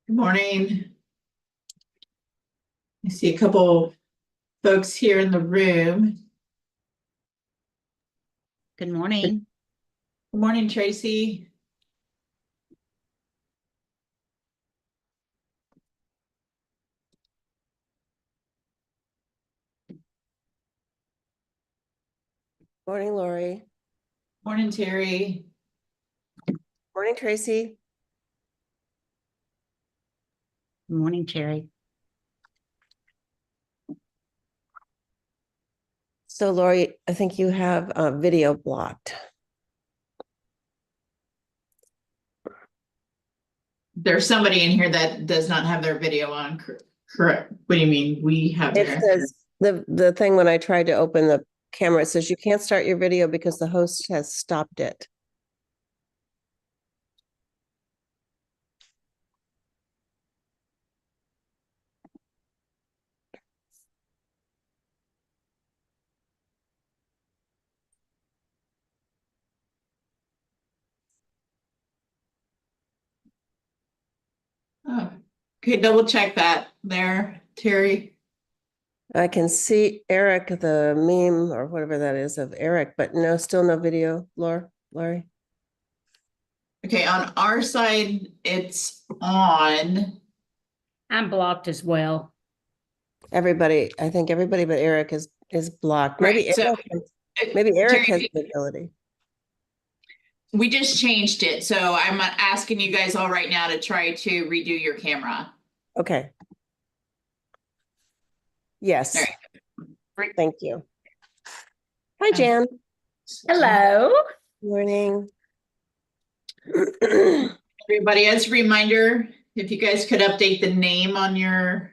Good morning. I see a couple folks here in the room. Good morning. Good morning, Tracy. Morning, Lori. Morning, Terry. Morning, Tracy. Good morning, Terry. So, Lori, I think you have video blocked. There's somebody in here that does not have their video on. Correct. What do you mean? We have It their. says the thing when I tried to open the camera, it says you can't start your video because the host has stopped it. Oh, okay, double check that there, Terry. I can see Eric, the meme or whatever that is of Eric, but no, still no video, Lori. Okay, on our side, it's on. I'm blocked as well. Everybody, I think everybody but Eric is blocked. Right, Maybe so Eric has Terry, the ability. we just changed it, so I'm asking you guys all right now to try to redo your camera. Okay. Yes. Right. Thank you. Hi, Jan. Hello. Morning. Everybody, as a reminder, if you guys could update the name on your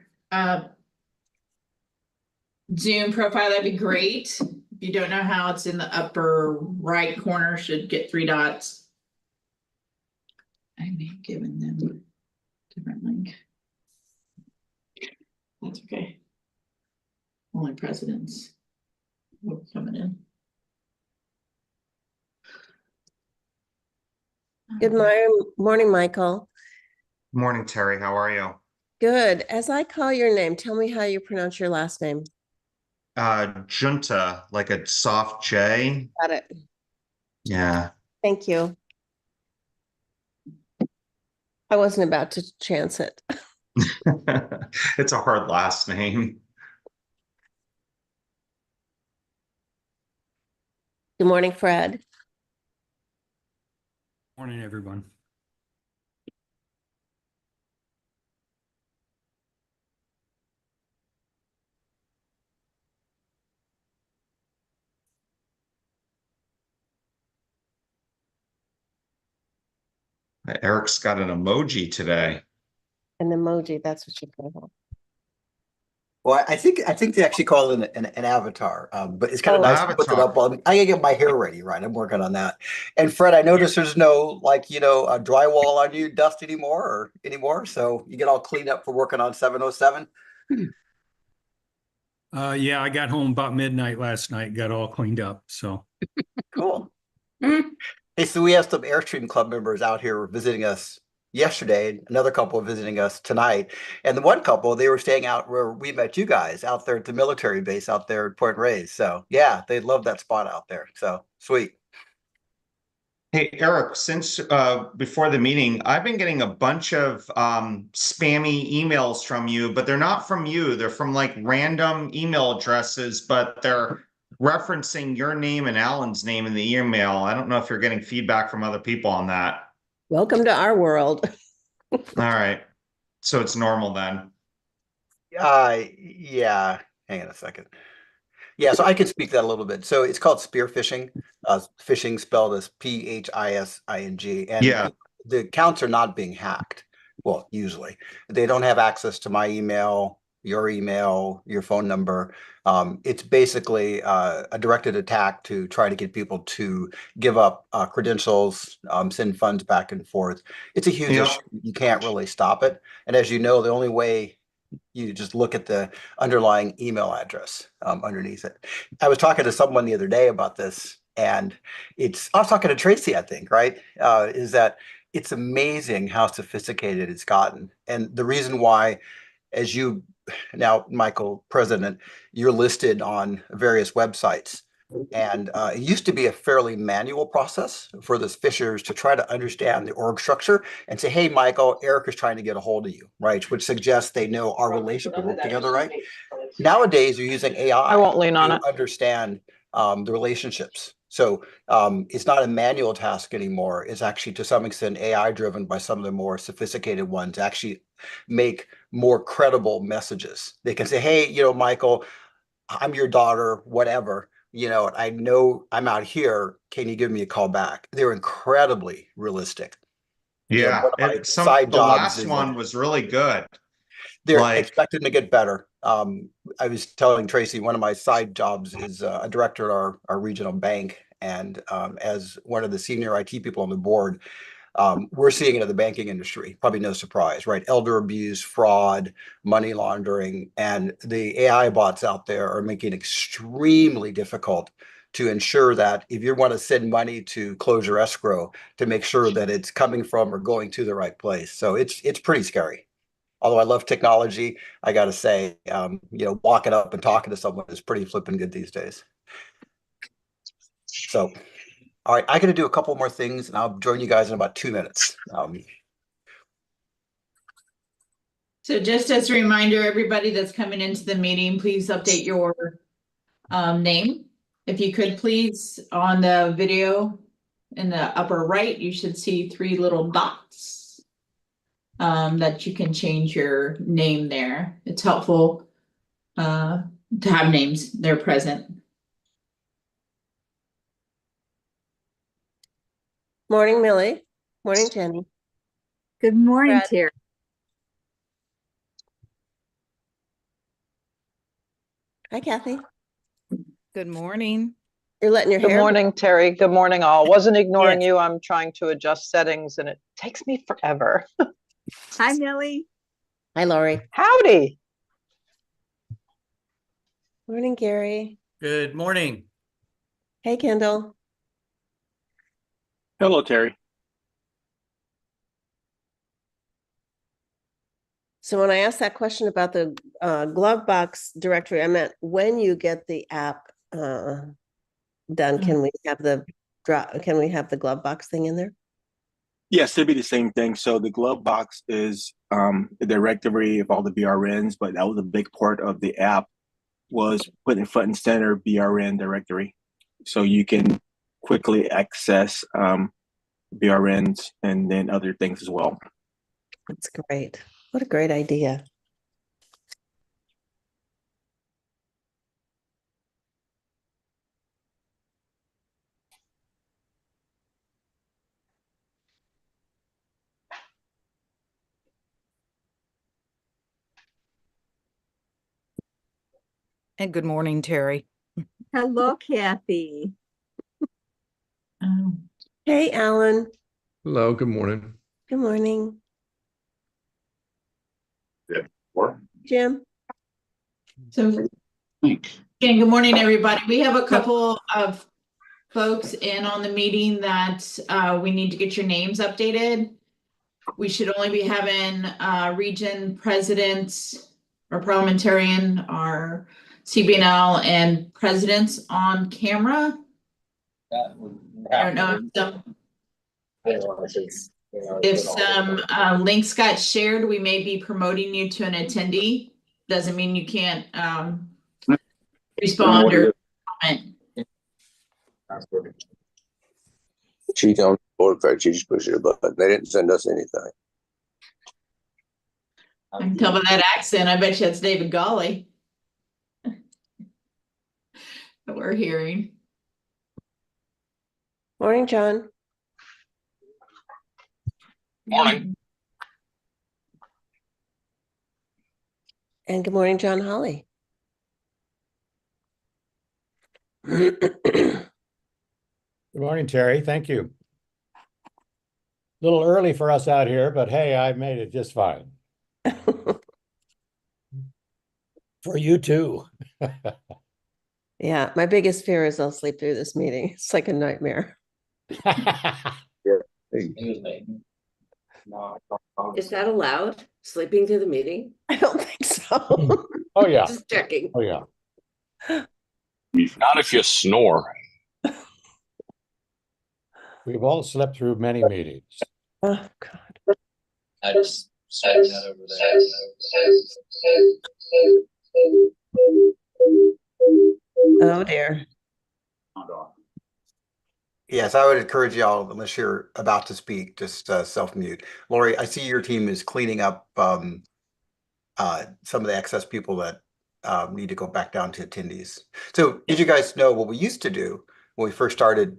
Zoom profile, that'd be great. If you don't know how, it's in the upper right corner, should get 3 dots. I may have given them a different link. That's okay. Only presidents coming in. Good morning, Michael. Morning, Terry. How are you? Good. As I call your name, tell me how you pronounce your last name. Junta, like a soft J. Got it. Yeah. Thank you. I wasn't about to chance it. It's a hard last name. Good morning, Fred. Morning, everyone. Eric's got an emoji today. An emoji, that's what you put on. Well, I think they actually call it an avatar, but it's kind of Oh, nice to put it up. I gotta get my hair ready, right? I'm working on that. And Fred, I noticed there's no drywall on you, dust anymore. So you get all cleaned up for working on 707. Yeah, I got home about midnight last night, got all cleaned up. So Cool. Hey, so we have some Airstream Club members out here visiting us yesterday, another couple visiting us tonight. And the one couple, they were staying out where we met you guys out there at the military base out there at Point Reyes. So yeah, they love that spot out there. So sweet. Hey, Eric, since before the meeting, I've been getting a bunch of spammy emails from you, but they're not from you. They're from like random email addresses, but they're referencing your name and Alan's name in the email. I don't know if you're getting feedback from other people on that. welcome to our world. All right. So it's normal then. Yeah. Hang on a second. Yeah, so I could speak that a little bit. So it's called spear phishing. Phishing spelled as PHISING. And Yeah. the accounts are not being hacked. Well, usually. They don't have access to my email, your phone number. It's basically a directed attack to try to get people to give up credentials, send funds back and forth. It's a huge issue. You can't really stop it. And as you know, the only way you just look at the underlying email address underneath it. I was talking to someone the other day about this, and I was talking to Tracy, I think, right? Is that it's amazing how sophisticated it's gotten. And the reason why, as you now, Michael, President, you're listed on various websites. And it used to be a fairly manual process for the fishers to try to understand the org structure and say, hey, Michael, Eric is trying to get a hold of you, right? Which suggests they know our relationship work together, right? Nowadays, you're using AI I won't lean on to it. understand the relationships. So it's not a manual task anymore. It's actually to some extent AI driven by some of the more sophisticated ones to actually make more credible messages. They can say, hey, Michael, I'm your daughter, whatever. I know I'm out here. Can you give me a call back? They're incredibly realistic. Yeah, One of my it, side the jobs last is one was really good. they're Like, expected to get better. I was telling Tracy, one of my side jobs is a director at our regional bank. And as one of the senior IT people on the board, we're seeing it in the banking industry, probably no surprise, right? Elder abuse, fraud, money laundering, and the AI bots out there are making it extremely difficult to ensure that if you want to send money to close your escrow, to make sure that it's coming from or going to the right place. So it's pretty scary. Although I love technology, I got to say, walking up and talking to someone is pretty flipping good these days. So, all right, I got to do a couple more things, and I'll join you guys in about 2 minutes. So just as a reminder, everybody that's coming into the meeting, please update your name. If you could please, on the video in the upper right, you should see 3 little dots that you can change your name there. It's helpful to have names there present. Morning, Millie. Morning, Jenny. Good morning, Brad. Terry. Hi, Kathy. Good morning. You're letting your Good hair. morning, Terry. Good morning, all. Wasn't ignoring Yes. you. I'm trying to adjust settings and it takes me forever. Hi, Millie. Hi, Lori. Howdy. Morning, Gary. Good morning. Hey, Kendall. Hello, Terry. So when I asked that question about the glove box directory, I meant when you get the app done, can we have the glove box thing in there? Yes, it'd be the same thing. So the glove box is a directory of all the BRNs, but that was a big part of the app was putting front and center BRN directory. So you can quickly access BRNs and then other things as well. That's great. What a great idea. And good morning, Terry. Hello, Kathy. Hey, Alan. Hello, good morning. Good morning. Jim. So, again, good morning, everybody. We have a couple of folks in on the meeting that we need to get your names updated. We should only be having region presidents or parliamentarian or CBNL and presidents on camera. I don't know if some links got shared, we may be promoting you to an attendee. Doesn't mean you can't respond or comment. She's on board, right? She just pushed a button. They didn't send us anything. I can tell by that accent, I bet you it's David Golly that we're hearing. Morning, John. Morning. And good morning, John Holly. Good morning, Terry. Thank you. A little early for us out here, but hey, I made it just fine. For you too. Yeah, my biggest fear is I'll sleep through this meeting. It's like a nightmare. Is that allowed? Sleeping through the meeting? I don't think so. Oh, yeah. Just checking. Oh, yeah. Not if you snore. We've all slept through many meetings. Oh, God. I just said that over there. Oh, dear. Yes, I would encourage y'all, unless you're about to speak, just self-mute. Lori, I see your team is cleaning up some of the excess people that need to go back down to attendees. So did you guys know what we used to do when we first started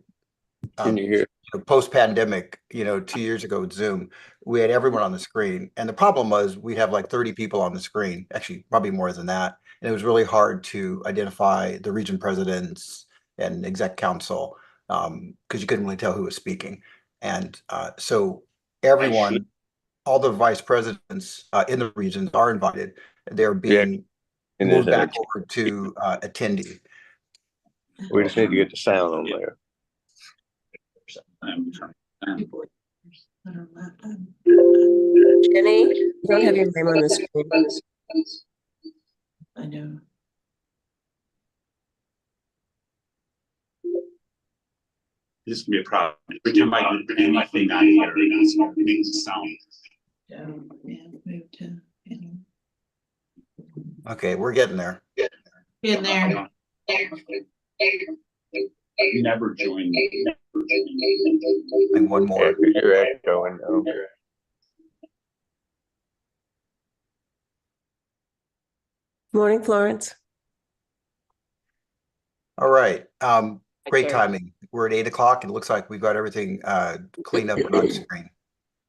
Can you hear? post-pandemic, 2 years ago with Zoom, we had everyone on the screen. And the problem was we'd have like 30 people on the screen, actually probably more than that. And it was really hard to identify the region presidents and exec council because you couldn't really tell who was speaking. And so everyone, all the vice presidents in the regions are invited. They're being moved back over to attendee. We just need to get the sound on there. Jenny, you don't have your name on the screen. I know. This can be a problem. Every time I do anything on here, it makes a sound. Yeah, move to. Okay, we're getting there. In there. Never join. And one more. You're echoing. Morning, Florence. All right. Great Terry. timing. We're at 8 o'clock and it looks like we've got everything cleaned up and on screen,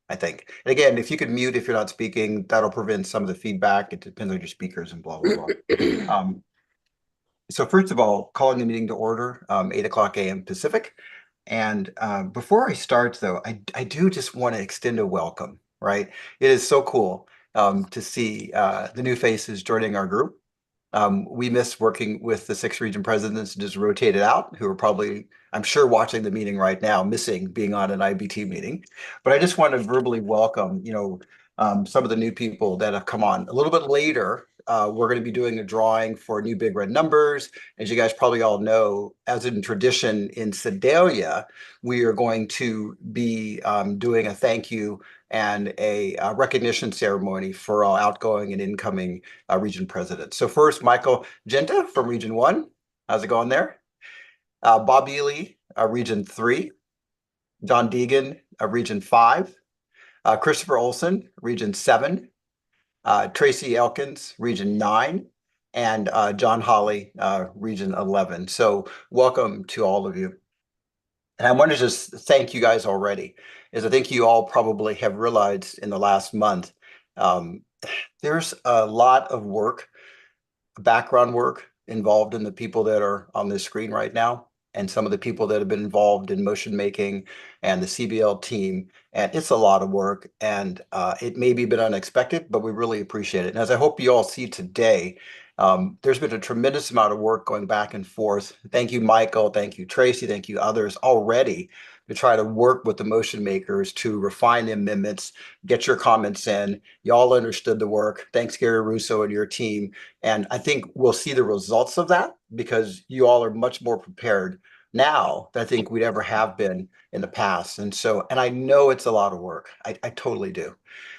I think. And again, if you could mute if you're not speaking, that'll prevent some of the feedback. It depends on your speakers and blah, blah, blah. So first of all, calling the meeting to order, 8 o'clock a.m. Pacific. And before I start, though, I do just want to extend a welcome, right? It is so cool to see the new faces joining our group. We miss working with the 6 region presidents just rotated out, who are probably, I'm sure, watching the meeting right now, missing being on an IBT meeting. But I just want to verbally welcome, some of the new people that have come on. A little bit later, we're going to be doing a drawing for new big red numbers. As you guys probably all know, as in tradition in Sedalia, we are going to be doing a thank you and a recognition ceremony for all outgoing and incoming region presidents. So first, Michael Genta from Region 1. How's it going there? Bob Ely, Region 3. John Deegan, Region 5. Christopher Olson, Region 7. Tracy Elkins, Region 9. And John Holly, Region 11. So welcome to all of you. And I want to just thank you guys already, as I think you all probably have realized in the last month, there's a lot of work, background work involved in the people that are on this screen right now, and some of the people that have been involved in motion making and the CBL team. And it's a lot of work, and it may be a bit unexpected, but we really appreciate it. And as I hope you all see today, there's been a tremendous amount of work going back and forth. Thank you, Michael. Thank you, Tracy. Thank you, others already, to try to work with the motion makers to refine the amendments, get your comments in. You all understood the work. Thanks, Gary Russo and your team. And I think we'll see the results of that because you all are much more prepared now than I think we'd ever have been in the past. And I know it's a lot of work. I totally do.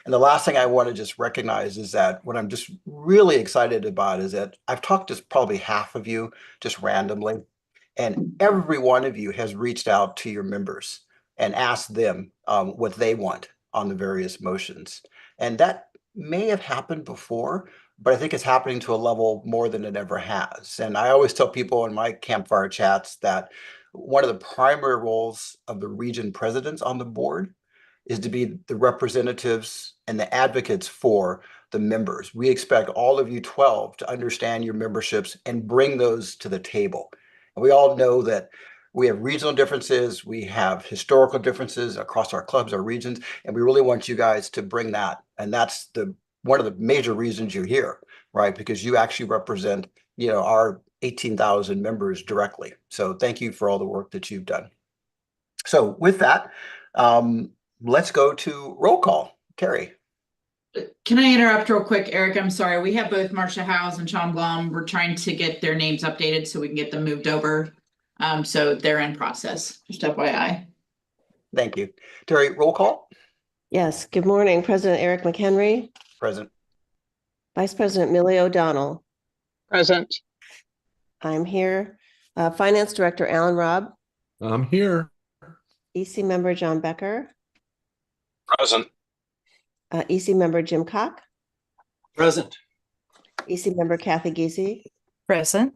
And the last thing I want to just recognize is that what I'm just really excited about is that I've talked to probably half of you just randomly, and every one of you has reached out to your members and asked them what they want on the various motions. And that may have happened before, but I think it's happening to a level more than it ever has. And I always tell people in my campfire chats that one of the primary roles of the region presidents on the board is to be the representatives and the advocates for the members. We expect all of you 12 to understand your memberships and bring those to the table. And we all know that we have regional differences, we have historical differences across our clubs, our regions, and we really want you guys to bring that. And that's one of the major reasons you're here, right? Because you actually represent, our 18,000 members directly. So thank you for all the work that you've done. So with that, let's go to roll call. Terry. Can I interrupt real quick, Eric? I'm sorry. We have both Marcia Howes and Sean Blum. We're trying to get their names updated so we can get them moved over. So they're in process, just FYI. Thank you. Terry, roll call. Yes, good morning, President Eric McHenry, Present. Vice President Millie O'Donnell. Present. I'm here. Finance Director Alan Robb, I'm here. EC Member John Becker, Present. EC Member Jim Cock, Present. EC Member Kathy Giese, Present.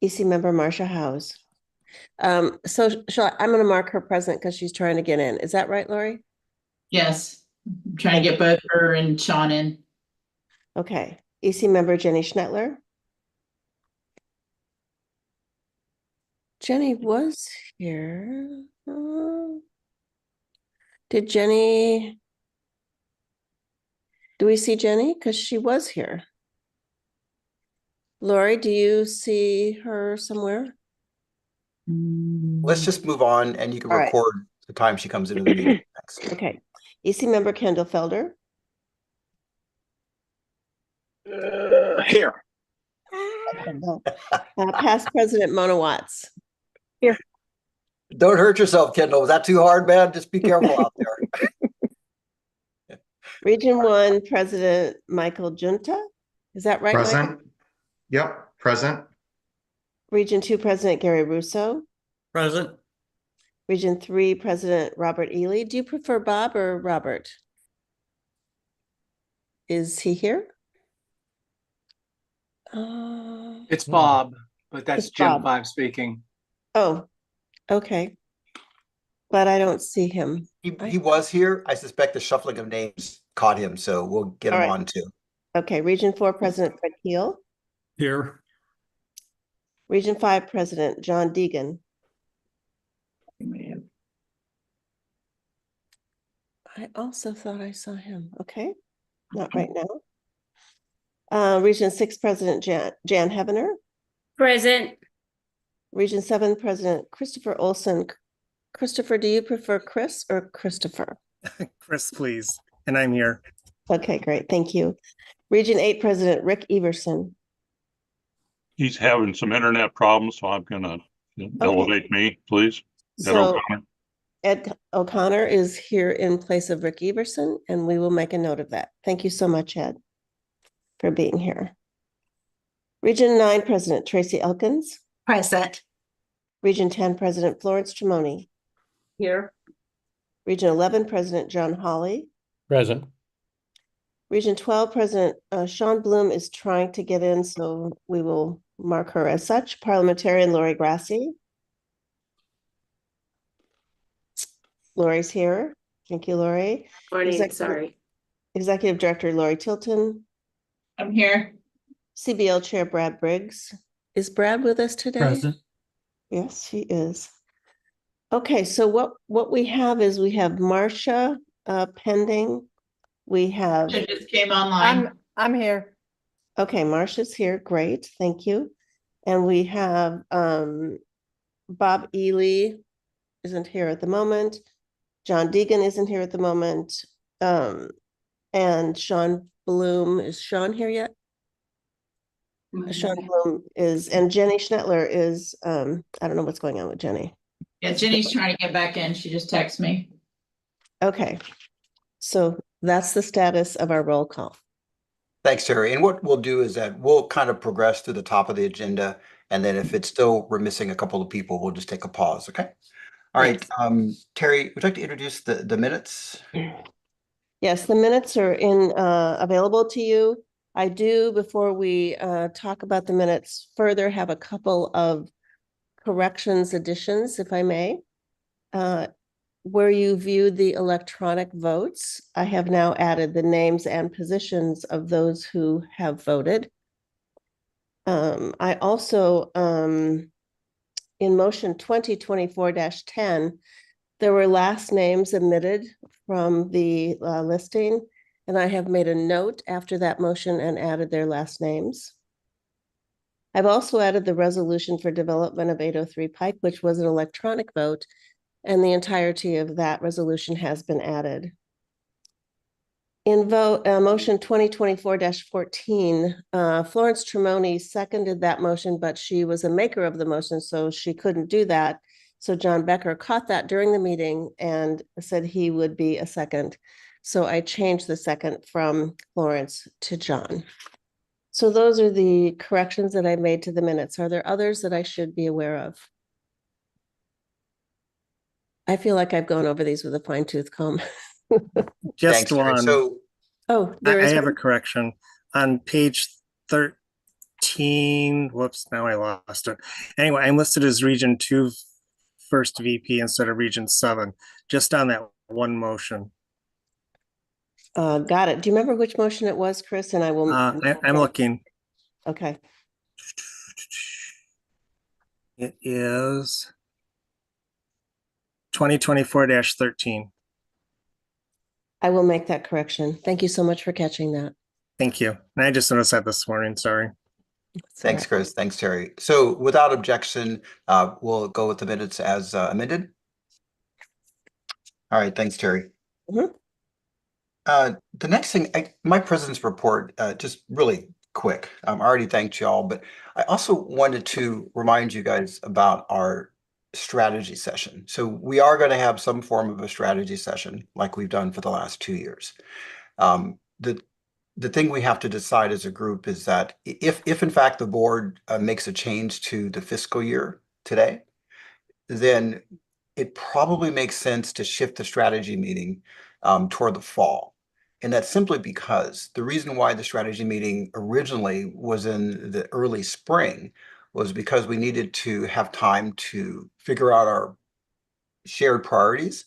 EC Member Marcia Howes. I'm going to mark her present because she's trying to get in. Is that right, Lori? Yes, I'm trying to get both her and Sean in. Okay. EC Member Jenny Schnettler. Jenny was here. Did Jenny? Do we see Jenny? Because she was here. Lori, do you see her somewhere? Let's just move on and you can All right. record the time she comes into the meeting. Thanks. Okay. EC Member Kendall Felder. Here. Past President Mona Watts. Don't hurt yourself, Kendall. Was that too hard, man? Just be careful out there. Region 1 President Michael Junta. Is that right, Michael? Present. Yep, present. Region 2 President Gary Russo. Present. Region 3 President Robert Ely. Do you prefer Bob or Robert? Is he here? It's Bob, but that's It's Jim Bob. 5 speaking. Oh, okay. But I don't see him. He was here. I suspect the shuffling of names caught him, so we'll get him All right. on too. Okay, Region 4 President Fred Keel. Here. Region 5 President John Deegan. I also thought I saw him. Okay, not right now. Region 6 President Jan Hevener. Present. Region 7 President Christopher Olson. Christopher, do you prefer Chris or Christopher? Chris, please. And I'm here. Okay, great. Thank you. Region 8 President Rick Everson. He's having some internet problems, so I'm gonna elevate me, please. So Ed O'Connor is here in place of Rick Everson, and we will make a note of that. Thank you so much, Ed, for being here. Region 9 President Tracy Elkins. Present. Region 10 President Florence Tremoni. Here. Region 11 President John Hawley. Present. Region 12 President Sean Bloom is trying to get in, so we will mark her as such. Parliamentarian Lori Grassi. Lori's here. Thank you, Lori. Morning, sorry. Executive Director Lori Tilton. I'm here. CBL Chair Brad Briggs. Is Brad with us today? Present. Yes, he is. Okay, so what we have is we have Marcia pending. We have. She just came online. I'm here. Okay, Marcia's here. Great, thank you. And we have Bob Ely isn't here at the moment. John Deegan isn't here at the moment. And Sean Bloom, is Sean here yet? Sean Bloom is, and Jenny Schnettler is, I don't know what's going on with Jenny. Yeah, Jenny's trying to get back in. She just texted me. Okay, so that's the status of our roll call. Thanks, Terry. And what we'll do is that we'll kind of progress to the top of the agenda. And then if it's still, we're missing a couple of people, we'll just take a pause, okay? All right, Terry, would you like to introduce the minutes? Yes, the minutes are in available to you. I do, before we talk about the minutes further, have a couple of corrections, additions, if I may. Where you view the electronic votes, I have now added the names and positions of those who have voted. I also, in motion 2024-10, there were last names omitted from the listing, and I have made a note after that motion and added their last names. I've also added the resolution for development of 803 Pike, which was an electronic vote, and the entirety of that resolution has been added. In vote, motion 2024-14, Florence Tremoni seconded that motion, but she was a maker of the motion, so she couldn't do that. So John Becker caught that during the meeting and said he would be a second. So I changed the second from Florence to John. So those are the corrections that I made to the minutes. Are there others that I should be aware of? I feel like I've gone over these with a fine tooth comb. Just Thanks, Terry. one. So Oh, there I is have a one? correction on page 13. Whoops, now I lost it. Anyway, I'm listed as Region 2 first VP instead of Region 7, just on that one motion. Got it. Do you remember which motion it was, Chris? And I will. I'm looking. Okay. It is 2024-13. I will make that correction. Thank you so much for catching that. Thank you. And I just noticed that this morning. Sorry. thanks, Chris. Thanks, Terry. So without objection, we'll go with the minutes as amended. All right, thanks, Terry. Mhm. The next thing, my president's report, just really quick. I already thanked you all, but I also wanted to remind you guys about our strategy session. So we are going to have some form of a strategy session like we've done for the last 2 years. The thing we have to decide as a group is that if in fact the board makes a change to the fiscal year today, then it probably makes sense to shift the strategy meeting toward the fall. And that's simply because the reason why the strategy meeting originally was in the early spring was because we needed to have time to figure out our shared priorities,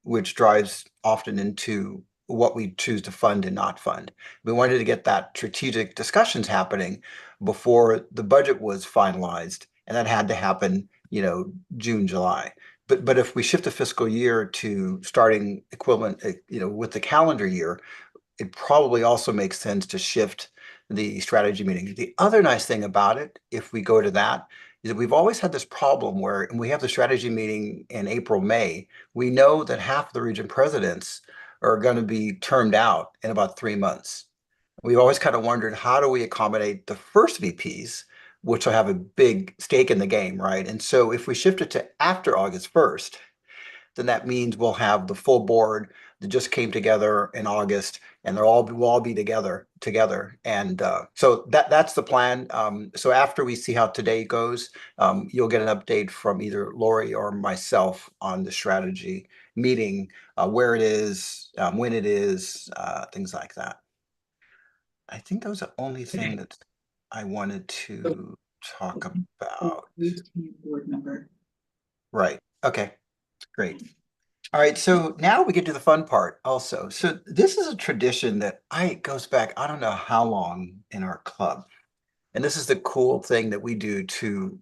which drives often into what we choose to fund and not fund. We wanted to get that strategic discussions happening before the budget was finalized, and that had to happen, June, July. But if we shift the fiscal year to starting equivalent, with the calendar year, it probably also makes sense to shift the strategy meeting. The other nice thing about it, if we go to that, is that we've always had this problem where when we have the strategy meeting in April, May, we know that half of the region presidents are going to be termed out in about 3 months. We've always kind of wondered, how do we accommodate the first VPs, which will have a big stake in the game, right? And so if we shift it to after August 1st, then that means we'll have the full board that just came together in August, and we'll all be together. And so that's the plan. So after we see how today goes, you'll get an update from either Lori or myself on the strategy meeting, where it is, when it is, things like that. I think that was the only thing that I wanted to talk about. Board member. Right. Okay. Great. All right. So now we get to the fun part also. So this is a tradition that goes back, I don't know how long in our club. And this is the cool thing that we do to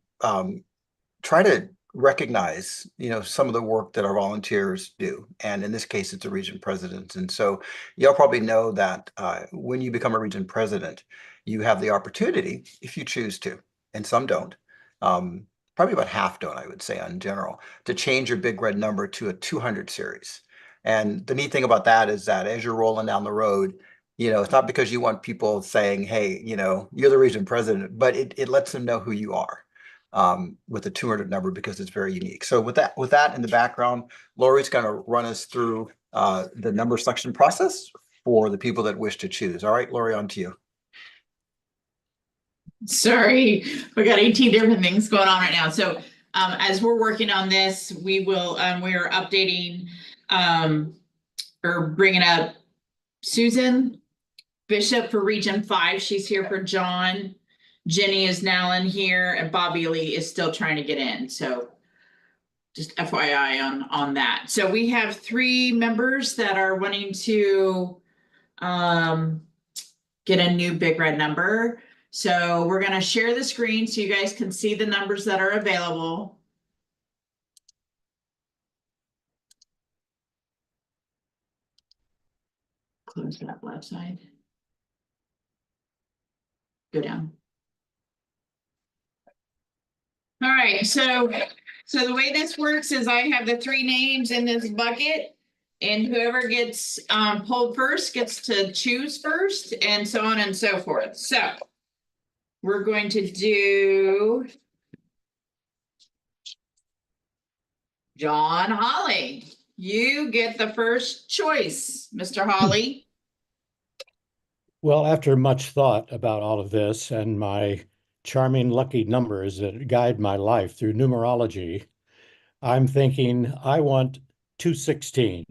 try to recognize, some of the work that our volunteers do. And in this case, it's a region president. And so y'all probably know that when you become a region president, you have the opportunity, if you choose to, and some don't, probably about half don't, I would say, in general, to change your big red number to a 200 series. And the neat thing about that is that as you're rolling down the road, it's not because you want people saying, hey, you're the region president, but it lets them know who you are. With the 200 number, because it's very unique. So with that in the background, Lori's going to run us through the number selection process for the people that wish to choose. All right, Lori, on to you. Sorry, we got 18 different things going on right now. So as we're working on this, we will, we're updating or bringing up Susan Bishop for Region 5. She's here for John. Jenny is now in here, and Bobby Lee is still trying to get in. So just FYI on that. So we have 3 members that are wanting to get a new big red number. So we're going to share the screen so you guys can see the numbers that are available. Close that left side. Go down. All right, so So the way this works is I have the three names in this bucket. And whoever gets pulled first gets to choose first, and so on and so forth. So we're going to do John Holly. You get the first choice, Mr. Holly. Well, after much thought about all of this and my charming lucky numbers that guide my life through numerology, I'm thinking I want 216.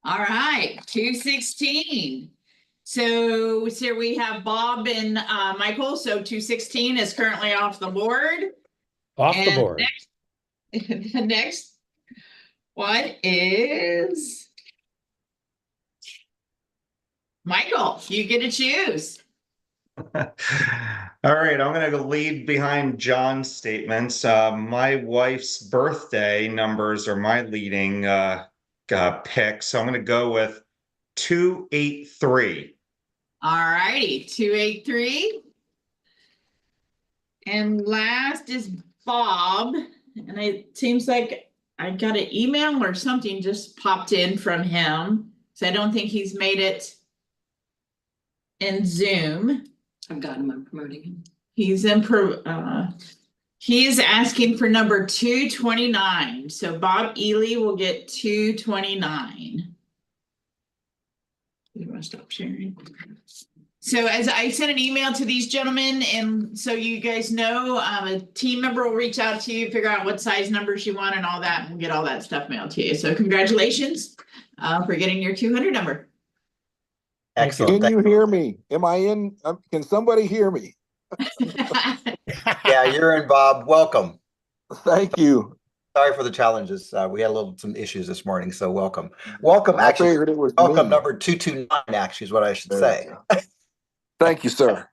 All right, 216. So we have Bob and Michael. So 216 is currently off the board. Off the board. The next one is Michael. You get to choose. All right, I'm going to lead behind John's statements. My wife's birthday numbers are my leading pick, so I'm going to go with 283. All righty, 283. And last is Bob. And it seems like I got an email or something just popped in from him. So I don't think he's made it in Zoom. I've got him, I'm promoting him. He's in he is asking for number 229. So Bob Ely will get 229. You want to stop sharing? So as I sent an email to these gentlemen, and so you guys know, a team member will reach out to you, figure out what size numbers you want and all that, and we'll get all that stuff mailed to you. So congratulations for getting your 200 number. Excellent. Can you hear me? Am I in? Can somebody hear me? Yeah, you're in, Bob. Welcome. Thank you. Sorry for the challenges. We had some issues this morning, so welcome. Welcome, I actually. figured it was Welcome me. number 229, actually, is what I should say. Thank you, sir.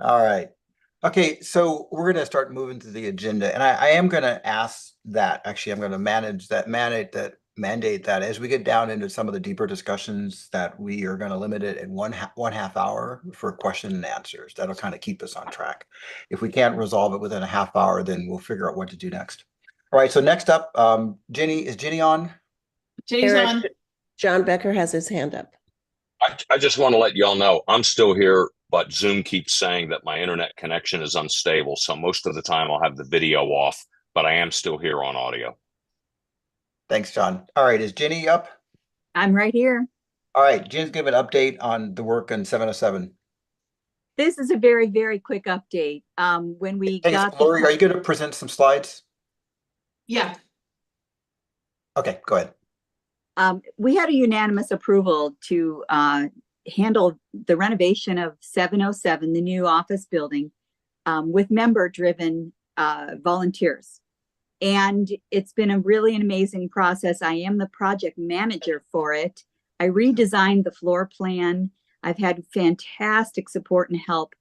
All right. Okay, so we're going to start moving to the agenda, and I am going to ask that. Actually, I'm going to mandate that as we get down into some of the deeper discussions, that we are going to limit it in one half hour for question and answers. That'll kind of keep us on track. If we can't resolve it within a half hour, then we'll figure out what to do next. All right. So next up, Jenny. Is Jenny on? Jenny's on. John Becker has his hand up. I just want to let y'all know I'm still here, but Zoom keeps saying that my internet connection is unstable. So most of the time I'll have the video off, but I am still here on audio. Thanks, John. All right. Is Jenny up? I'm right here. All right. Jenny's give an update on the work on 707. This is a very, very quick update. When we got Lori, are you going to present some slides? Yeah. Okay, go ahead. We had a unanimous approval to handle the renovation of 707, the new office building, with member-driven volunteers. And it's been a really amazing process. I am the project manager for it. I redesigned the floor plan. I've had fantastic support and help,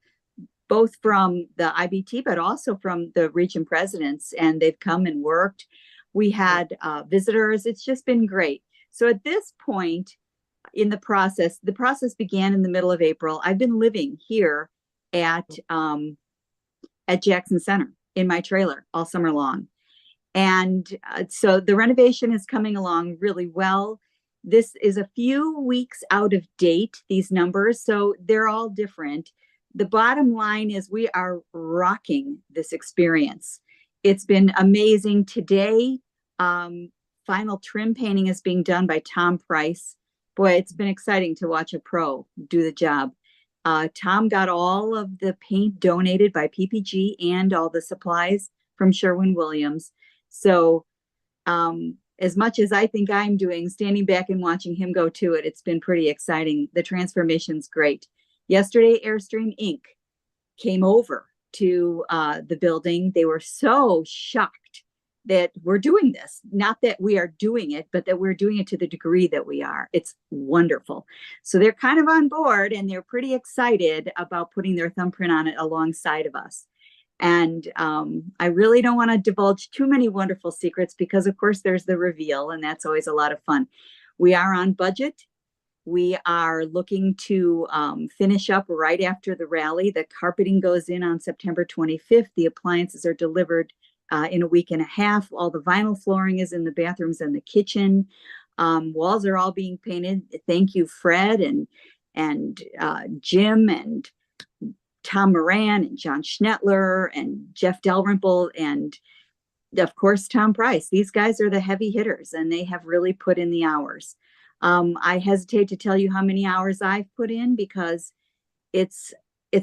both from the IBT, but also from the region presidents, and they've come and worked. We had visitors. It's just been great. So at this point in the process began in the middle of April. I've been living here at Jackson Center in my trailer all summer long. And so the renovation is coming along really well. This is a few weeks out of date, these numbers, so they're all different. The bottom line is we are rocking this experience. It's been amazing. Today, final trim painting is being done by Tom Price. Boy, it's been exciting to watch a pro do the job. Tom got all of the paint donated by PPG and all the supplies from Sherwin-Williams. So as much as I think I'm doing, standing back and watching him go to it, it's been pretty exciting. The transformation's great. Yesterday, Airstream Inc. came over to the building. They were so shocked that we're doing this. Not that we are doing it, but that we're doing it to the degree that we are. It's wonderful. So they're kind of on board, and they're pretty excited about putting their thumbprint on it alongside of us. And I really don't want to divulge too many wonderful secrets because, of course, there's the reveal, and that's always a lot of fun. We are on budget. We are looking to finish up right after the rally. The carpeting goes in on September 25th. The appliances are delivered in a week and a half. All the vinyl flooring is in the bathrooms and the kitchen. Walls are all being painted. Thank you, Fred and Jim and Tom Moran and John Schnettler and Jeff Dalrymple and of course Tom Price. These guys are the heavy hitters and they have really put in the hours. I hesitate to tell you how many hours I've put in because it's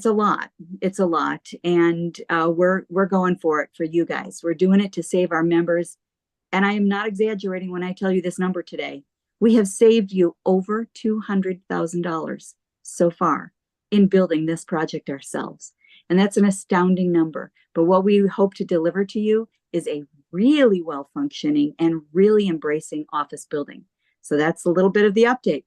a lot. It's a lot, and we're going for it for you guys. We're doing it to save our members, and I am not exaggerating when I tell you this number today. We have saved you over $200,000 so far in building this project ourselves. And that's an astounding number. But what we hope to deliver to you is a really well-functioning and really embracing office building. So that's a little bit of the update.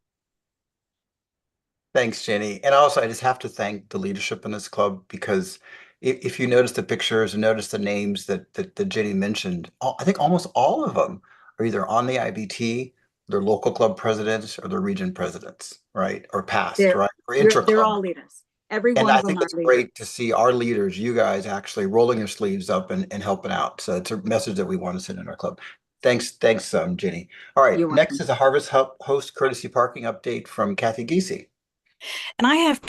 Thanks, Jenny. And also, I just have to thank the leadership in this club because if you notice the pictures and notice the names that Jenny mentioned, I think almost all of them are either on the IBT, they're local club presidents, or they're region presidents, right? Or past, right? Or intra-club. They're all leaders. Every And one I of them think are it's leaders. great to see our leaders, you guys, actually rolling your sleeves up and helping out. So it's a message that we want to send in our club. Thanks, Jenny. All right, You're next welcome. is a Harvest Host courtesy parking update from Kathy Giese. And I have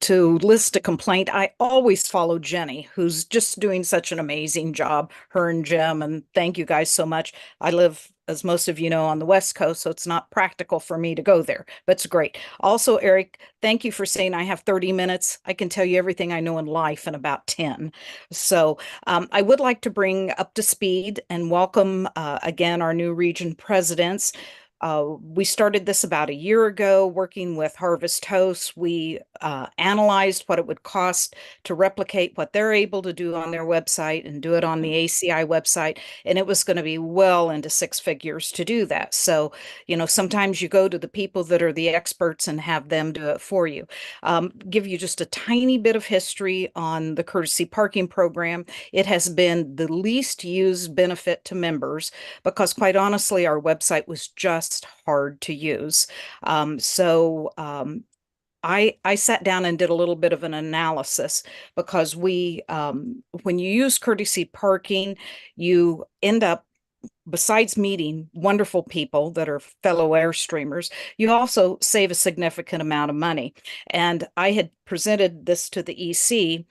to list a complaint. I always follow Jenny, who's just doing such an amazing job, her and Jim, and thank you guys so much. I live, as most of you know, on the West Coast, so it's not practical for me to go there, but it's great. Also, Eric, thank you for saying I have 30 minutes. I can tell you everything I know in life in about 10. So I would like to bring up to speed and welcome again our new region presidents. We started this about a year ago working with Harvest Hosts. We analyzed what it would cost to replicate what they're able to do on their website and do it on the ACI website. And it was going to be well into six figures to do that. So, sometimes you go to the people that are the experts and have them do it for you. Give you just a tiny bit of history on the courtesy parking program. It has been the least used benefit to members because quite honestly, our website was just hard to use. I sat down and did a little bit of an analysis because when you use courtesy parking, you end up, besides meeting wonderful people that are fellow Airstreamers, you also save a significant amount of money. And I had presented this to the EC,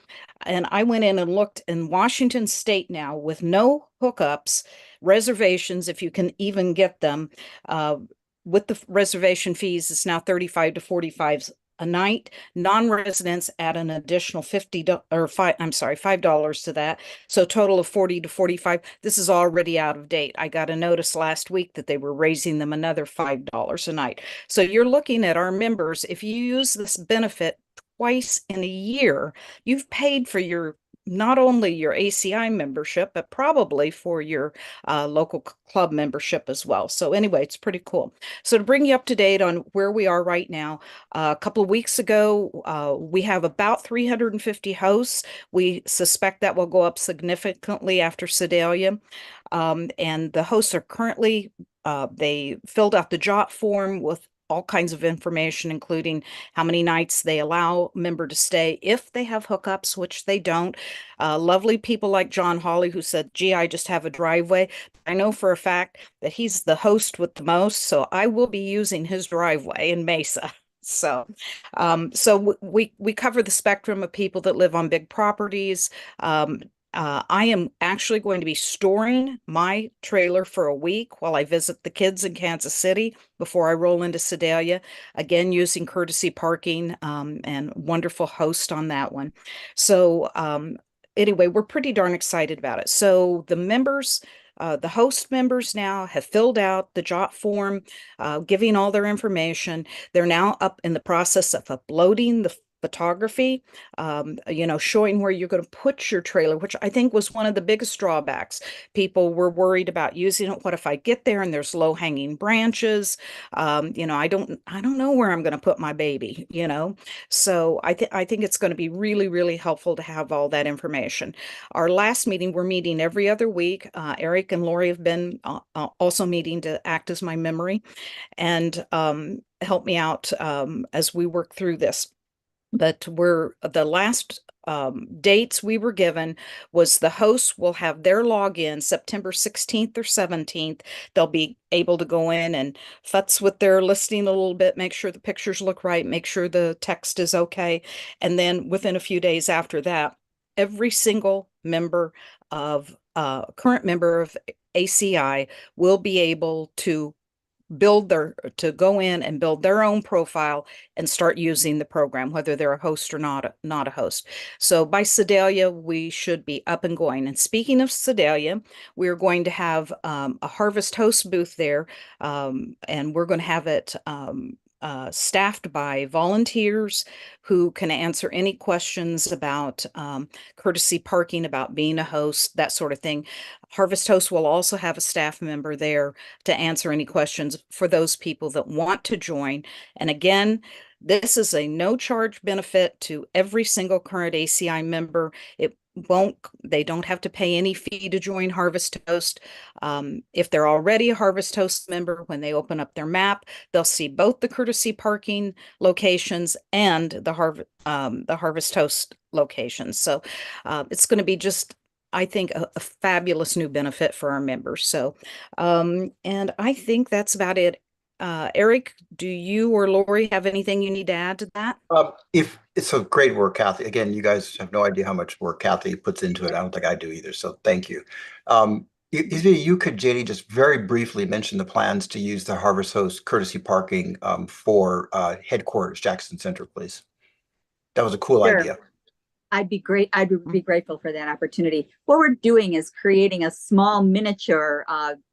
and I went in and looked in Washington State now with no hookups, reservations, if you can even get them, with the reservation fees, it's now 35 to 45 a night. Non-residents add an additional $5 to that. So total of 40 to 45. This is already out of date. I got a notice last week that they were raising them another $5 a night. So you're looking at our members. If you use this benefit twice in a year, you've paid for not only your ACI membership, but probably for your local club membership as well. So anyway, it's pretty cool. So to bring you up to date on where we are right now, a couple of weeks ago, we have about 350 hosts. We suspect that will go up significantly after Sedalia. And the hosts are currently, they filled out the JOT form with all kinds of information, including how many nights they allow member to stay if they have hookups, which they don't. Lovely people like John Hawley, who said, gee, I just have a driveway. I know for a fact that he's the host with the most, so I will be using his driveway in Mesa. So we cover the spectrum of people that live on big properties. I am actually going to be storing my trailer for a week while I visit the kids in Kansas City before I roll into Sedalia, again, using courtesy parking, and wonderful host on that one. So anyway, we're pretty darn excited about it. So the members, the host members now have filled out the JOT form, giving all their information. They're now up in the process of uploading the photography, showing where you're going to put your trailer, which I think was one of the biggest drawbacks. People were worried about using it. What if I get there and there's low hanging branches? I don't know where I'm going to put my baby, So I think it's going to be really, really helpful to have all that information. Our last meeting, we're meeting every other week. Eric and Lori have been also meeting to act as my memory and help me out as we work through this. But the last dates we were given was the hosts will have their login September 16th or 17th. They'll be able to go in and futz with their listing a little bit, make sure the pictures look right, make sure the text is okay. And then within a few days after that, every single member of current member of ACI will be able to go in and build their own profile and start using the program, whether they're a host or not a host. So by Sedalia, we should be up and going. And speaking of Sedalia, we're going to have a Harvest Host booth there, and we're going to have it staffed by volunteers who can answer any questions about courtesy parking, about being a host, that sort of thing. Harvest Host will also have a staff member there to answer any questions for those people that want to join. And again, this is a no charge benefit to every single current ACI member. They don't have to pay any fee to join Harvest Host. If they're already a Harvest Host member, when they open up their map, they'll see both the courtesy parking locations and the Harvest Host locations. So it's going to be just, I think, a fabulous new benefit for our members. So, and I think that's about it. Eric, do you or Lori have anything you need to add to that? If it's a great work, Kathy. Again, you guys have no idea how much work Kathy puts into it. I don't think I do either. So thank you. If you could, JD, just very briefly mention the plans to use the Harvest Host courtesy parking for headquarters, Jackson Center, please. That was a cool Sure. idea. I'd be grateful for that opportunity. What we're doing is creating a small miniature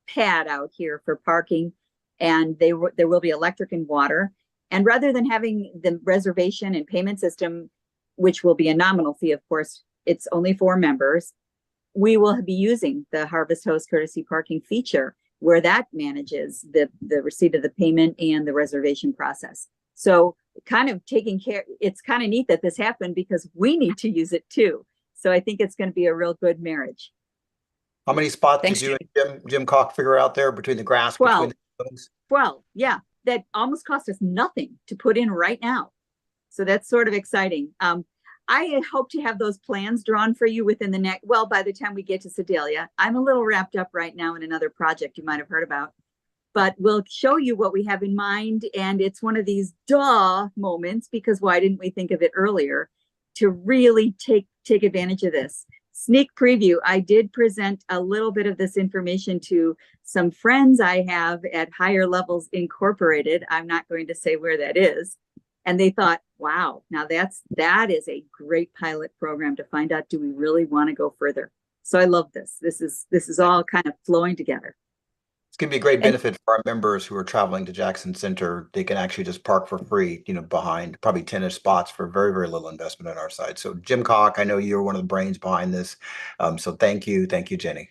pad out here for parking, and there will be electric and water. And rather than having the reservation and payment system, which will be a nominal fee, of course, it's only for members, we will be using the Harvest Host courtesy parking feature, where that manages the receipt of the payment and the reservation process. So kind of taking care, it's kind of neat that this happened because we need to use it too. So I think it's going to be a real good marriage. How many spots Thanks, did you and Jim Cock figure out there between the grass? 12. Between the buildings? 12, yeah. That almost cost us nothing to put in right now. So that's sort of exciting. I hope to have those plans drawn for you within the next, well, by the time we get to Sedalia. I'm a little wrapped up right now in another project you might have heard about, but we'll show you what we have in mind. And it's one of these duh moments, because why didn't we think of it earlier, to really take advantage of this. Sneak preview, I did present a little bit of this information to some friends I have at Higher Levels Incorporated. I'm not going to say where that is. And they thought, wow, now that is a great pilot program to find out, do we really want to go further? So I love this. This is all kind of flowing together. It's going to be a great benefit for our members who are traveling to Jackson Center. They can actually just park for free, behind probably 10-ish spots for very, very little investment on our side. So Jim Cock, I know you're one of the brains behind this. So thank you. Thank you, Jenny.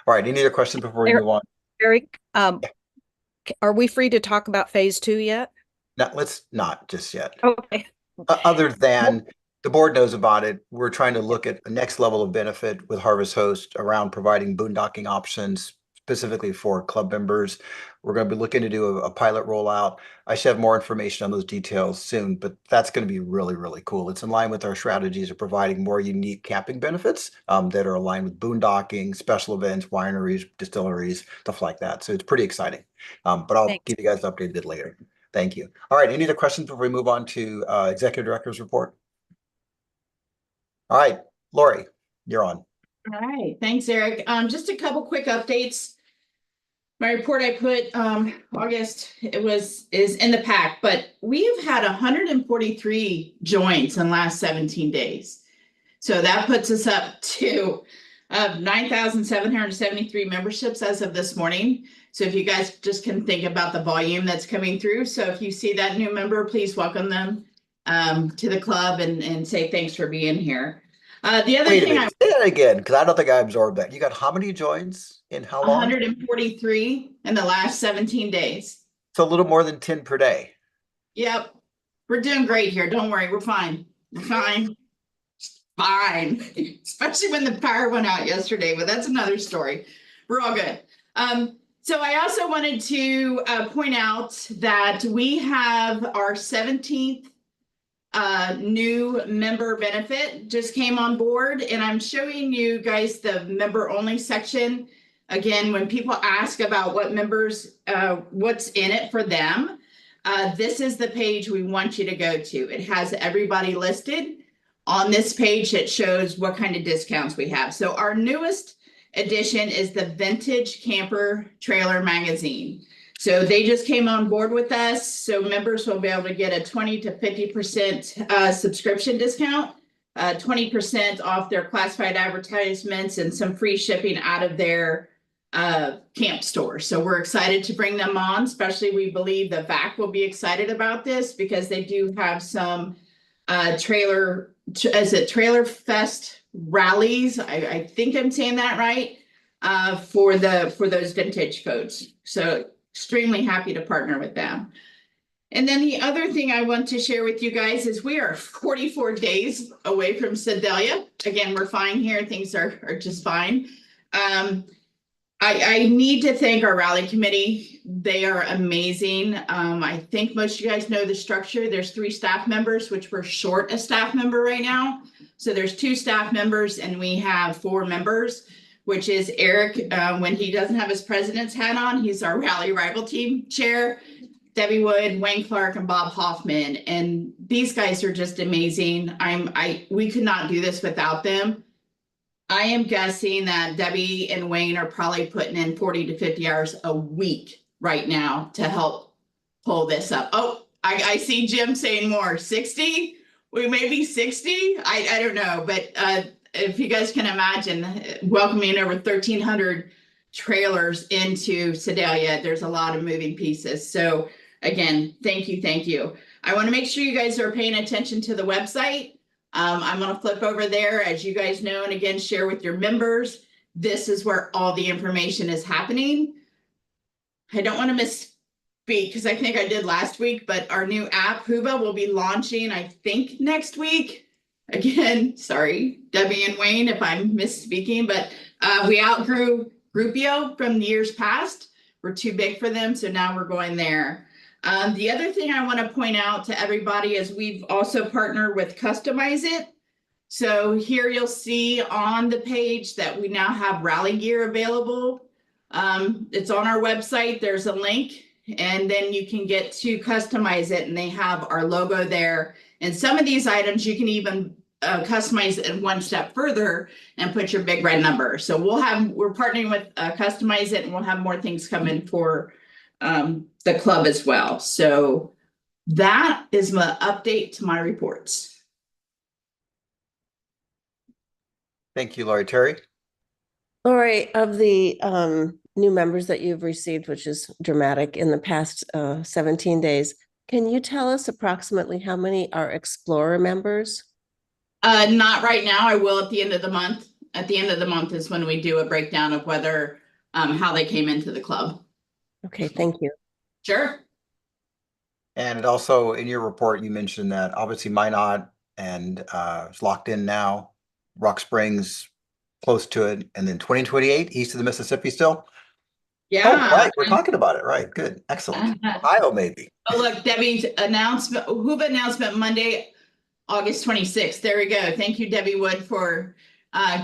All right. Any other questions before we move on? Eric, are we free to talk about phase 2 yet? No, let's not just yet. Okay. Other than the board knows about it, we're trying to look at the next level of benefit with Harvest Host around providing boondocking options specifically for club members. We're going to be looking to do a pilot rollout. I should have more information on those details soon, but that's going to be really, really cool. It's in line with our strategies of providing more unique camping benefits that are aligned with boondocking, special events, wineries, distilleries, stuff like that. So it's pretty exciting. But I'll give you guys updated later. Thank you. All right. Any other questions before we move on to Executive Director's report? All right, Lori, you're on. All right, thanks, Eric. Just a couple quick updates. My report I put August, is in the pack, but we have had 143 joins in the last 17 days. So that puts us up to 9,773 memberships as of this morning. So if you guys just can think about the volume that's coming through. So if you see that new member, please welcome them to the club and say thanks for being here. The other thing, say that again, because I don't think I absorbed that. You got how many joins in how long? 143 in the last 17 days. So a little more than 10 per day. Yep. We're doing great here. Don't worry. We're fine. We're fine. Fine. Especially when the power went out yesterday, but that's another story. We're all good. So I also wanted to point out that we have our 17th new member benefit just came on board, and I'm showing you guys the member only section. Again, when people ask about what members, what's in it for them, this is the page we want you to go to. It has everybody listed. On this page, it shows what kind of discounts we have. So our newest edition is the Vintage Camper Trailer Magazine. So they just came on board with us. So members will be able to get a 20 to 50% subscription discount, 20% off their classified advertisements, and some free shipping out of their camp store. So we're excited to bring them on, especially we believe the VAC will be excited about this because they do have some Trailer Fest rallies. I think I'm saying that right, for those vintage folks. So extremely happy to partner with them. And then the other thing I want to share with you guys is we are 44 days away from Sedalia. Again, we're fine here. Things are just fine. I need to thank our rally committee. They are amazing. I think most of you guys know the structure. There's 3 staff members, which we're short a staff member right now. So there's 2 staff members and we have 4 members, which is Eric. When he doesn't have his president's hat on, he's our rally rival team chair, Debbie Wood, Wayne Clark, and Bob Hoffman. And these guys are just amazing. We could not do this without them. I am guessing that Debbie and Wayne are probably putting in 40 to 50 hours a week right now to help pull this up. Oh, I see Jim saying more. 60? We may be 60? I don't know. But if you guys can imagine welcoming over 1,300 trailers into Sedalia, there's a lot of moving pieces. So again, thank you, thank you. I want to make sure you guys are paying attention to the website. I'm going to flip over there, as you guys know, and again, share with your members. This is where all the information is happening. I don't want to misspeak because I think I did last week, but our new app, Huba, will be launching, I think, next week. Again, sorry, Debbie and Wayne, if I'm misspeaking, but we outgrew Groupio from years past. We're too big for them, so now we're going there. The other thing I want to point out to everybody is we've also partnered with Customize It. So here you'll see on the page that we now have rally gear available. It's on our website. There's a link, and then you can get to Customize It, and they have our logo there. And some of these items you can even customize it one step further and put your big red number. So we're partnering with Customize It, and we'll have more things coming for the club as well. So that is my update to my reports. Thank you, Lori. Terry? Lori, of the new members that you've received, which is dramatic in the past 17 days, can you tell us approximately how many are Explorer members? Not right now. I will at the end of the month. At the end of the month is when we do a breakdown of whether how they came into the club. Okay, thank you. Sure. And also in your report, you mentioned that obviously Minot and it's locked in now. Rock Springs close to it, and then 2028 east of the Mississippi still. Yeah. Oh, right. We're talking about it. Right. Good. Excellent. Ohio, maybe. Oh, look, Debbie's announcement, Huba announcement Monday, August 26th. There we go. Thank you, Debbie Wood, for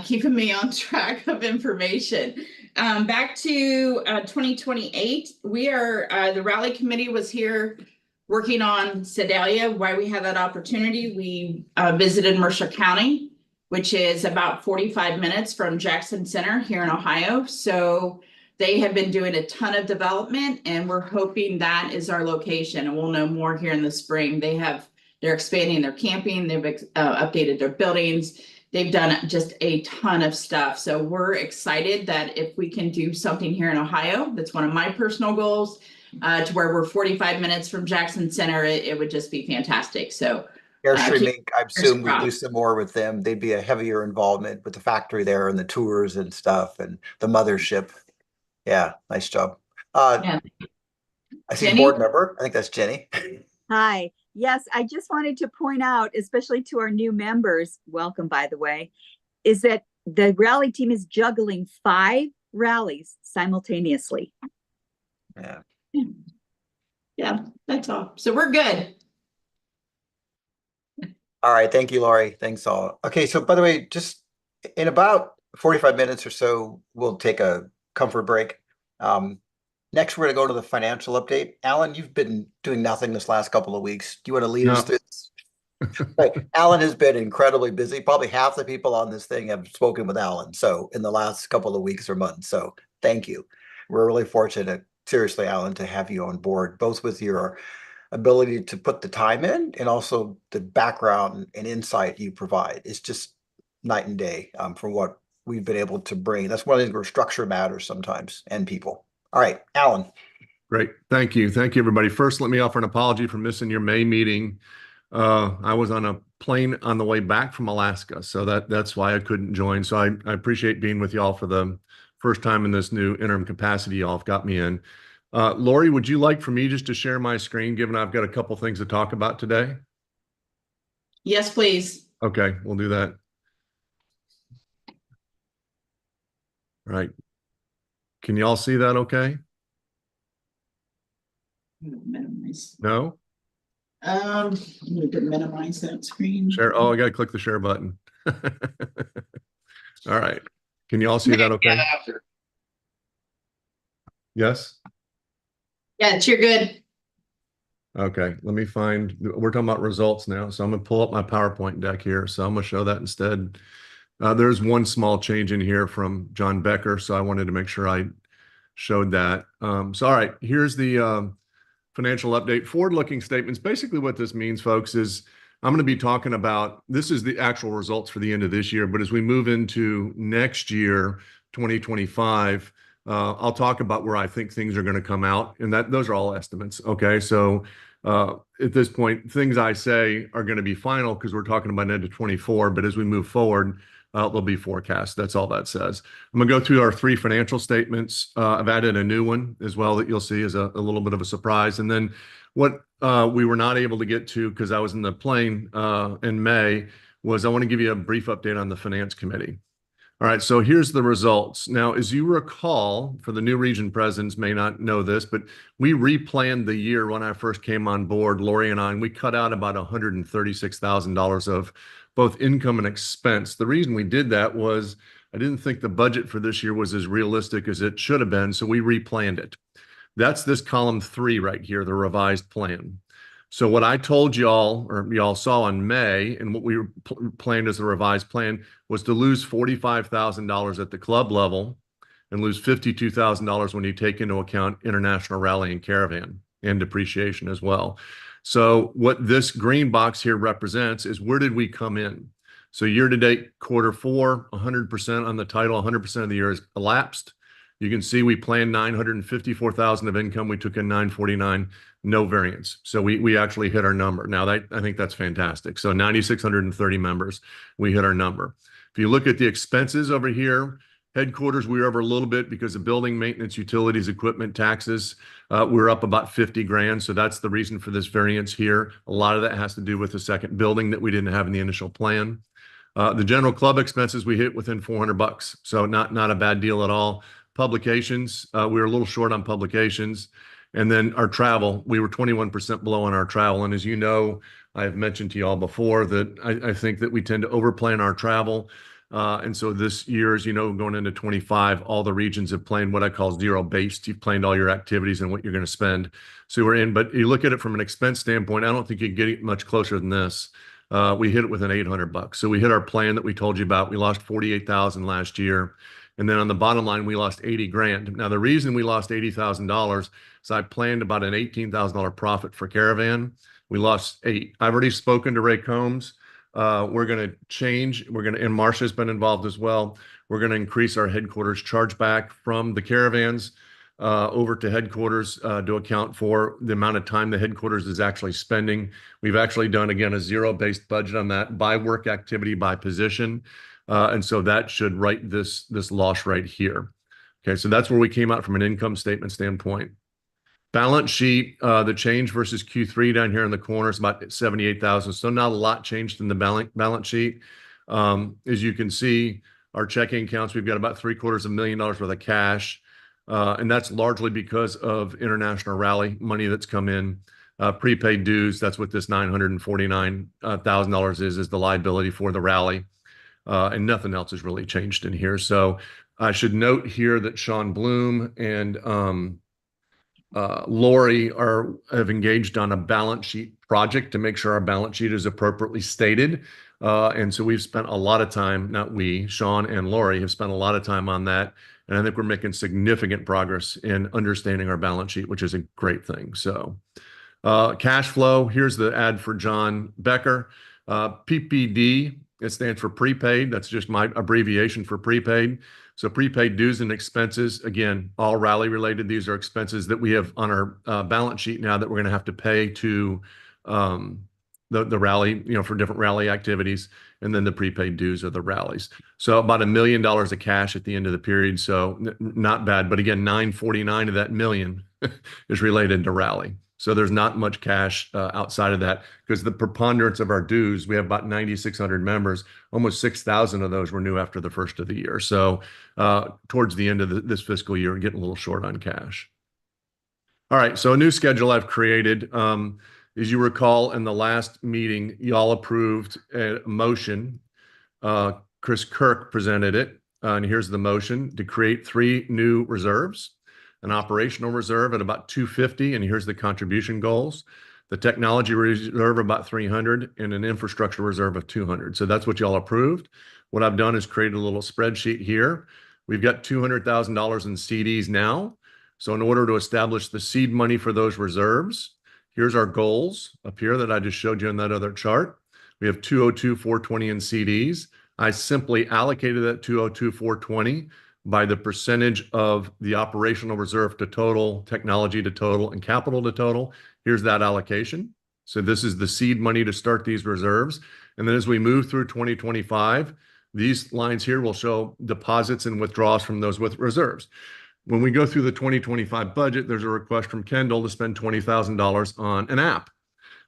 keeping me on track of information. Back to 2028, we are, the rally committee was here working on Sedalia. Why we had that opportunity, we visited Mercer County, which is about 45 minutes from Jackson Center here in Ohio. So they have been doing a ton of development, and we're hoping that is our location, and we'll know more here in the spring. They're expanding their camping. They've updated their buildings. They've done just a ton of stuff. So we're excited that if we can do something here in Ohio, that's one of my personal goals, to where we're 45 minutes from Jackson Center, it would just be fantastic. So Airstream Inc., I assume we do some more with them. They'd be a heavier involvement with the factory there and the tours and stuff and the mothership. Yeah, nice job. Yeah. I see Jenny? board member. I think that's Jenny. Hi. Yes, I just wanted to point out, especially to our new members, welcome, by the way, is that the rally team is juggling 5 rallies simultaneously. Yeah. Yeah, that's all. So we're good. All right, thank you, Laurie. Thanks all. Okay, so by the way, just in about 45 minutes or so, we'll take a comfort break. Next, we're going to go to the financial update. Alan, you've been doing nothing this last couple of weeks. Do you want to lead us No. through this? Right. Alan has been incredibly busy. Probably half the people on this thing have spoken with Alan. So in the last couple of weeks or months. So thank you. We're really fortunate, seriously, Alan, to have you on board, both with your ability to put the time in and also the background and insight you provide. It's just night and day from what we've been able to bring. That's one of the things where structure matters sometimes and people. All right, Alan. Great. Thank you. Thank you, everybody. First, let me offer an apology for missing your May meeting. I was on a plane on the way back from Alaska, so that's why I couldn't join. So I appreciate being with y'all for the first time in this new interim capacity y'all have got me in. Lori, would you like for me just to share my screen, given I've got a couple things to talk about today? Yes, please. Okay, we'll do that. All right. Can y'all see that okay? Minimize. No? I need to minimize that screen. Share. Oh, I got to click the share button. All right. Can you all see that okay? Yes? Yes, you're good. Okay, let me find, we're talking about results now. So I'm going to pull up my PowerPoint deck here. So I'm going to show that instead. There's one small change in here from John Becker. So I wanted to make sure I showed that. So, all right, here's the financial update, forward-looking statements. Basically what this means, folks, is I'm going to be talking about, this is the actual results for the end of this year, but as we move into next year, 2025, I'll talk about where I think things are going to come out, and those are all estimates. Okay, so at this point, things I say are going to be final because we're talking about end of 24, but as we move forward, there'll be forecasts. That's all that says. I'm going to go through our three financial statements. I've added a new one as well that you'll see as a little bit of a surprise. And then what we were not able to get to because I was in the plane in May was I want to give you a brief update on the finance committee. All right, so here's the results. Now, as you recall, for the new region presidents may not know this, but we replanned the year when I first came on board, Lori and I, and we cut out about $136,000 of both income and expense. The reason we did that was I didn't think the budget for this year was as realistic as it should have been, so we replanned it. That's this column 3 right here, the revised plan. So what I told y'all, or y'all saw in May, and what we planned as the revised plan was to lose $45,000 at the club level and lose $52,000 when you take into account international rally and caravan and depreciation as well. So what this green box here represents is where did we come in? So year to date, quarter 4, 100% on the title, 100% of the year is elapsed. You can see we planned 954,000 of income. We took in 949, no variance. So we actually hit our number. Now I think that's fantastic. So 9,630 members, we hit our number. If you look at the expenses over here, headquarters, we were over a little bit because of building maintenance, utilities, equipment, taxes. We're up about 50 grand. So that's the reason for this variance here. A lot of that has to do with the second building that we didn't have in the initial plan. The general club expenses we hit within $400. So not a bad deal at all. Publications, we were a little short on publications. And then our travel, we were 21% below on our travel. And as you know, I've mentioned to y'all before that I think that we tend to overplan our travel. And so this year, as you know, going into 25, all the regions have planned what I call zero based. You've planned all your activities and what you're going to spend. So we're in, but you look at it from an expense standpoint, I don't think you can get it much closer than this. We hit it within $800. So we hit our plan that we told you about. We lost 48,000 last year. And then on the bottom line, we lost 80 grand. Now, the reason we lost $80,000 is I planned about an $18,000 profit for caravan. We lost 8. I've already spoken to Ray Combs. We're going to change. And Marcia's been involved as well. We're going to increase our headquarters chargeback from the caravans over to headquarters to account for the amount of time the headquarters is actually spending. We've actually done, again, a zero-based budget on that by work activity, by position. And so that should write this loss right here. Okay, so that's where we came out from an income statement standpoint. Balance sheet, the change versus Q3 down here in the corner is about 78,000. So not a lot changed in the balance sheet. As you can see, our checking accounts, we've got about $750,000 worth of cash. And that's largely because of international rally money that's come in. Prepaid dues, that's what this $949,000 is the liability for the rally. And nothing else has really changed in here. So I should note here that Sean Bloom and Lori have engaged on a balance sheet project to make sure our balance sheet is appropriately stated. And so we've spent a lot of time, not we, Sean and Lori have spent a lot of time on that. And I think we're making significant progress in understanding our balance sheet, which is a great thing. So cash flow, here's the ad for John Becker. PPD, it stands for prepaid. That's just my abbreviation for prepaid. So prepaid dues and expenses, again, all rally related. These are expenses that we have on our balance sheet now that we're going to have to pay to the rally, for different rally activities. And then the prepaid dues are the rallies. So about $1 million of cash at the end of the period. So not bad. But again, 949 of that million is related to rally. So there's not much cash outside of that because the preponderance of our dues, we have about 9,600 members, almost 6,000 of those were new after the first of the year. So towards the end of this fiscal year, we're getting a little short on cash. All right, so a new schedule I've created. As you recall, in the last meeting, y'all approved a motion. Chris Kirk presented it, and here's the motion to create 3 new reserves. An operational reserve at about 250, and here's the contribution goals. The technology reserve about 300, and an infrastructure reserve of 200. So that's what y'all approved. What I've done is create a little spreadsheet here. We've got $200,000 in CDs now. So in order to establish the seed money for those reserves, here's our goals up here that I just showed you in that other chart. We have 202,420 in CDs. I simply allocated that 202,420 by the percentage of the operational reserve to total, technology to total, and capital to total. Here's that allocation. So this is the seed money to start these reserves. And then as we move through 2025, these lines here will show deposits and withdrawals from those with reserves. When we go through the 2025 budget, there's a request from Kendall to spend $20,000 on an app.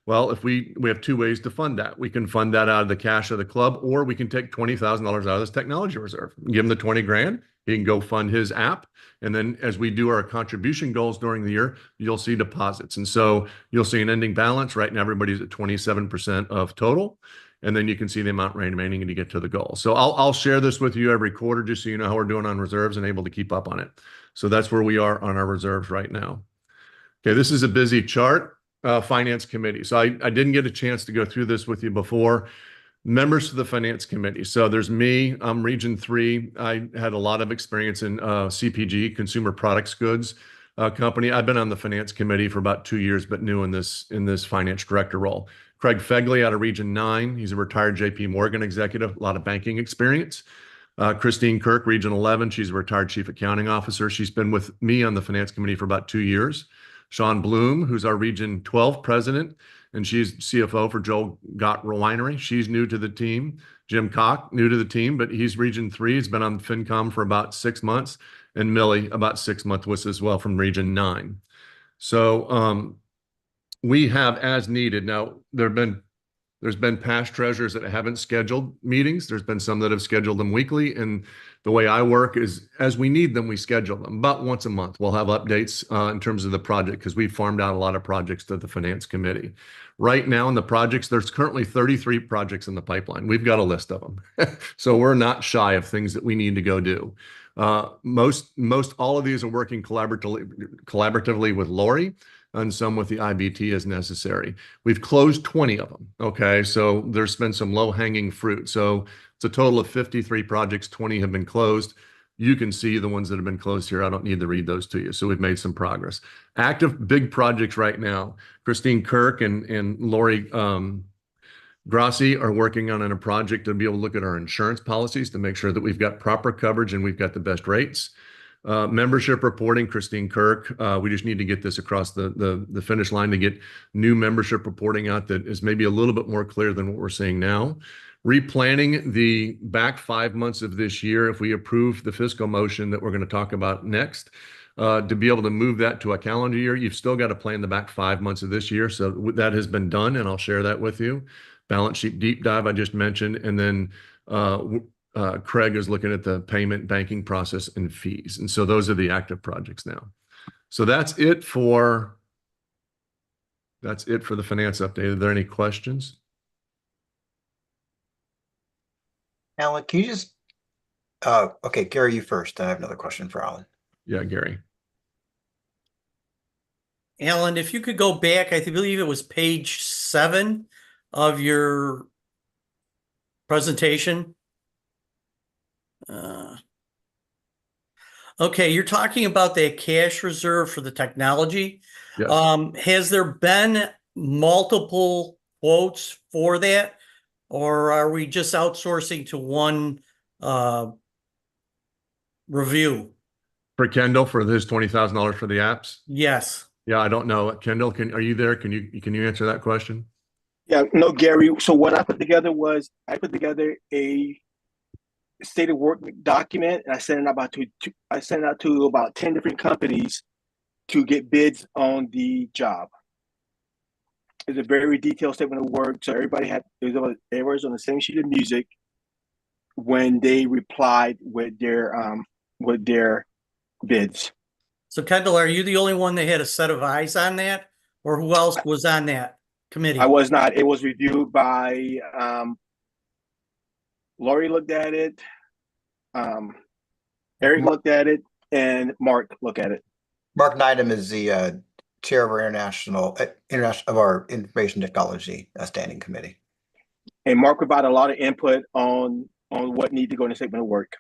Well, if we have 2 ways to fund that. We can fund that out of the cash of the club, or we can take $20,000 out of this technology reserve, give him the 20 grand. He can go fund his app. And then as we do our contribution goals during the year, you'll see deposits. And so you'll see an ending balance. Right now, everybody's at 27% of total. And then you can see the amount remaining to get to the goal. So I'll share this with you every quarter, just so you know how we're doing on reserves and able to keep up on it. So that's where we are on our reserves right now. Okay, this is a busy chart. Finance committee. So I didn't get a chance to go through this with you before. Members of the finance committee. So there's me, I'm Region 3. I had a lot of experience in CPG, consumer products goods company. I've been on the finance committee for about 2 years, but new in this finance director role. Craig Fegley out of Region 9. He's a retired JP Morgan executive, a lot of banking experience. Christine Kirk, Region 11. She's a retired chief accounting officer. She's been with me on the finance committee for about 2 years. Sean Bloom, who's our Region 12 president, and she's CFO for Joel Gott Winery. She's new to the team. Jim Cock, new to the team, but he's Region 3. He's been on FinCom for about 6 months. And Millie, about 6 months with us as well from Region 9. So we have as needed. Now, there's been past treasurers that haven't scheduled meetings. There's been some that have scheduled them weekly. And the way I work is as we need them, we schedule them. About once a month, we'll have updates in terms of the project because we've farmed out a lot of projects to the finance committee. Right now in the projects, there's currently 33 projects in the pipeline. We've got a list of them. So we're not shy of things that we need to go do. Most all of these are working collaboratively with Lori, and some with the IBT as necessary. We've closed 20 of them, okay? So there's been some low-hanging fruit. So it's a total of 53 projects, 20 have been closed. You can see the ones that have been closed here. I don't need to read those to you. So we've made some progress. Active big projects right now. Christine Kirk and Lori Grassi are working on a project to be able to look at our insurance policies to make sure that we've got proper coverage and we've got the best rates. Membership reporting, Christine Kirk. We just need to get this across the finish line to get new membership reporting out that is maybe a little bit more clear than what we're seeing now. Replanning the back 5 months of this year, if we approve the fiscal motion that we're going to talk about next, to be able to move that to a calendar year, you've still got to plan the back 5 months of this year. So that has been done, and I'll share that with you. Balance sheet deep dive I just mentioned, and then Craig is looking at the payment banking process and fees. And so those are the active projects now. So that's it for That's it for the finance update. Are there any questions? Alan, can you just, okay, Gary, you first. I have another question for Alan. Yeah, Gary. Alan, if you could go back, I believe it was page 7 of your presentation. Okay, you're talking about the cash reserve for the technology. Yes. Has there been multiple quotes for that? Or are we just outsourcing to one review? For Kendall, for his $20,000 for the apps? Yes. Yeah, I don't know. Kendall, are you there? Can you answer that question? Yeah, no, Gary. So what I put together was I put together a state of work document, and I sent it out to about 10 different companies to get bids on the job. It's a very detailed statement of work, so everybody was on the same sheet of music when they replied with their bids. So Kendall, are you the only one that had a set of eyes on that, or who else was on that committee? I was not. It was reviewed by Lori looked at it, Eric looked at it, and Mark looked at it. Mark Neidham is the chair of our international of our information technology standing committee. And Mark provided a lot of input on what needed to go in the statement of work.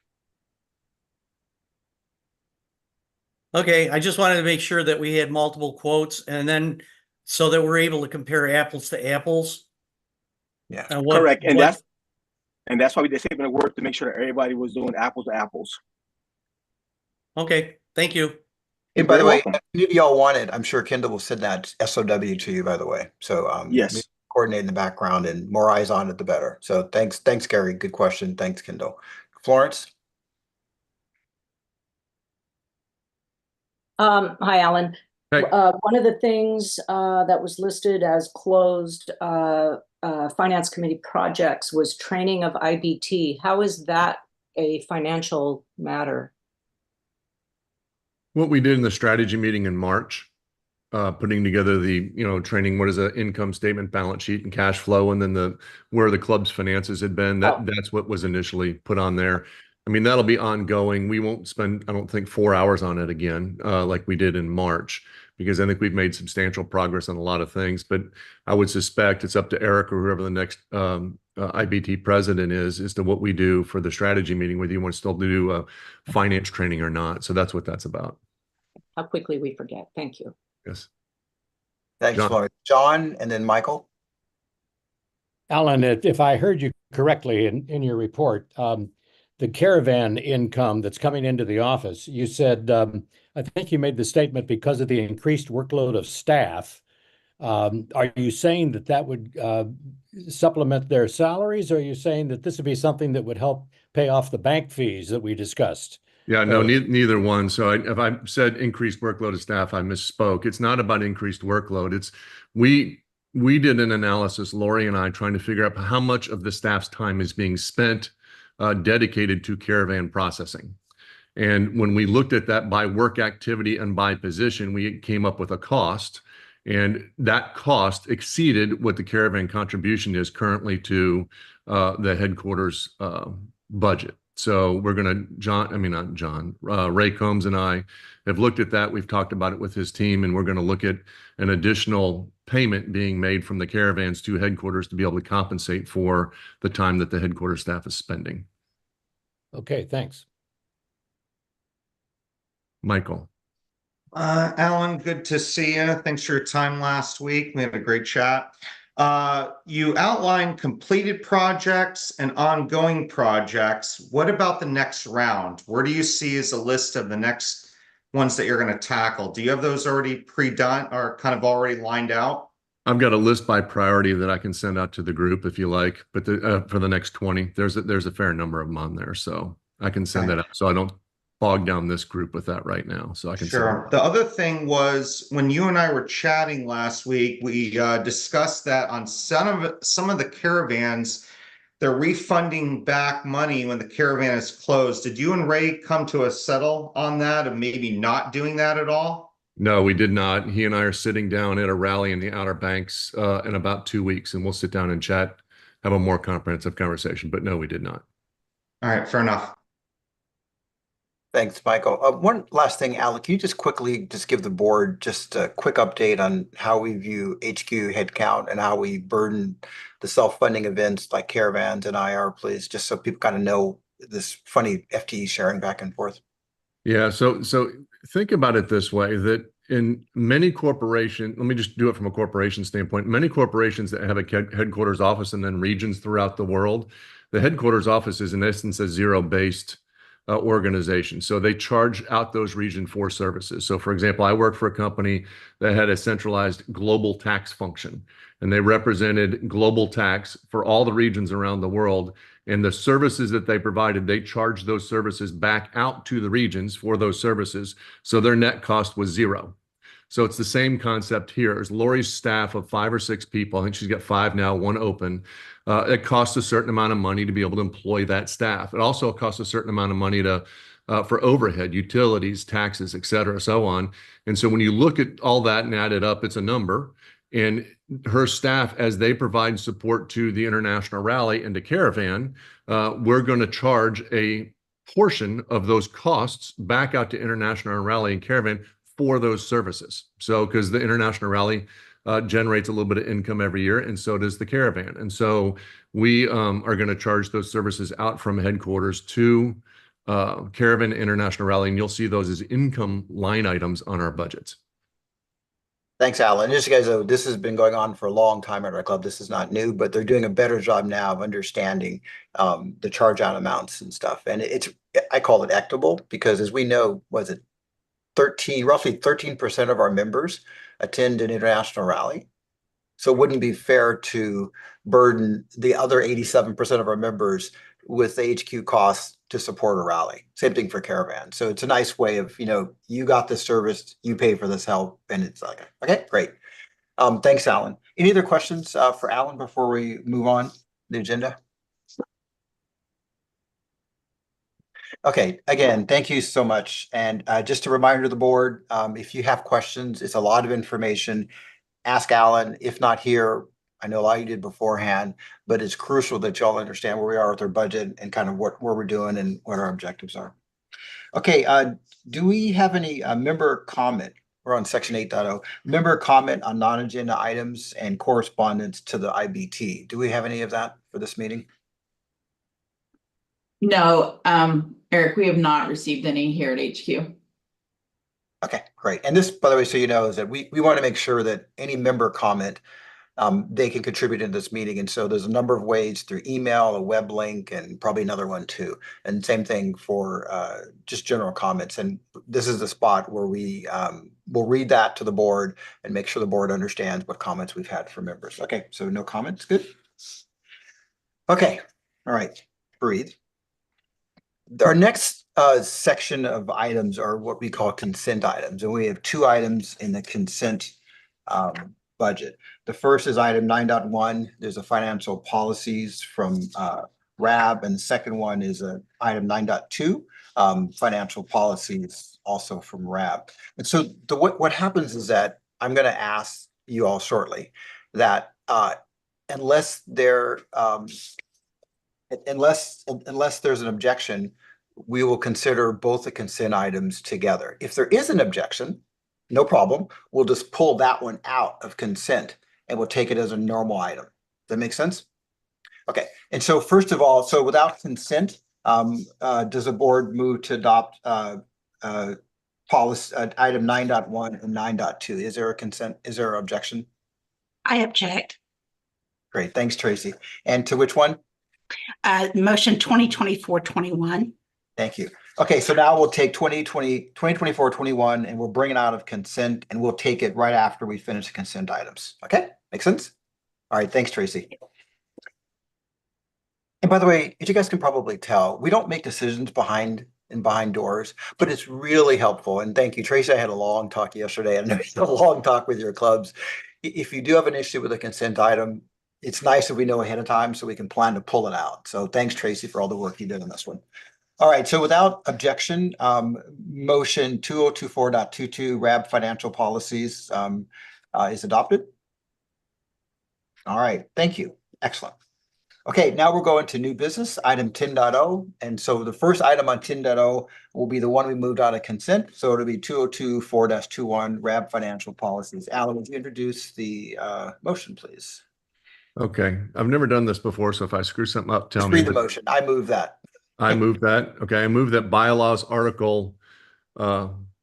Okay, I just wanted to make sure that we had multiple quotes, and then so that we're able to compare apples to apples. Yeah, correct. And that's why we did statement of work, to make sure that everybody was doing apples to apples. Okay, thank you. And by the way, if y'all want it, I'm sure Kendall will send that SOW to you, by the way. So yes, coordinate in the background, and more eyes on it, the better. So thanks, Gary. Good question. Thanks, Kendall. Florence. Hi, Alan. Hey. One of the things that was listed as closed finance committee projects was training of IBT. How is that a financial matter? What we did in the strategy meeting in March, putting together the, training, what is an income statement, balance sheet, and cash flow, and then where the club's finances had been. That's what was initially put on there. I mean, that'll be ongoing. We won't spend, I don't think, 4 hours on it again, like we did in March, because I think we've made substantial progress on a lot of things. But I would suspect it's up to Eric or whoever the next IBT president is to what we do for the strategy meeting, whether you want to still do finance training or not. So that's what that's about. How quickly we forget. Thank you. Yes. Thanks, Florence. John, and then Michael. Alan, if I heard you correctly in your report, the caravan income that's coming into the office, you said, I think you made the statement because of the increased workload of staff. Are you saying that would supplement their salaries? Or are you saying that this would be something that would help pay off the bank fees that we discussed? Yeah, no, neither one. So if I said increased workload of staff, I misspoke. It's not about increased workload. It's we did an analysis, Lori and I, trying to figure out how much of the staff's time is being spent dedicated to caravan processing. And when we looked at that by work activity and by position, we came up with a cost. And that cost exceeded what the caravan contribution is currently to the headquarters budget. So we're going to, Ray Combs and I have looked at that. We've talked about it with his team, and we're going to look at an additional payment being made from the caravans to headquarters to be able to compensate for the time that the headquarters staff is spending. Okay, thanks. Michael. Alan, good to see you. Thanks for your time last week. We had a great chat. You outlined completed projects and ongoing projects. What about the next round? Where do you see as a list of the next ones that you're going to tackle? Do you have those already pre-done or kind of already lined out? I've got a list by priority that I can send out to the group if you like, but for the next 20, there's a fair number of them on there, so I can send that out. So I don't bog down this group with that right now. So I can Sure. The other thing was when you and I were chatting last week, we discussed that on some of the caravans, they're refunding back money when the caravan is closed. Did you and Ray come to a settle on that of maybe not doing that at all? No, we did not. He and I are sitting down at a rally in the Outer Banks in about 2 weeks, and we'll sit down and chat, have a more comprehensive conversation. But no, we did not. All right, fair enough. Thanks, Michael. One last thing, Alan, can you just quickly just give the board just a quick update on how we view HQ headcount and how we burden the self-funding events like caravans and IR, please, just so people kind of know this funny FTE sharing back and forth. Yeah, so think about it this way, that in many corporations, let me just do it from a corporation standpoint, many corporations that have a headquarters office and then regions throughout the world, the headquarters office is in essence a zero-based organization. So they charge out those region for services. So for example, I worked for a company that had a centralized global tax function, and they represented global tax for all the regions around the world. And the services that they provided, they charged those services back out to the regions for those services. So their net cost was zero. So it's the same concept here. As Lori's staff of 5 or 6 people, I think she's got 5 now, 1 open. It costs a certain amount of money to be able to employ that staff. It also costs a certain amount of money to for overhead, utilities, taxes, et cetera, so on. And so when you look at all that and add it up, it's a number. And her staff, as they provide support to the International Rally and to Caravan, we're going to charge a portion of those costs back out to International Rally and Caravan for those services. So, because the International Rally generates a little bit of income every year, and so does the Caravan. And so we are going to charge those services out from headquarters to Caravan International Rally, and you'll see those as income line items on our budgets. Thanks, Alan. Just so you guys know, this has been going on for a long time at our club. This is not new, but they're doing a better job now of understanding the charge out amounts and stuff. And I call it equitable because, as we know, roughly 13% of our members attend an international rally. So it wouldn't be fair to burden the other 87% of our members with the HQ costs to support a rally. Same thing for Caravan. So it's a nice way of, you got this service, you pay for this help, and it's like, okay, great. Thanks, Alan. Any other questions for Alan before we move on the agenda? Okay, again, thank you so much. And just a reminder to the board, if you have questions, it's a lot of information. Ask Alan, if not here. I know a lot of you did beforehand, but it's crucial that y'all understand where we are with our budget and kind of where we're doing and what our objectives are. Okay, do we have any member comment? We're on section 8.0. Member comment on non-agenda items and correspondence to the IBT. Do we have any of that for this meeting? No, Eric, we have not received any here at HQ. Okay, great. And this, by the way, so you know, is that we want to make sure that any member comment, they can contribute in this meeting. And so there's a number of ways through email, a web link, and probably another one too. And same thing for just general comments. And this is the spot where we will read that to the board and make sure the board understands what comments we've had from members. Okay, so no comments, good. Okay, all right, breathe. Our next section of items are what we call consent items, and we have 2 items in the consent budget. The first is item 9.1. There's a financial policies from RAB, and the second one is item 9.2, financial policies also from RAB. And so what happens is that I'm going to ask you all shortly that unless there's an objection, we will consider both the consent items together. If there is an objection, no problem. We'll just pull that one out of consent and we'll take it as a normal item. Does that make sense? Okay. And so first of all, so without consent, does the board move to adopt policy item 9.1 and 9.2? Is there a consent? Is there an objection? I object. Great. Thanks, Tracy. And to which one? Motion 2024-21. Thank you. Okay, so now we'll take 2024-21 and we'll bring it out of consent and we'll take it right after we finish the consent items. Okay, make sense? All right, thanks, Tracy. And by the way, as you guys can probably tell, we don't make decisions behind doors, but it's really helpful. And thank you, Tracy. I had a long talk yesterday. I know you had a long talk with your clubs. If you do have an issue with a consent item, it's nice if we know ahead of time so we can plan to pull it out. So thanks, Tracy, for all the work you did on this one. All right, so without objection, motion 2024.22 RAB financial policies is adopted. All right, thank you. Excellent. Okay, now we're going to new business, item 10.0. And so the first item on 10.0 will be the one we moved out of consent. So it'll be 2024-21 RAB financial policies. Alan, would you introduce the motion, please? Okay, I've never done this before, so if I screw something up, tell Just me. read the motion. I move that. I move that. Okay, I move that bylaws article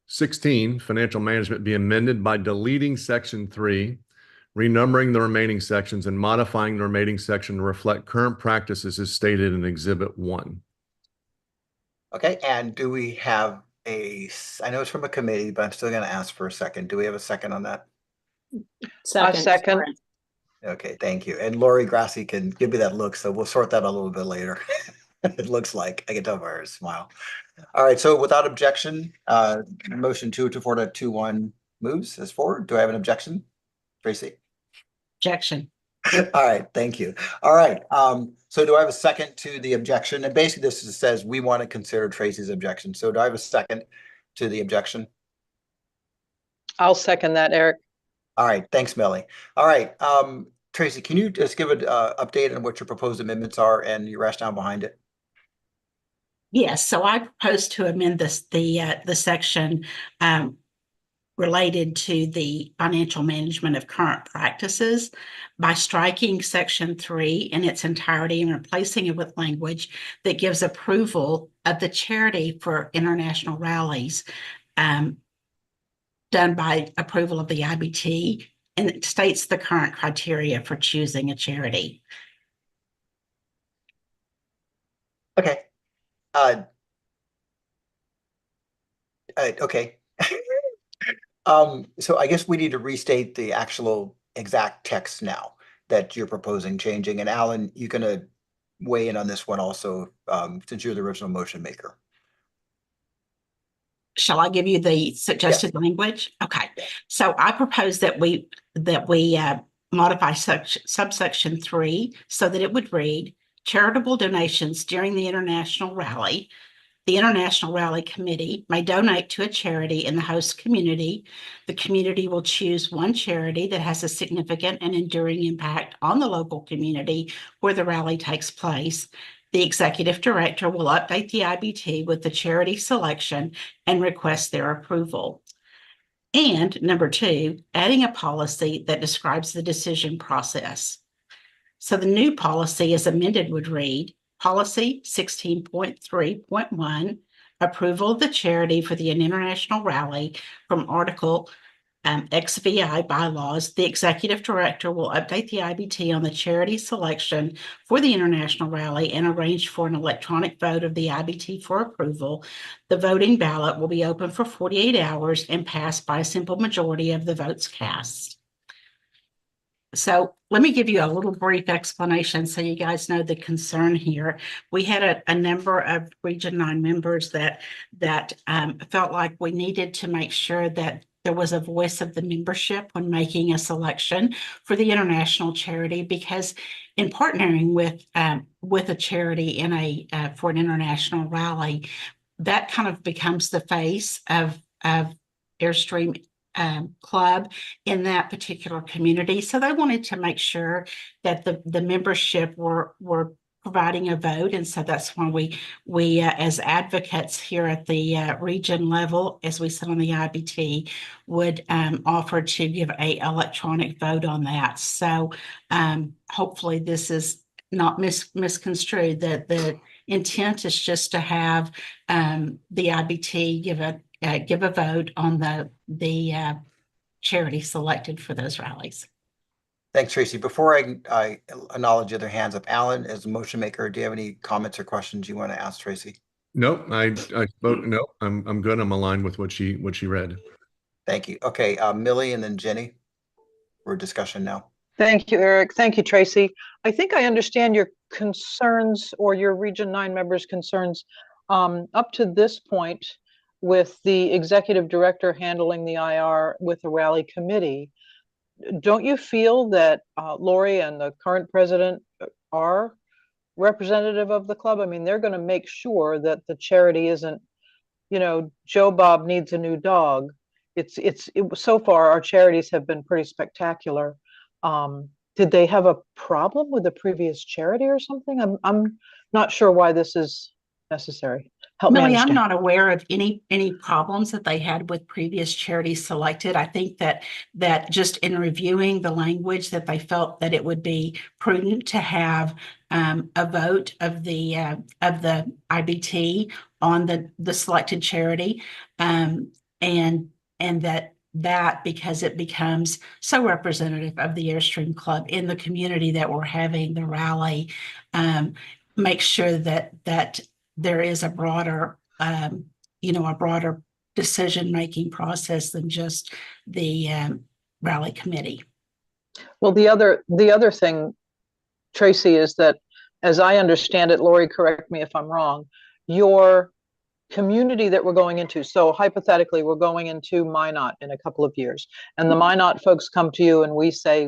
16, financial management, be amended by deleting section 3, renumbering the remaining sections, and modifying the remaining section to reflect current practices as stated in Exhibit 1. Okay, and do we have I know it's from a committee, but I'm still going to ask for a second. Do we have a second on that? A second. Okay, thank you. And Lori Grassi can give me that look, so we'll sort that a little bit later. It looks like, I can tell by her smile. All right, so without objection, motion 2024.21 moves as forward. Do I have an objection? Tracy? Objection. All right, thank you. All right, so do I have a second to the objection? And basically this says we want to consider Tracy's objection. So do I have a second to the objection? I'll second that, Eric. All right, thanks, Melly. All right, Tracy, can you just give an update on what your proposed amendments are and your rationale behind it? Yes, so I propose to amend the section related to the financial management of current practices by striking section 3 in its entirety and replacing it with language that gives approval of the charity for international rallies done by approval of the IBT, and it states the current criteria for choosing a charity. Okay. Okay. So I guess we need to restate the actual exact text now that you're proposing changing. And Alan, you're going to weigh in on this one also, since you're the original motion maker. Shall I give you the suggested language? Okay. So I propose that we modify subsection 3 so that it would read charitable donations during the international rally. The International Rally Committee may donate to a charity in the host community. The community will choose one charity that has a significant and enduring impact on the local community where the rally takes place. The executive director will update the IBT with the charity selection and request their approval. And number 2, adding a policy that describes the decision process. So the new policy as amended would read, Policy 16.3.1, approval of the charity for the international rally from Article XVI bylaws. The executive director will update the IBT on the charity selection for the international rally and arrange for an electronic vote of the IBT for approval. The voting ballot will be open for 48 hours and passed by a simple majority of the votes cast. So let me give you a little brief explanation so you guys know the concern here. We had a number of Region 9 members that felt like we needed to make sure that there was a voice of the membership when making a selection for the international charity, because in partnering with a charity in for an international rally, that kind of becomes the face of Airstream club in that particular community. So they wanted to make sure that the membership were providing a vote. And so that's why we as advocates here at the region level, as we sit on the IBT, would offer to give a electronic vote on that. So hopefully this is not misconstrued, that the intent is just to have the IBT give a vote on the charity selected for those rallies. Thanks, Tracy. Before I acknowledge the other hands up, Alan, as a motion maker, do you have any comments or questions you want to ask Tracy? Nope, I spoke. No, I'm good. I'm aligned with what she read. Thank you. Okay, Millie and then Jenny. We're discussion now. Thank you, Eric. Thank you, Tracy. I think I understand your concerns, or your Region 9 members' concerns up to this point with the executive director handling the IR with the rally committee. Don't you feel that Lori and the current president are representative of the club? I mean, they're going to make sure that the charity isn't, you know, Joe Bob needs a new dog. So far our charities have been pretty spectacular. Did they have a problem with the previous charity or something? I'm not sure why this is necessary. Help me Millie, I'm understand. not aware of any problems that they had with previous charities selected. I think that just in reviewing the language, that they felt that it would be prudent to have a vote of the IBT on the selected charity, and that because it becomes so representative of the Airstream Club in the community that we're having the rally, make sure that there is a broader, a broader decision-making process than just the rally committee. Well, the other thing, Tracy, is that, as I understand it, Lori, correct me if I'm wrong, your community that we're going into, so hypothetically, we're going into Minot in a couple of years, and the Minot folks come to you and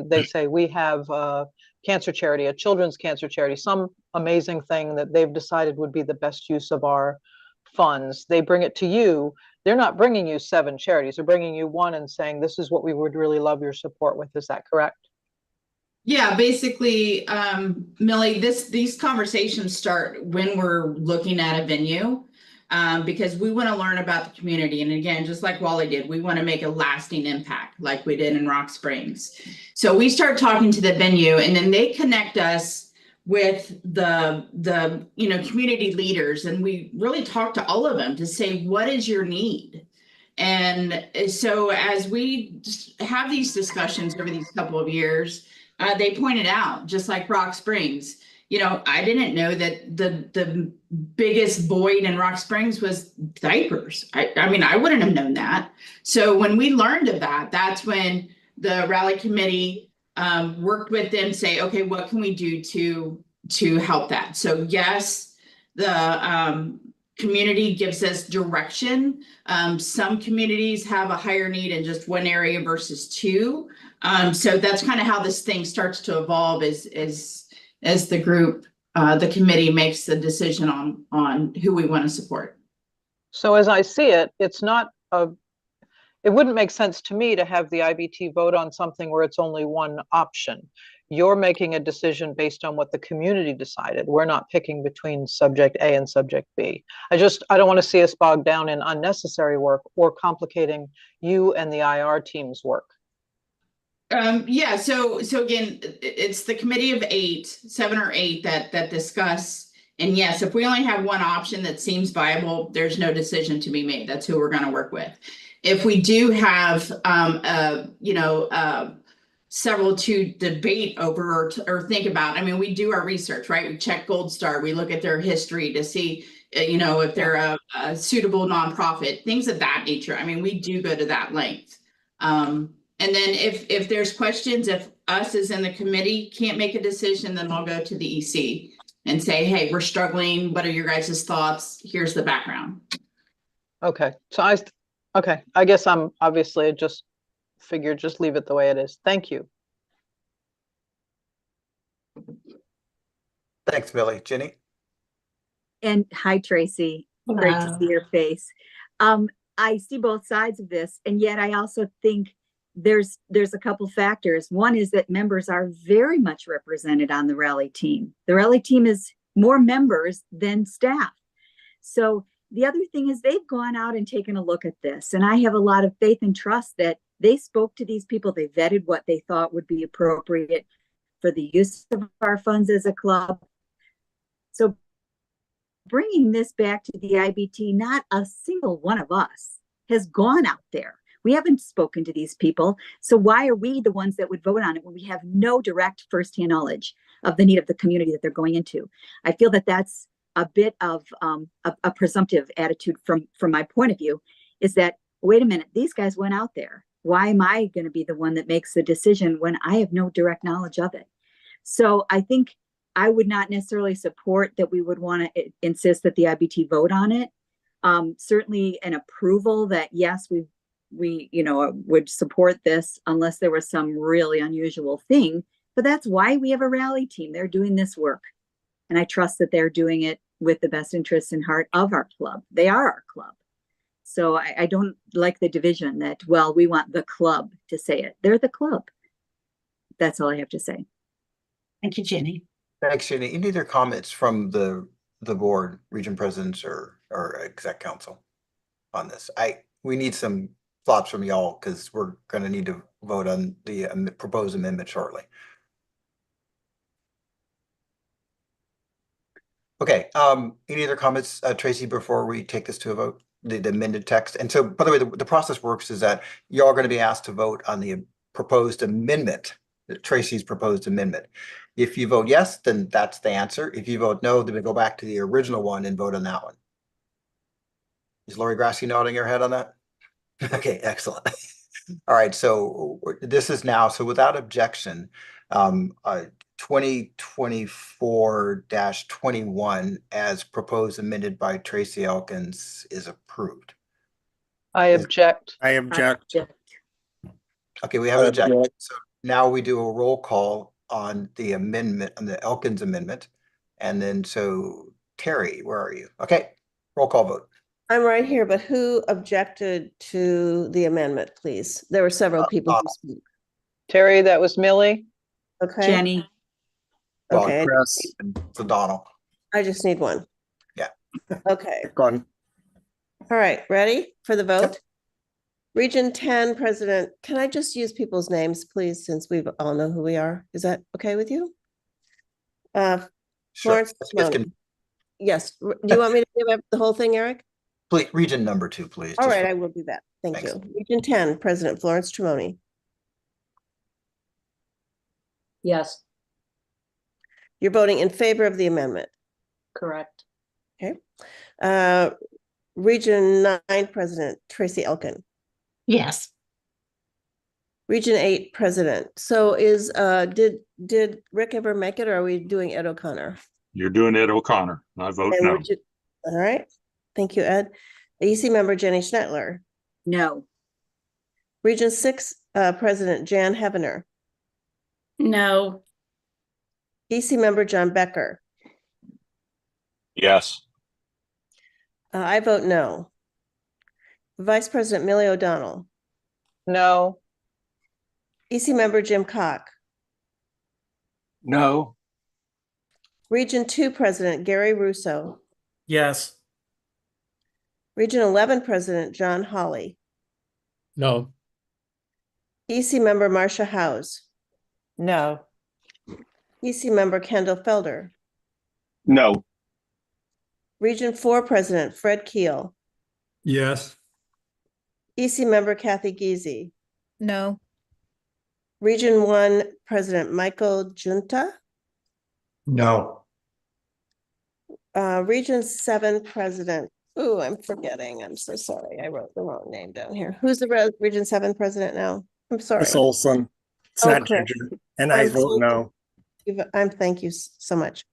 they say, we have a cancer charity, a children's cancer charity, some amazing thing that they've decided would be the best use of our funds. They bring it to you. They're not bringing you 7 charities. They're bringing you one and saying, this is what we would really love your support with. Is that correct? Yeah, basically, Millie, these conversations start when we're looking at a venue, because we want to learn about the community. And again, just like Wally did, we want to make a lasting impact like we did in Rock Springs. So we start talking to the venue, and then they connect us with the community leaders, and we really talk to all of them to say, what is your need? And so as we have these discussions over these couple of years, they pointed out, just like Rock Springs, I didn't know that the biggest void in Rock Springs was diapers. I mean, I wouldn't have known that. So when we learned of that, that's when the rally committee worked with them, say, okay, what can we do to help that? So yes, the community gives us direction. Some communities have a higher need in just one area versus 2. So that's kind of how this thing starts to evolve as the group, the committee makes the decision on who we want to support. So as I see it, it wouldn't make sense to me to have the IBT vote on something where it's only one option. You're making a decision based on what the community decided. We're not picking between subject A and subject B. I don't want to see us bogged down in unnecessary work or complicating you and the IR team's work. Yeah, so again, it's the committee of 7 or 8 that discuss. And yes, if we only have one option that seems viable, there's no decision to be made. That's who we're going to work with. If we do have, several to debate over or think about, I mean, we do our research, right? We check Gold Star. We look at their history to see, if they're a suitable nonprofit, things of that nature. I mean, we do go to that length. And then if there's questions, if us as in the committee can't make a decision, then I'll go to the EC and say, hey, we're struggling. What are your guys' thoughts? Here's the background. Okay. So I guess I'm obviously just figured just leave it the way it is. Thank you. Thanks, Millie. Ginny? And hi, Tracy. Hello. Great to see your face. I see both sides of this, and yet I also think there's a couple factors. One is that members are very much represented on the rally team. The rally team is more members than staff. So the other thing is they've gone out and taken a look at this, and I have a lot of faith and trust that they spoke to these people. They vetted what they thought would be appropriate for the use of our funds as a club. So bringing this back to the IBT, not a single one of us has gone out there. We haven't spoken to these people. So why are we the ones that would vote on it when we have no direct firsthand knowledge of the need of the community that they're going into? I feel that that's a bit of a presumptive attitude from my point of view, is that, wait a minute, these guys went out there. Why am I going to be the one that makes the decision when I have no direct knowledge of it? So I think I would not necessarily support that we would want to insist that the IBT vote on it. Certainly an approval that, yes, we would support this unless there was some really unusual thing. But that's why we have a rally team. They're doing this work. And I trust that they're doing it with the best interests in heart of our club. They are our club. So I don't like the division that, well, we want the club to say it. They're the club. That's all I have to say. Thank you, Jenny. Thanks, Jenny. Any other comments from the board, region presidents or exec council on this? We need some thoughts from y'all because we're going to need to vote on the proposed amendment shortly. Okay, any other comments, Tracy, before we take this to a vote, the amended text? And so, by the way, the process works is that you're all going to be asked to vote on the proposed amendment, Tracy's proposed amendment. If you vote yes, then that's the answer. If you vote no, then we go back to the original one and vote on that one. Is Lori Grassi nodding her head on that? Okay, excellent. All right, so this is now, so without objection, 2024-21 as proposed amended by Tracy Elkins is approved. I object. I object. Okay, we have an objection. So now we do a roll call on the amendment, on the Elkins amendment. And then so Terry, where are you? Okay, roll call vote. I'm right here, but who objected to the amendment, please? There were several people who spoke. Terry, that was Millie. Okay. Jenny. Well, Okay. Chris and so Donald. I just need one. Yeah. Okay. Go on. All right, ready for the vote? Yep. Region 10 president, can I just use people's names, please, since we all know who we are? Is that okay with you? Florence. Yes. Do you want me to give up the whole thing, Eric? Please, region number 2, please. All right, I will do that. Thanks. You. Region 10, President Florence Tremoni. Yes. You're voting in favor of the amendment. Correct. Okay. Region 9, President Tracy Elkin. Yes. Region 8, President. So is, did Rick ever make it, or are we doing Ed O'Connor? You're doing Ed O'Connor. I vote no. All right. Thank you, Ed. EC member Jenny Schnettler. No. Region 6, President Jan Hevener. No. EC member John Becker. Yes. I vote no. Vice President Millie O'Donnell. No. EC member Jim Cock. No. Region 2 President Gary Russo. Yes. Region 11 President John Hawley. No. EC member Marcia Howes. No. EC member Kendall Felder. No. Region 4 President Fred Keel. Yes. EC member Kathy Giese. No. Region 1 President Michael Junta. No. Region 7 President. Oh, I'm forgetting. I'm so sorry. I wrote the wrong name down here. Who's the Region 7 President now? I'm sorry. Chris Olson. It's not Ginger. And I vote no. Thank you so much.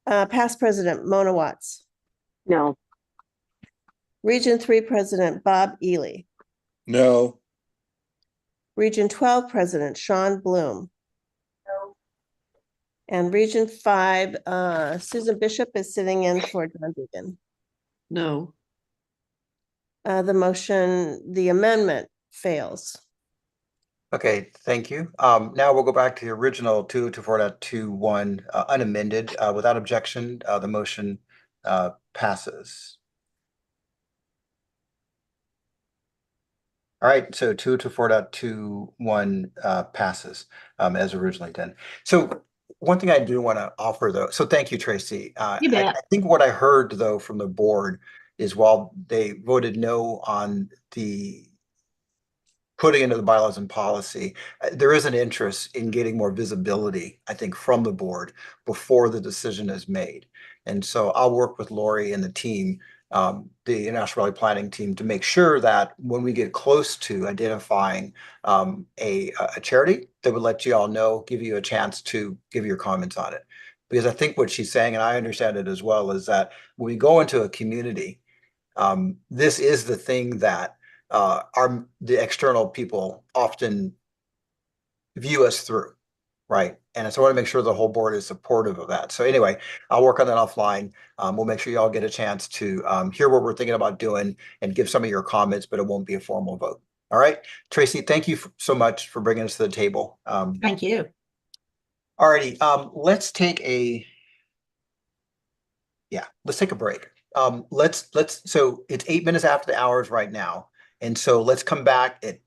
Past President Mona Watts. No. Region 3 President Bob Ely. No. Region 12 President Sean Bloom. No. And Region 5, Susan Bishop is sitting in for John Deegan. No. The amendment fails. Okay, thank you. Now we'll go back to the original 224.21 unamended. Without objection, the motion passes. All right, so 224.21 passes as originally done. So one thing I do want to offer though, so thank you, Tracy. You bet. I think what I heard though from the board is while they voted no on the putting into the bylaws and policy, there is an interest in getting more visibility, I think, from the board before the decision is made. And so I'll work with Lori and the team, the International Rally Planning team, to make sure that when we get close to identifying a charity, that would let you all know, give you a chance to give your comments on it. Because I think what she's saying, and I understand it as well, is that when we go into a community, this is the thing that the external people often view us through, right? And so I want to make sure the whole board is supportive of that. So anyway, I'll work on that offline. We'll make sure y'all get a chance to hear what we're thinking about doing and give some of your comments, but it won't be a formal vote. All right, Tracy, thank you so much for bringing us to the table. Thank you. All righty, let's take a break. So it's 8 minutes after the hours right now. And so let's come back at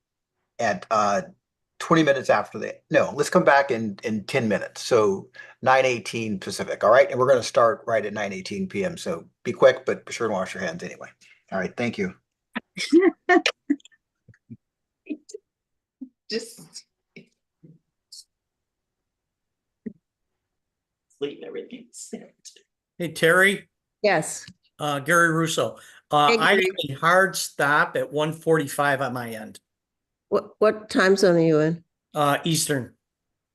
20 minutes after let's come back in 10 minutes. So 9:18 Pacific. All right. And we're going to start right at 9:18 p.m. So be quick, but be sure to wash your hands anyway. All right. Thank you. Just leave everything set. Hey, Terry, Yes. Gary Russo. Hey, I have Gary. a hard stop at 1:45 on my end, What time zone are you in? Eastern.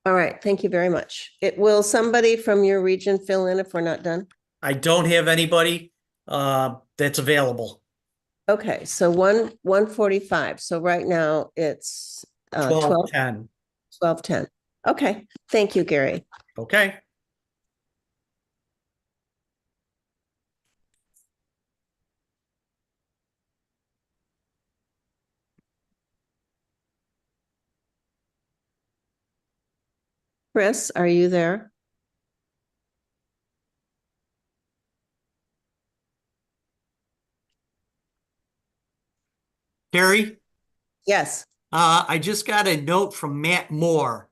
All right, thank you very much. Will somebody from your region fill in if we're not done? I don't have anybody that's available. Okay, so 1:45. So right now it's 12:10. 12:10. Okay, thank you, Gary. Okay. Chris, are you there? Terry, Yes. I just got a note from Matt Moore.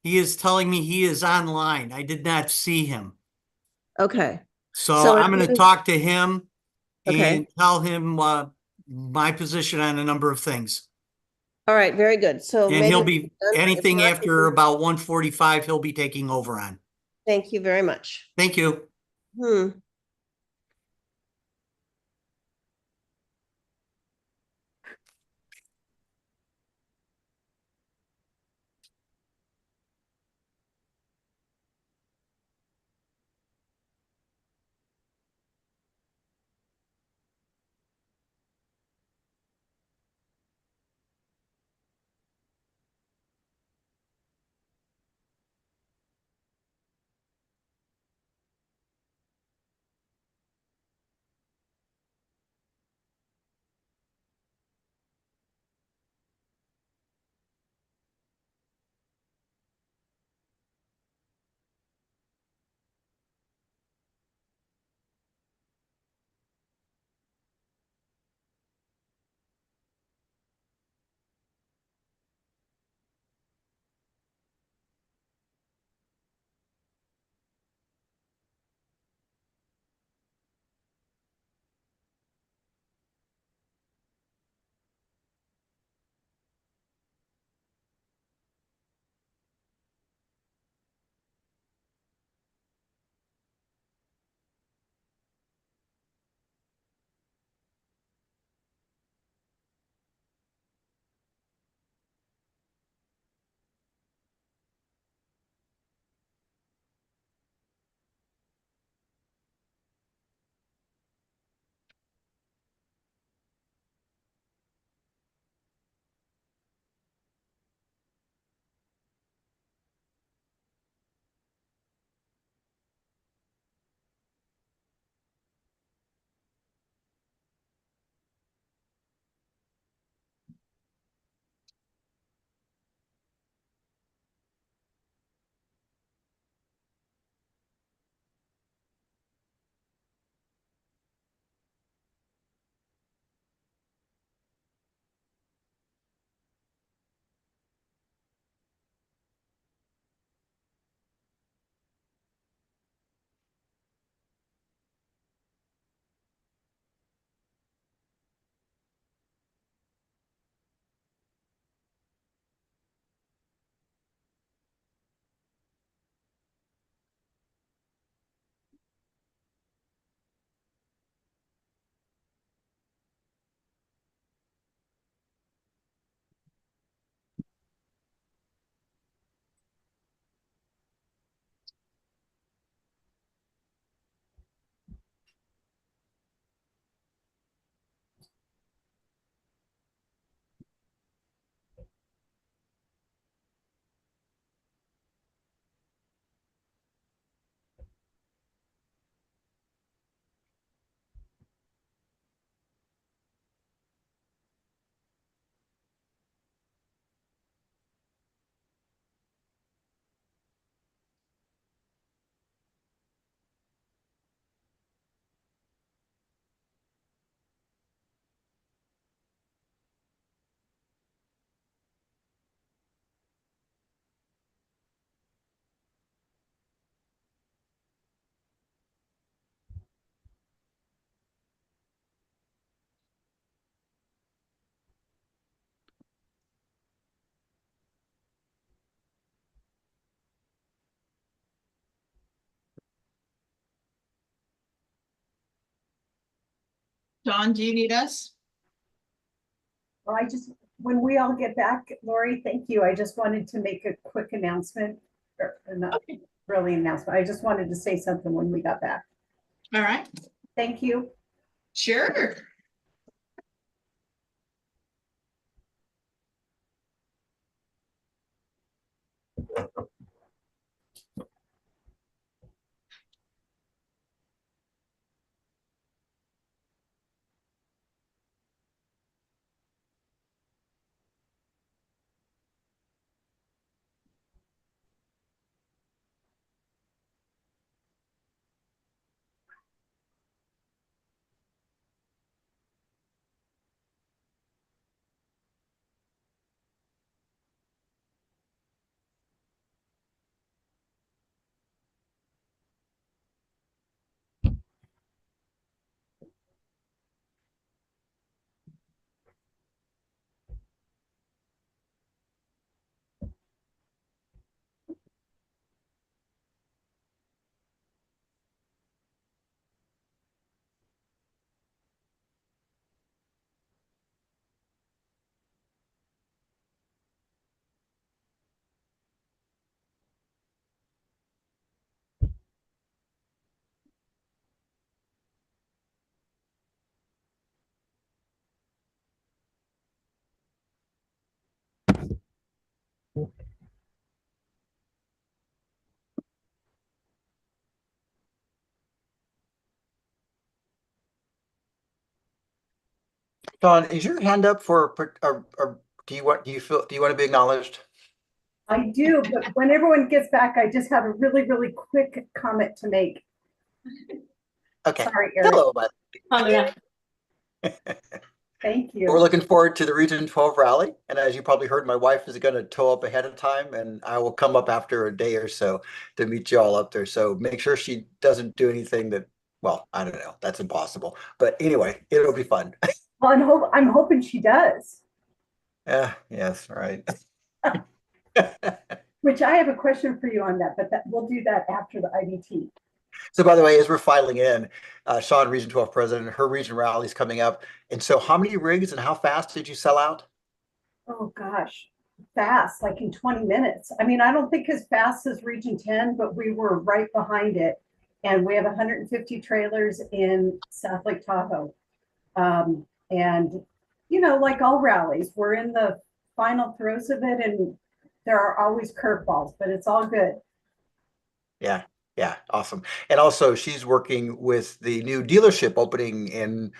He is telling me he is online. I did not see him. Okay. So I'm going to talk to him Okay. and tell him my position on a number of things. All right, very good. So And maybe he'll be if anything not, after about 1:45, he'll be taking over on. Thank you very much. Thank you. Dawn, do you need us? Well, when we all get back, Lori, thank you. I just wanted to make a quick announcement, or not really announcement. I just wanted to say something when we got back. All right. Thank you. Sure. Sean, is your hand up for, or do you want to be acknowledged? I do, but when everyone gets back, I just have a really, really quick comment to make. Okay. Sorry, Eric. Hello, bud. Thank you. We're looking forward to the Region 12 rally. And as you probably heard, my wife is going to tow up ahead of time, and I will come up after a day or so to meet you all up there. So make sure she doesn't do anything that, well, I don't know, that's impossible. But anyway, it'll be fun. Well, I'm hoping she does. Yeah, yes, right. Which I have a question for you on that, but we'll do that after the IBT. So by the way, as we're filing in, Sean, Region 12 president, her region rally is coming up. And so how many rigs and how fast did you sell out? Oh gosh, fast, like in 20 minutes. I mean, I don't think as fast as Region 10, but we were right behind it. And we have 150 trailers in South Lake Tahoe. And, you know, like all rallies, we're in the final throes of it, and there are always curveballs, but it's all good. Yeah, yeah, awesome. And also she's working with the new dealership opening in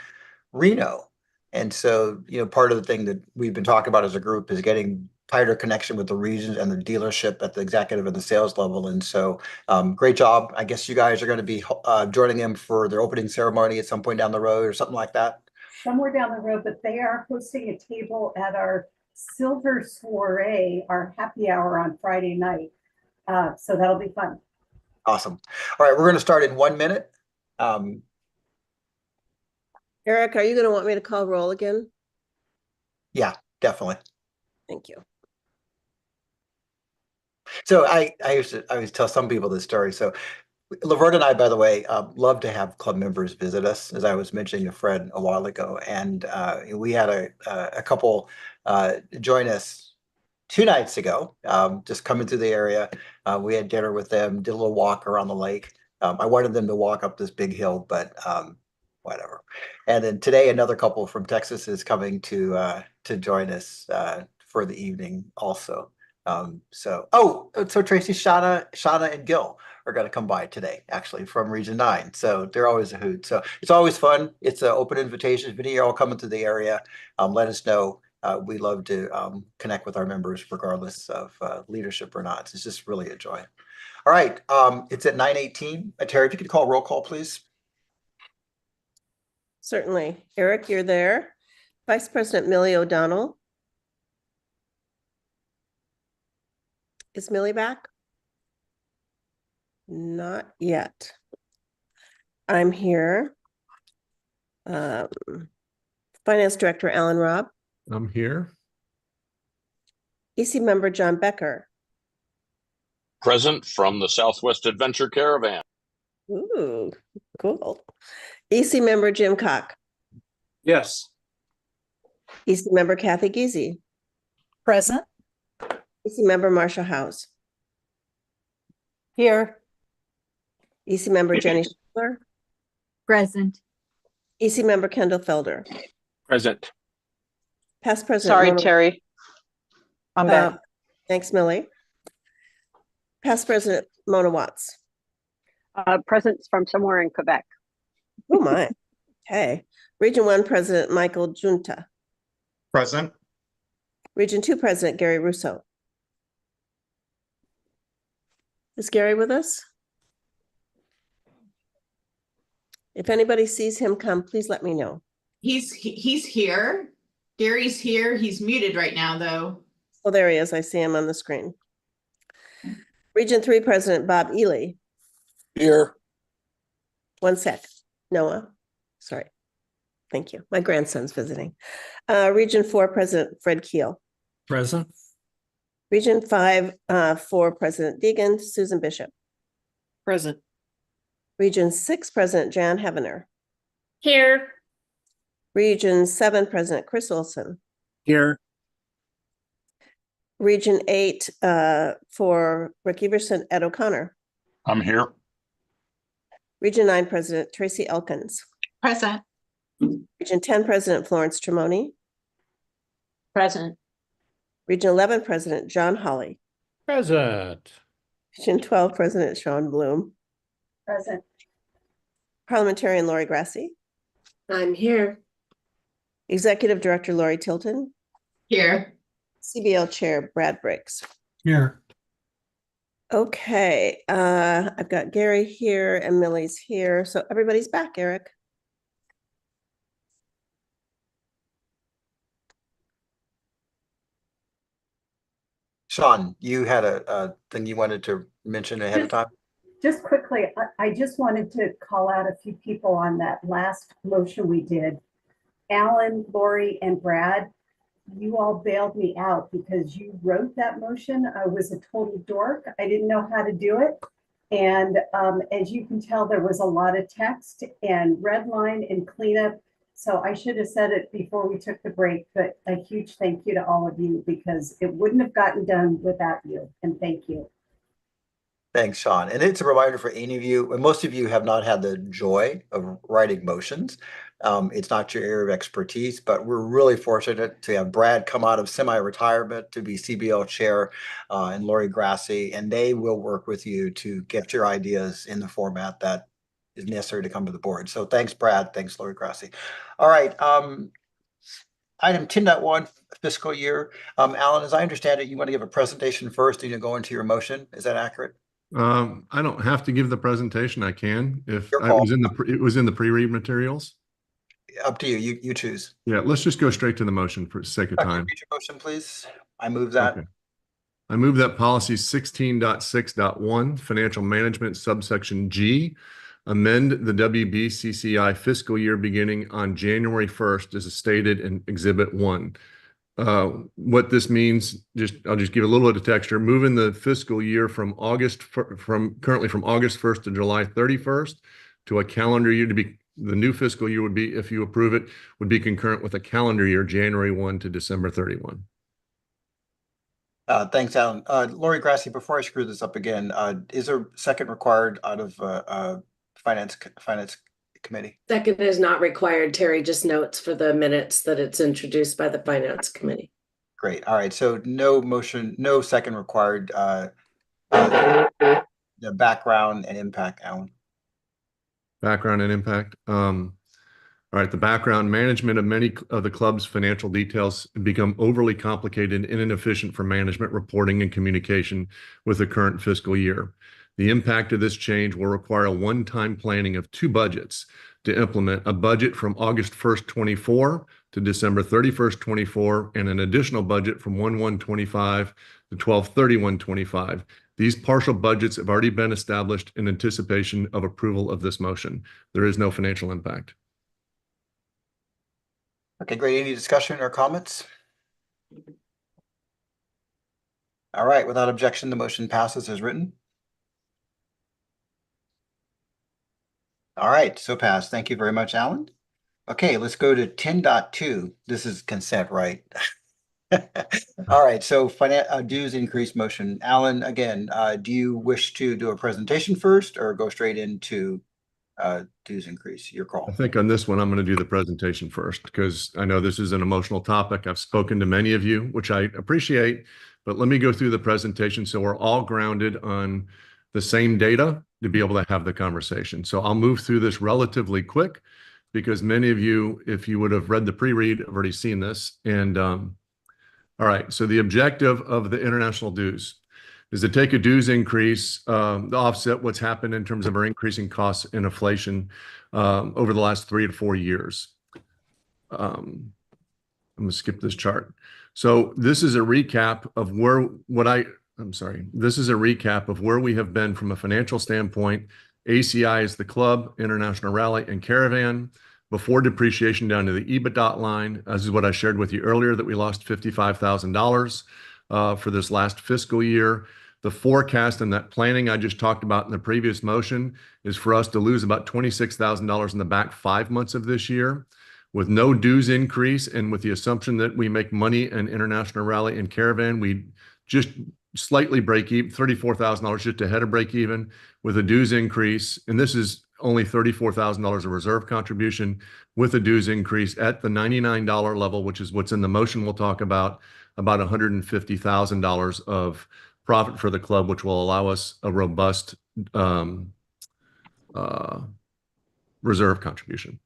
Reno. And so, you know, part of the thing that we've been talking about as a group is getting tighter connection with the regions and the dealership at the executive and the sales level. And so great job. I guess you guys are going to be joining them for their opening ceremony at some point down the road or something like that. Somewhere down the road, but they are hosting a table at our Silver Soiree, our happy hour on Friday night. So that'll be fun. Awesome. All right, we're going to start in 1 minute. Eric, are you going to want me to call roll again? Yeah, definitely. Thank you. So I used to tell some people this story. So Laverne and I, by the way, love to have club members visit us, as I was mentioning to Fred a while ago. And we had a couple join us 2 nights ago, just coming through the area. We had dinner with them, did a little walk around the lake. I wanted them to walk up this big hill, but whatever. And then today, another couple from Texas is coming to join us for the evening also. So Tracy, Shauna and Gil are going to come by today, actually, from Region 9. So they're always a hoot. So it's always fun. It's an open invitation. If any of you are all coming to the area, let us know. We love to connect with our members regardless of leadership or not. It's just really a joy. All right. It's at 9:18. Terry, if you could call roll call, please. Certainly. Eric, you're there. Vice President Millie O'Donnell. Is Millie back? Not yet. I'm here. Finance Director Alan Robb. I'm here. EC Member John Becker. Present from the Southwest Adventure Caravan. Ooh, cool. EC Member Jim Cock. Yes. EC Member Kathy Giese, Present. EC Member Marcia House, Here. EC Member Jenny Schindler, Present. EC Member Kendall Felder, Present. Past President. Sorry, Mona- Terry. I'm back. Thanks, Millie. Past President Mona Watts. Presence from somewhere in Quebec. Oh my. Okay. Region 1 President Michael Junta. Present. Region 2 President Gary Russo. Is Gary with us? If anybody sees him come, please let me know. He's here. Gary's here. He's muted right now, though. Oh, there he is. I see him on the screen. Region 3 President Bob Ely. Here. One sec. Noah. Sorry. Thank you. My grandson's visiting. Region 4 President Fred Keel. Present. Region 5 for President Deegan, Susan Bishop. Present. Region 6 President Jan Hevener. Here. Region 7 President Chris Olson. Here. Region 8 for Rick Everson, Ed O'Connor. I'm here. Region 9 President Tracy Elkins. Present. Region 10 President Florence Tremoni. Present. Region 11 President John Hawley. Present. Region 12 President Sean Bloom. Present. Parliamentarian Lori Grassi. I'm here. Executive Director Lori Tilton. Here. CBL Chair Brad Briggs. Here. Okay, I've got Gary here and Millie's here, so everybody's back, Eric. Sean, you had a thing you wanted to mention ahead of time? Just quickly, I just wanted to call out a few people on that last motion we did. Alan, Lori, and Brad, you all bailed me out because you wrote that motion. I was a total dork. I didn't know how to do it. And as you can tell, there was a lot of text and red line and cleanup. So I should have said it before we took the break, but a huge thank you to all of you because it wouldn't have gotten done without you. And thank you. Thanks, Sean. And it's a reminder for any of you, and most of you have not had the joy of writing motions. It's not your area of expertise, but we're really fortunate to have Brad come out of semi-retirement to be CBL chair and Lori Grassi, and they will work with you to get your ideas in the format that is necessary to come to the board. So thanks, Brad. Thanks, Lori Grassi. All right. Item 10.1 fiscal year. Alan, as I understand it, you want to give a presentation first and you go into your motion. Is that accurate? I don't have to give the presentation. I can if Your I call. was it was in the pre-read materials. Up to you. You choose. Yeah, let's just go straight to the motion for sake of time. Read your motion, please. I move that. Okay. I move that policy 16.6.1 financial management subsection G amend the WBCCI fiscal year beginning on January 1st as stated in Exhibit 1. What this means, I'll just give a little bit of texture. Moving the fiscal year from currently from August 1st to July 31st to a calendar year to be the new fiscal year would be, if you approve it, would be concurrent with a calendar year, January 1 to December 31. Thanks, Alan. Lori Grassi, before I screw this up again, is a second required out of finance committee? Second is not required. Terry just notes for the minutes that it's introduced by the finance committee. Great. All right. So no motion, no second required. The background and impact, Alan. Background and impact. All right, the background management of many of the club's financial details become overly complicated and inefficient for management reporting and communication with the current fiscal year. The impact of this change will require a one-time planning of two budgets to implement a budget from August 1st, 24 to December 31st, 24, and an additional budget from 1/1/25 to 12/31/25. These partial budgets have already been established in anticipation of approval of this motion. There is no financial impact. Okay, great. Any discussion or comments? All right, without objection, the motion passes as written. All right, so passed. Thank you very much, Alan. Okay, let's go to 10.2. This is consent, right? All right, so dues increase motion. Alan, again, do you wish to do a presentation first or go straight into dues increase? Your I call. think on this one, I'm going to do the presentation first because I know this is an emotional topic. I've spoken to many of you, which I appreciate, but let me go through the presentation so we're all grounded on the same data to be able to have the conversation. So I'll move through this relatively quick because many of you, if you would have read the pre-read, have already seen this. And all right, so the objective of the international dues is to take a dues increase to offset what's happened in terms of our increasing costs and inflation over the last 3 to 4 years. I'm going to skip this chart. So this is a recap of this is a recap of where we have been from a financial standpoint. ACI is the club, International Rally, and Caravan. Before depreciation down to the EBITDA line, this is what I shared with you earlier, that we lost $55,000 for this last fiscal year. The forecast and that planning I just talked about in the previous motion is for us to lose about $26,000 in the back 5 months of this year. With no dues increase and with the assumption that we make money in International Rally and Caravan, we just slightly break even, $34,000 just ahead of break even. With a dues increase, and this is only $34,000 of reserve contribution, with a dues increase at the $99 level, which is what's in the motion we'll talk about $150,000 of profit for the club, which will allow us a robust reserve contribution.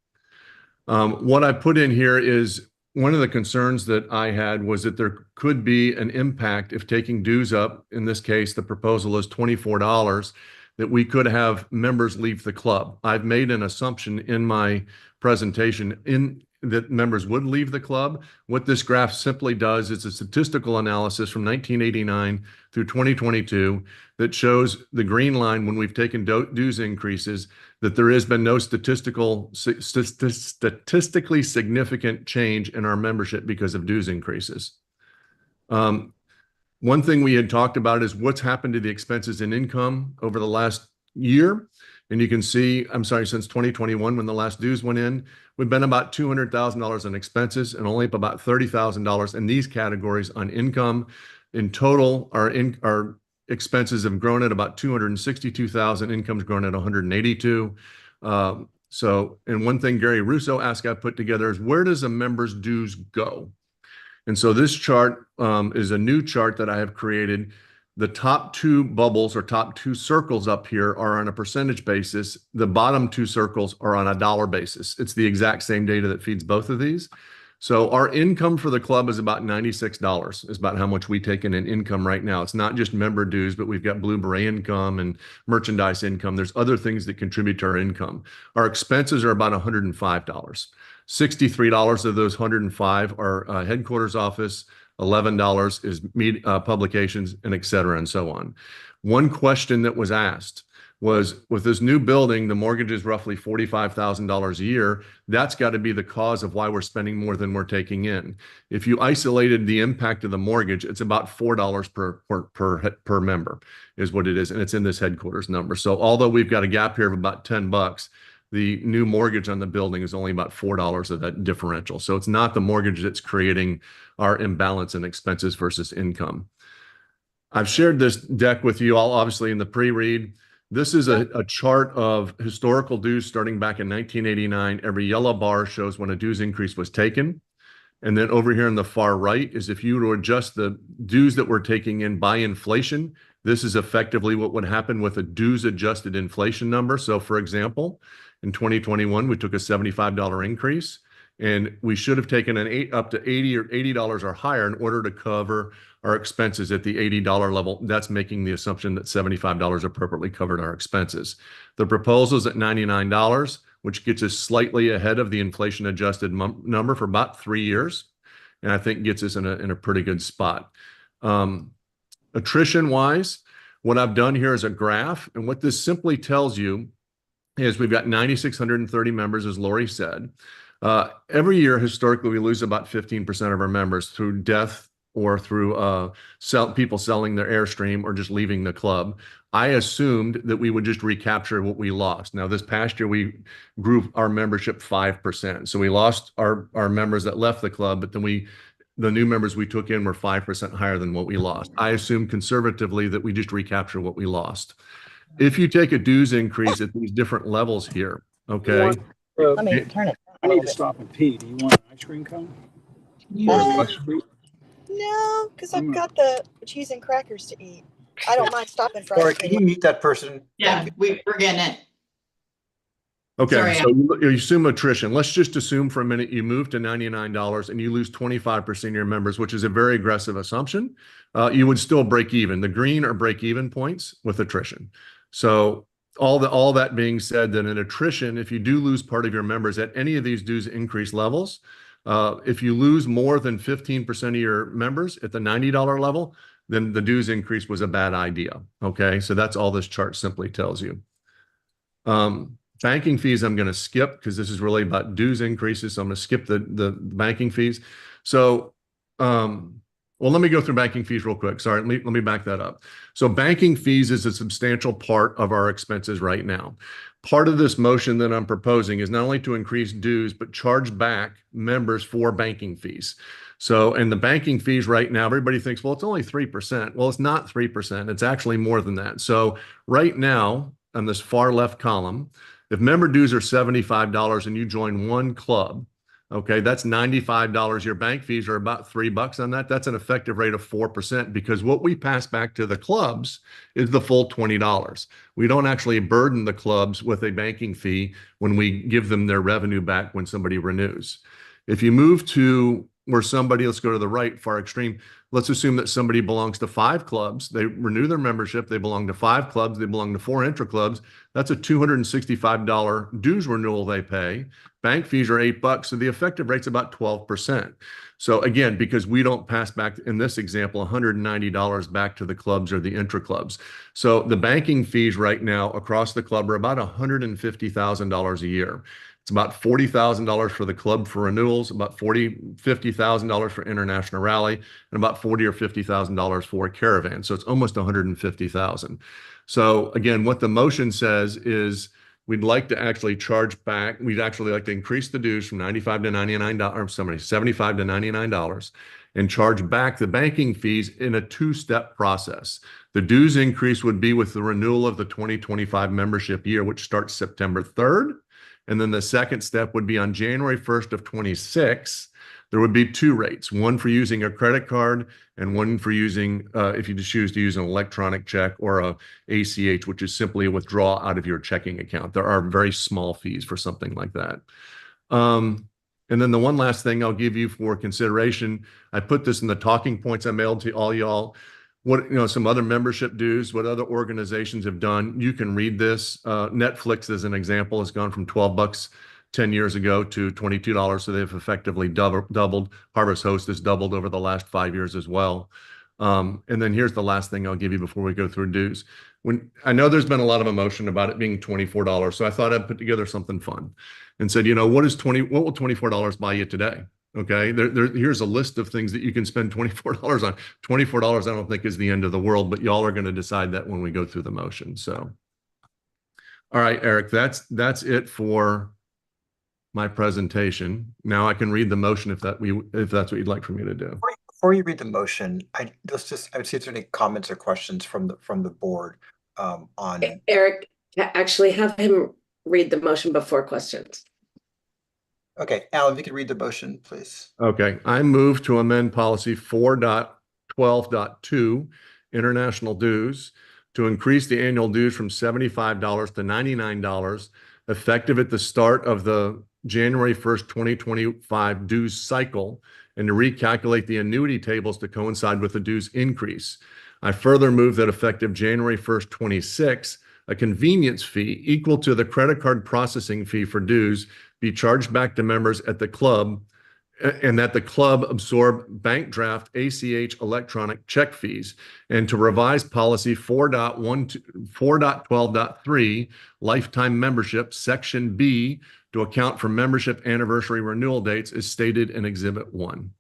What I put in here is one of the concerns that I had was that there could be an impact if taking dues up. In this case, the proposal is $24, that we could have members leave the club. I've made an assumption in my presentation that members would leave the club. What this graph simply does is a statistical analysis from 1989 through 2022 that shows the green line when we've taken dues increases, that there has been no statistically significant change in our membership because of dues increases. One thing we had talked about is what's happened to the expenses and income over the last year. And you can see, since 2021, when the last dues went in, we've been about $200,000 in expenses and only up about $30,000 in these categories on income. In total, our expenses have grown at about 262,000, income's grown at 182. And one thing Gary Russo asked I put together is, where does a member's dues go? And so this chart is a new chart that I have created. The top 2 bubbles or top 2 circles up here are on a percentage basis. The bottom 2 circles are on a dollar basis. It's the exact same data that feeds both of these. So our income for the club is about $96, is about how much we take in income right now. It's not just member dues, but we've got Blue Beret income and merchandise income. There's other things that contribute to our income. Our expenses are about $105. $63 of those 105 are headquarters office, $11 is publications, and et cetera, and so on. One question that was asked was, with this new building, the mortgage is roughly $45,000 a year. That's got to be the cause of why we're spending more than we're taking in. If you isolated the impact of the mortgage, it's about $4 per member is what it is. And it's in this headquarters number. So although we've got a gap here of about $10, the new mortgage on the building is only about $4 of that differential. So it's not the mortgage that's creating our imbalance in expenses versus income. I've shared this deck with you all, obviously, in the pre-read. This is a chart of historical dues starting back in 1989. Every yellow bar shows when a dues increase was taken. And then over here on the far right is if you were to adjust the dues that we're taking in by inflation, this is effectively what would happen with a dues adjusted inflation number. So for example, in 2021, we took a $75 increase, and we should have taken up to $80 or higher in order to cover our expenses at the $80 level. That's making the assumption that $75 appropriately covered our expenses. The proposal is at $99, which gets us slightly ahead of the inflation adjusted number for about 3 years, and I think gets us in a pretty good spot. Attrition wise, what I've done here is a graph, and what this simply tells you is we've got 9,630 members, as Lori said. Every year, historically, we lose about 15% of our members through death or through people selling their Airstream or just leaving the club. I assumed that we would just recapture what we lost. Now, this past year, we grew our membership 5%. So we lost our members that left the club, but then the new members we took in were 5% higher than what we lost. I assume conservatively that we just recapture what we lost. If you take a dues increase at these different levels here, okay? Let me turn it. I need to stop and pee. Do you want an ice cream cone? No, because I've got the cheese and crackers to eat. I don't mind stopping for Laura, ice can cream. you mute that person? Yeah, we're getting it. Okay, Sorry, so you assume attrition. Let's just assume for a minute you move to $99 and you lose 25% of your members, which is a very aggressive assumption. You would still break even. The green are break even points with attrition. So all that being said, then in attrition, if you do lose part of your members at any of these dues increase levels, if you lose more than 15% of your members at the $90 level, then the dues increase was a bad idea. Okay, so that's all this chart simply tells you. Banking fees, I'm going to skip because this is really about dues increases. So I'm going to skip the banking fees. So, well, let me go through banking fees real quick. Sorry, let me back that up. So banking fees is a substantial part of our expenses right now. Part of this motion that I'm proposing is not only to increase dues, but charge back members for banking fees. So, and the banking fees right now, everybody thinks, well, it's only 3%. Well, it's not 3%. It's actually more than that. So right now, on this far left column, if member dues are $75 and you join one club, okay, that's $95. Your bank fees are about $3 on that. That's an effective rate of 4% because what we pass back to the clubs is the full $20. We don't actually burden the clubs with a banking fee when we give them their revenue back when somebody renews. If you move to where somebody, let's go to the right, far extreme, let's assume that somebody belongs to 5 clubs. They renew their membership. They belong to 5 clubs. They belong to 4 intra-clubs. That's a $265 dues renewal they pay. Bank fees are $8, so the effective rate's about 12%. So again, because we don't pass back, in this example, $190 back to the clubs or the intra-clubs. So the banking fees right now across the club are about $150,000 a year. It's about $40,000 for the club for renewals, about $50,000 for international rally, and about $40,000 or $50,000 for caravan. So it's almost $150,000. So again, what the motion says is we'd like to actually charge back. We'd actually like to increase the dues from $95 to $99, or $75 to $99, and charge back the banking fees in a 2-step process. The dues increase would be with the renewal of the 2025 membership year, which starts September 3rd. And then the second step would be on January 1st of 26. There would be 2 rates, one for using a credit card and one for using, if you choose to use an electronic check or a ACH, which is simply a withdrawal out of your checking account. There are very small fees for something like that. And then the one last thing I'll give you for consideration, I put this in the talking points I mailed to all y'all. What, some other membership dues, what other organizations have done. You can read this. Netflix, as an example, has gone from $12 10 years ago to $22. So they've effectively doubled. Harvest Host has doubled over the last 5 years as well. And then here's the last thing I'll give you before we go through dues. When I know there's been a lot of emotion about it being $24. So I thought I'd put together something fun and said, what will $24 buy you today? Okay, here's a list of things that you can spend $24 on. $24, I don't think, is the end of the world, but y'all are going to decide that when we go through the motion. So, all right, Eric, that's it for my presentation. Now I can read the motion if that's what you'd like for me to do. Before you read the motion, I would see if there's any comments or questions from the board on. Eric, actually have him read the motion before questions. Okay, Alan, if you could read the motion, please. Okay, I move to amend policy 4.12.2, international dues, to increase the annual dues from $75 to $99, effective at the start of the January 1st, 2025 dues cycle, and to recalculate the annuity tables to coincide with the dues increase. I further move that effective January 1st, 26, a convenience fee equal to the credit card processing fee for dues be charged back to members at the club, and that the club absorb bank draft ACH electronic check fees, and to revise policy 4.12.3 lifetime membership section B to account for membership anniversary renewal dates as stated in Exhibit 1.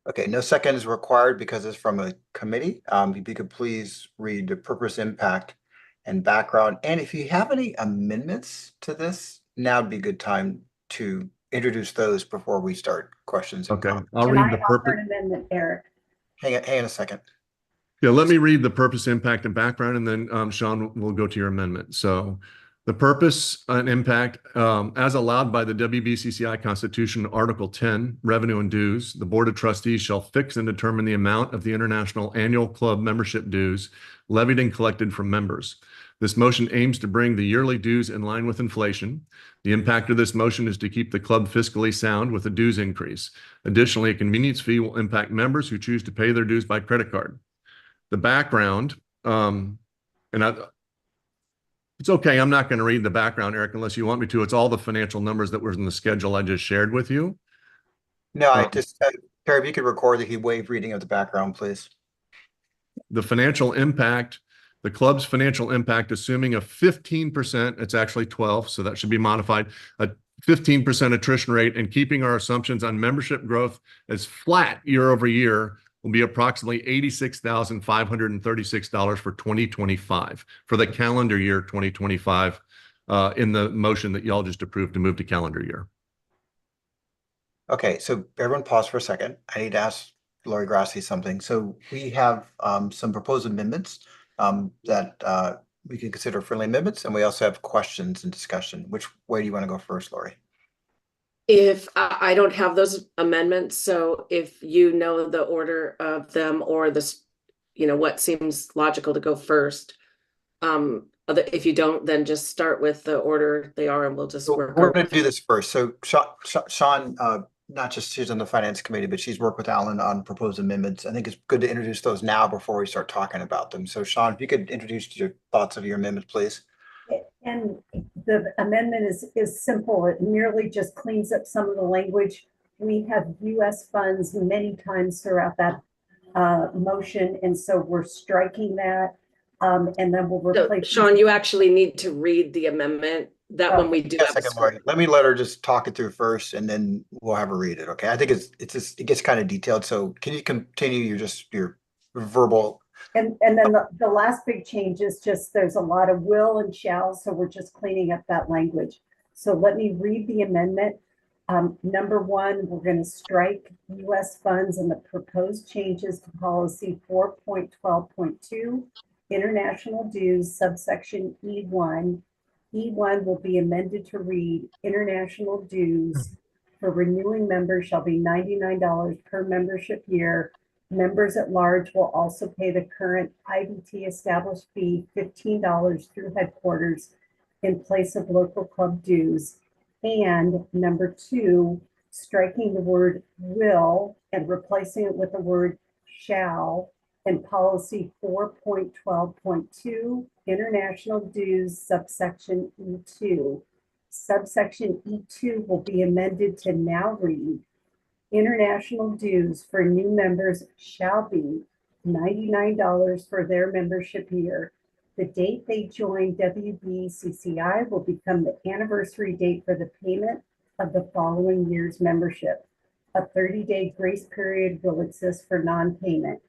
Okay, no second is required because it's from a committee. If you could please read the purpose, impact, and background. And if you have any amendments to this, now would be a good time to introduce those before we start questions. and Okay, comments. I'll Can read I the offer purpose. an amendment, Eric? Hang on a second. Yeah, let me read the purpose, impact, and background, and then Sean will go to your amendment. So the purpose and impact, as allowed by the WBCCI Constitution, Article 10, Revenue and Dues, the Board of Trustees shall fix and determine the amount of the international annual club membership dues levied and collected from members. This motion aims to bring the yearly dues in line with inflation. The impact of this motion is to keep the club fiscally sound with a dues increase. Additionally, a convenience fee will impact members who choose to pay their dues by credit card. The background, it's okay, I'm not going to read the background, Eric, unless you want me to. It's all the financial numbers that were in the schedule I just shared with you. No, I just, Perry, if you could record that he waived reading of the background, please. The financial impact, the club's financial impact, assuming a 15%, it's actually 12, so that should be modified, a 15% attrition rate, and keeping our assumptions on membership growth as flat year over year, will be approximately $86,536 for 2025, for the calendar year 2025, in the motion that y'all just approved to move to calendar year. Okay, so everyone pause for a second. I need to ask Lori Grassi something. So we have some proposed amendments that we can consider friendly amendments, and we also have questions and discussion. Which way do you want to go first, Lori? If I don't have those amendments, so if you know the order of them or this, what seems logical to go first. If you don't, then just start with the order they are and we'll just work. We're going to do this first. So Sean, not just she's on the finance committee, but she's worked with Alan on proposed amendments. I think it's good to introduce those now before we start talking about them. So Sean, if you could introduce your thoughts of your amendment, please. And the amendment is simple. It merely just cleans up some of the language. We have US funds many times throughout that motion, and so we're striking that. And then we'll replace. Sean, you actually need to read the amendment. That when we do have a Lori, let me let her just talk it through first, and then we'll have her read it. Okay, I think it gets kind of detailed. So can you continue your verbal? And then the last big change is just there's a lot of will and shall, so we're just cleaning up that language. So let me read the amendment. Number one, we're going to strike US funds and the proposed changes to policy 4.12.2, international dues, subsection E1. E1 will be amended to read, international dues for renewing members shall be $99 per membership year. Members at large will also pay the current IBT established fee, $15 through headquarters in place of local club dues. And number two, striking the word will and replacing it with the word shall in policy 4.12.2, international dues, subsection E2. Subsection E2 will be amended to now read, international dues for new members shall be $99 for their membership year. The date they join WBCCI will become the anniversary date for the payment of the following year's membership. A 30-day grace period will exist for non-payment.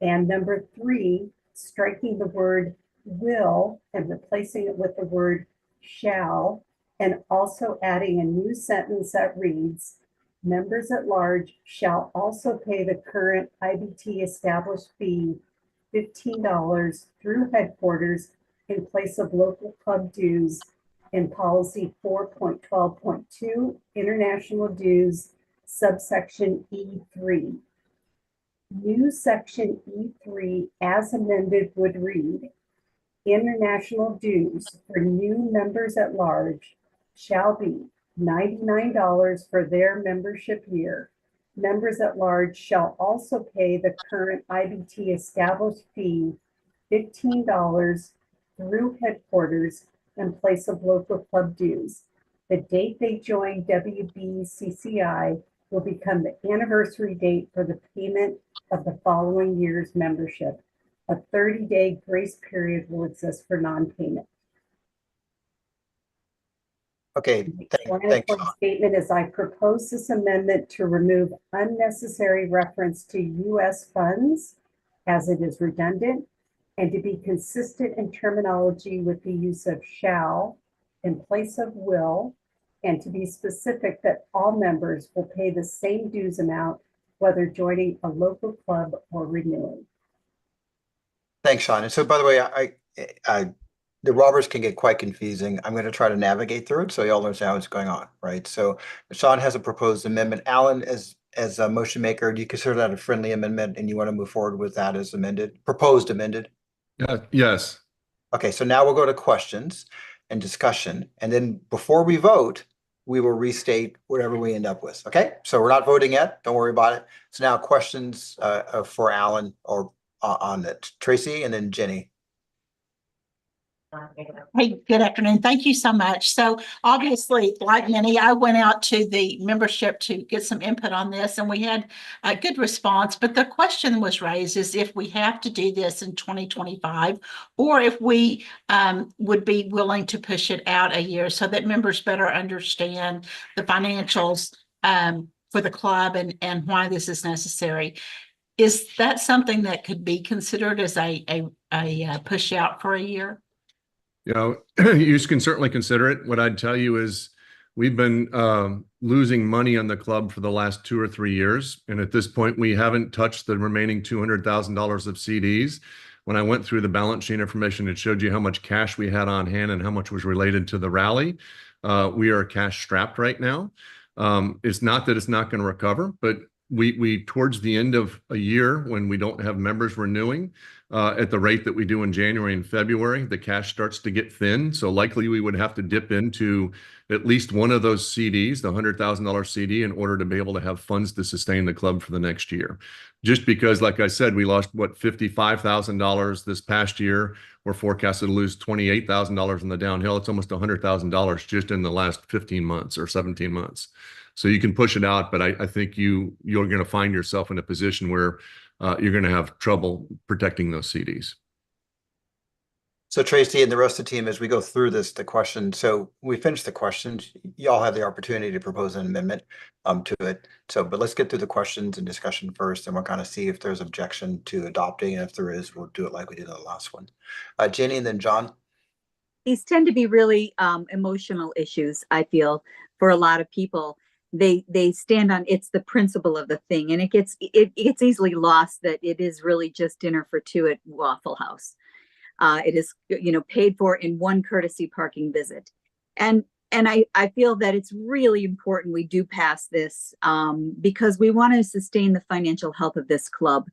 And number three, striking the word will and replacing it with the word shall, and also adding a new sentence that reads, members at large shall also pay the current IBT established fee, $15 through headquarters in place of local club dues in policy 4.12.2, international dues, subsection E3. New section E3 as amended would read, international dues for new members at large shall be $99 for their membership year. Members at large shall also pay the current IBT established fee, $15 through headquarters in place of local club dues. The date they join WBCCI will become the anniversary date for the payment of the following year's membership. A 30-day grace period will exist for non-payment. Okay, One thanks, important Sean. statement is I propose this amendment to remove unnecessary reference to US funds as it is redundant and to be consistent in terminology with the use of shall in place of will, and to be specific that all members will pay the same dues amount whether joining a local club or renewing. Thanks, Sean. And so, by the way, the Roberts can get quite confusing. I'm going to try to navigate through it so y'all understand what's going on, right? So Sean has a proposed amendment. Alan, as a motion maker, do you consider that a friendly amendment and you want to move forward with that as amended, proposed amended? Yes. Okay, so now we'll go to questions and discussion. And then before we vote, we will restate whatever we end up with. Okay, so we're not voting yet. Don't worry about it. So now questions for Alan or on it. Tracy and then Jenny. Hey, good afternoon. Thank you so much. So obviously, like many, I went out to the membership to get some input on this, and we had a good response. But the question was raised is if we have to do this in 2025, or if we would be willing to push it out a year so that members better understand the financials for the club and why this is necessary. Is that something that could be considered as a push out for a year? You know, you can certainly consider it. What I'd tell you is we've been losing money on the club for the last 2 or 3 years. And at this point, we haven't touched the remaining $200,000 of CDs. When I went through the balance sheet information, it showed you how much cash we had on hand and how much was related to the rally. We are cash strapped right now. It's not that it's not going to recover, but we towards the end of a year when we don't have members renewing at the rate that we do in January and February, the cash starts to get thin. So likely we would have to dip into at least one of those CDs, the $100,000 CD, in order to be able to have funds to sustain the club for the next year. Just because, like I said, we lost $55,000 this past year. We're forecasted to lose $28,000 in the downhill. It's almost $100,000 just in the last 15 months or 17 months. So you can push it out, but I think you're going to find yourself in a position where you're going to have trouble protecting those CDs. So Tracy and the rest of the team, as we go through the question, so we finish the questions, y'all have the opportunity to propose an amendment to it. So, but let's get through the questions and discussion first, and we'll kind of see if there's objection to adopting. And if there is, we'll do it like we did in the last one. Jenny and then John. These tend to be really emotional issues, I feel, for a lot of people. They stand on it's the principle of the thing, and it gets easily lost that it is really just dinner for two at Waffle House. It is paid for in one courtesy parking visit, and I feel that it's really important we do pass this because we want to sustain the financial health of this club.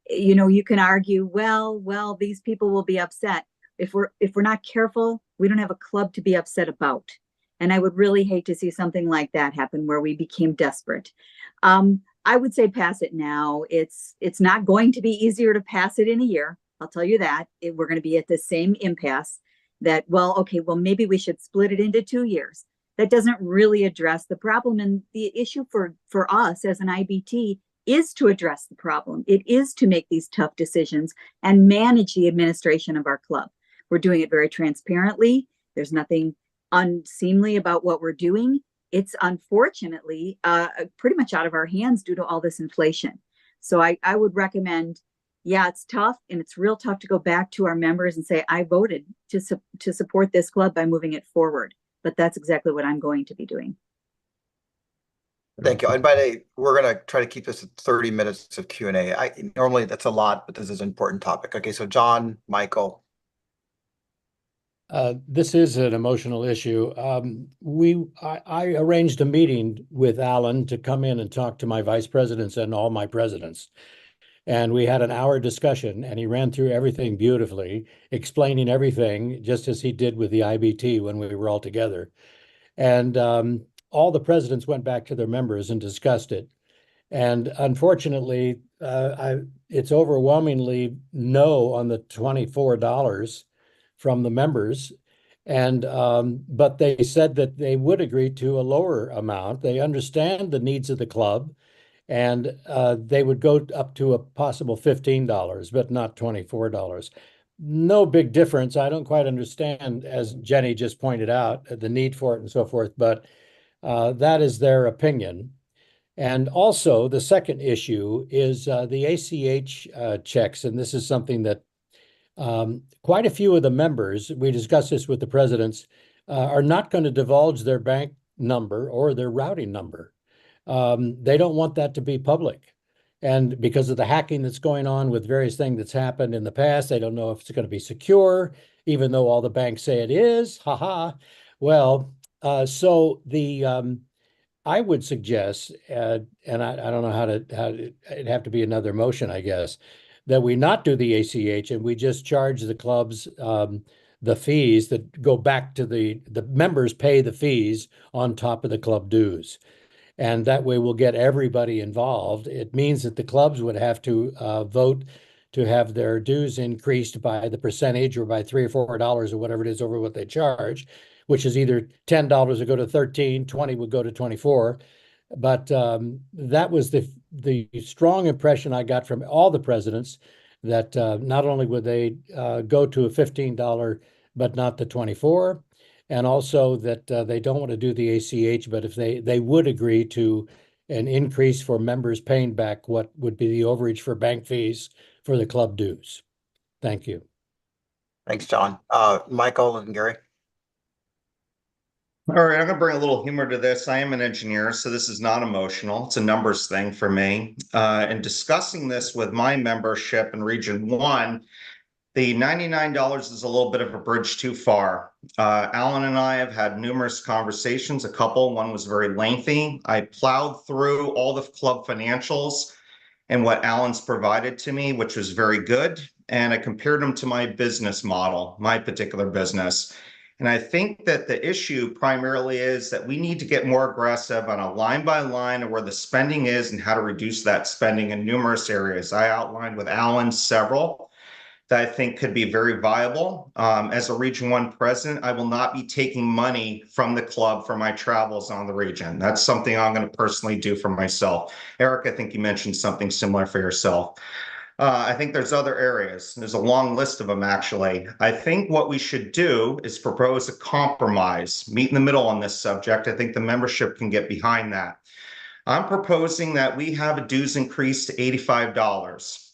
You can argue, well, these people will be upset if we're not careful. We don't have a club to be upset about. And I would really hate to see something like that happen where we became desperate. I would say pass it now. It's not going to be easier to pass it in a year. I'll tell you that. We're going to be at the same impasse that, maybe we should split it into 2 years. That doesn't really address the problem. And the issue for us as an IBT is to address the problem. It is to make these tough decisions and manage the administration of our club. We're doing it very transparently. There's nothing unseemly about what we're doing. It's unfortunately pretty much out of our hands due to all this inflation. So I would recommend, it's tough, and it's real tough to go back to our members and say, I voted to support this club by moving it forward. But that's exactly what I'm going to be doing. Thank you. And by the way, we're going to try to keep this at 30 minutes of Q&A. Normally that's a lot, but this is an important topic. Okay, so John, Michael. This is an emotional issue. I arranged a meeting with Alan to come in and talk to my vice presidents and all my presidents. And we had an hour discussion, and he ran through everything beautifully, explaining everything just as he did with the IBT when we were all together. And all the presidents went back to their members and discussed it. And unfortunately, it's overwhelmingly no on the $24 from the members. And but they said that they would agree to a lower amount. They understand the needs of the club, and they would go up to a possible $15, but not $24. no big difference. I don't quite understand, as Jenny just pointed out, the need for it and so forth, but that is their opinion. And also, the second issue is the ACH checks, and this is something that quite a few of the members, we discussed this with the presidents, are not going to divulge their bank number or their routing number. They don't want that to be public. And because of the hacking that's going on with various things that's happened in the past, they don't know if it's going to be secure, even though all the banks say it is. Haha. Well, so I would suggest, and I don't know how to, it'd have to be another motion, I guess, that we not do the ACH and we just charge the clubs the fees that go back to the members pay the fees on top of the club dues. And that way we'll get everybody involved. It means that the clubs would have to vote to have their dues increased by the percentage or by $3 or $4 or whatever it is over what they charge, which is either $10 would go to 13, 20 would go to 24. But that was the strong impression I got from all the presidents, that not only would they go to a $15, but not the 24, and also that they don't want to do the ACH, but if they would agree to an increase for members paying back what would be the overage for bank fees for the club dues. Thank you. Thanks, John. Michael and Gary. All right, I'm gonna bring a little humor to this. I am an engineer, so this is not emotional. It's a numbers thing for me. In discussing this with my membership in Region 1, the $99 is a little bit of a bridge too far. Alan and I have had numerous conversations, a couple. One was very lengthy. I plowed through all the club financials and what Alan's provided to me, which was very good. And I compared them to my business model, my particular business. And I think that the issue primarily is that we need to get more aggressive on a line by line of where the spending is and how to reduce that spending in numerous areas. I outlined with Alan several that I think could be very viable. As a Region 1 president, I will not be taking money from the club for my travels on the region. That's something I'm going to personally do for myself. Eric, I think you mentioned something similar for yourself. I think there's other areas. There's a long list of them, actually. I think what we should do is propose a compromise, meet in the middle on this subject. I think the membership can get behind that. I'm proposing that we have a dues increase to $85.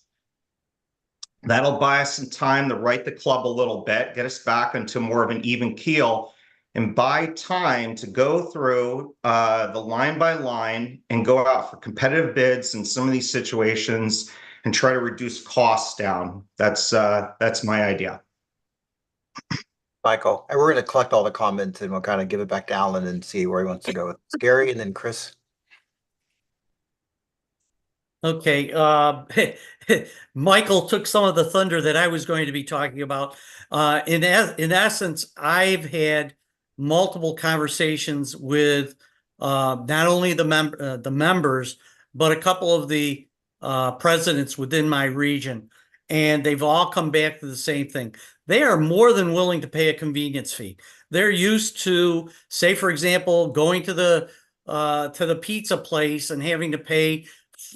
That'll buy us some time to right the club a little bit, get us back into more of an even keel, and buy time to go through the line by line and go out for competitive bids in some of these situations and try to reduce costs down. That's my idea. Michael, and we're going to collect all the comments and we'll kind of give it back to Alan and see where he wants to go. It's Gary and then Chris. Okay, Michael took some of the thunder that I was going to be talking about. In essence, I've had multiple conversations with not only the members, but a couple of the presidents within my region, and they've all come back to the same thing. They are more than willing to pay a convenience fee. They're used to, say, for example, going to the pizza place and having to pay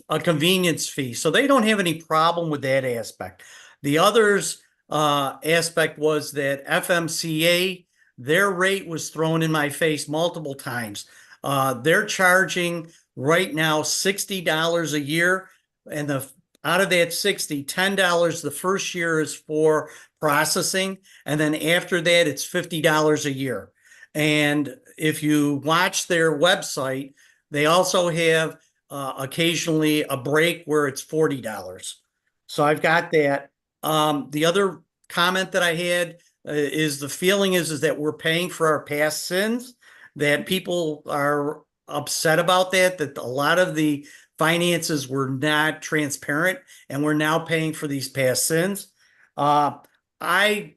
a convenience fee. So they don't have any problem with that aspect. The others aspect was that FMCA, their rate was thrown in my face multiple times. They're charging right now $60 a year, and out of that 60, $10 the first year is for processing, and then after that it's $50 a year. And if you watch their website, they also have occasionally a break where it's $40. So I've got that. The other comment that I had is the feeling is that we're paying for our past sins, that people are upset about that a lot of the finances were not transparent and we're now paying for these past sins. I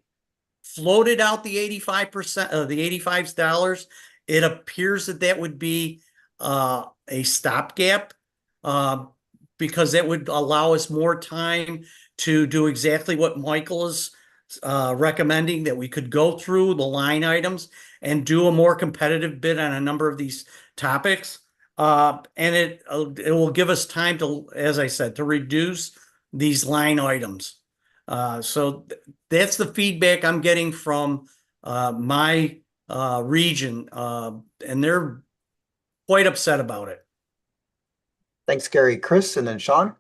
floated out the 85% of the $85. It appears that would be a stopgap because that would allow us more time to do exactly what Michael is recommending, that we could go through the line items and do a more competitive bid on a number of these topics. And it will give us time to, as I said, to reduce these line items. That's the feedback I'm getting from my region, and they're quite upset about it. Thanks, Gary. Chris, and then Sean.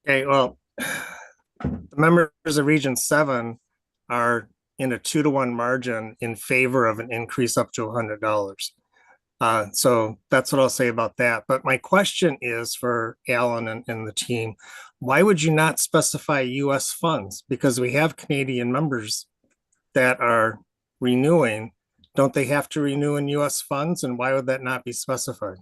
Okay, well, the members of Region 7 are in a 2-to-1 margin in favor of an increase up to $100. So that's what I'll say about that. But my question is for Alan and the team, why would you not specify US funds? Because we have Canadian members that are renewing. Don't they have to renew in US funds? And why would that not be specified?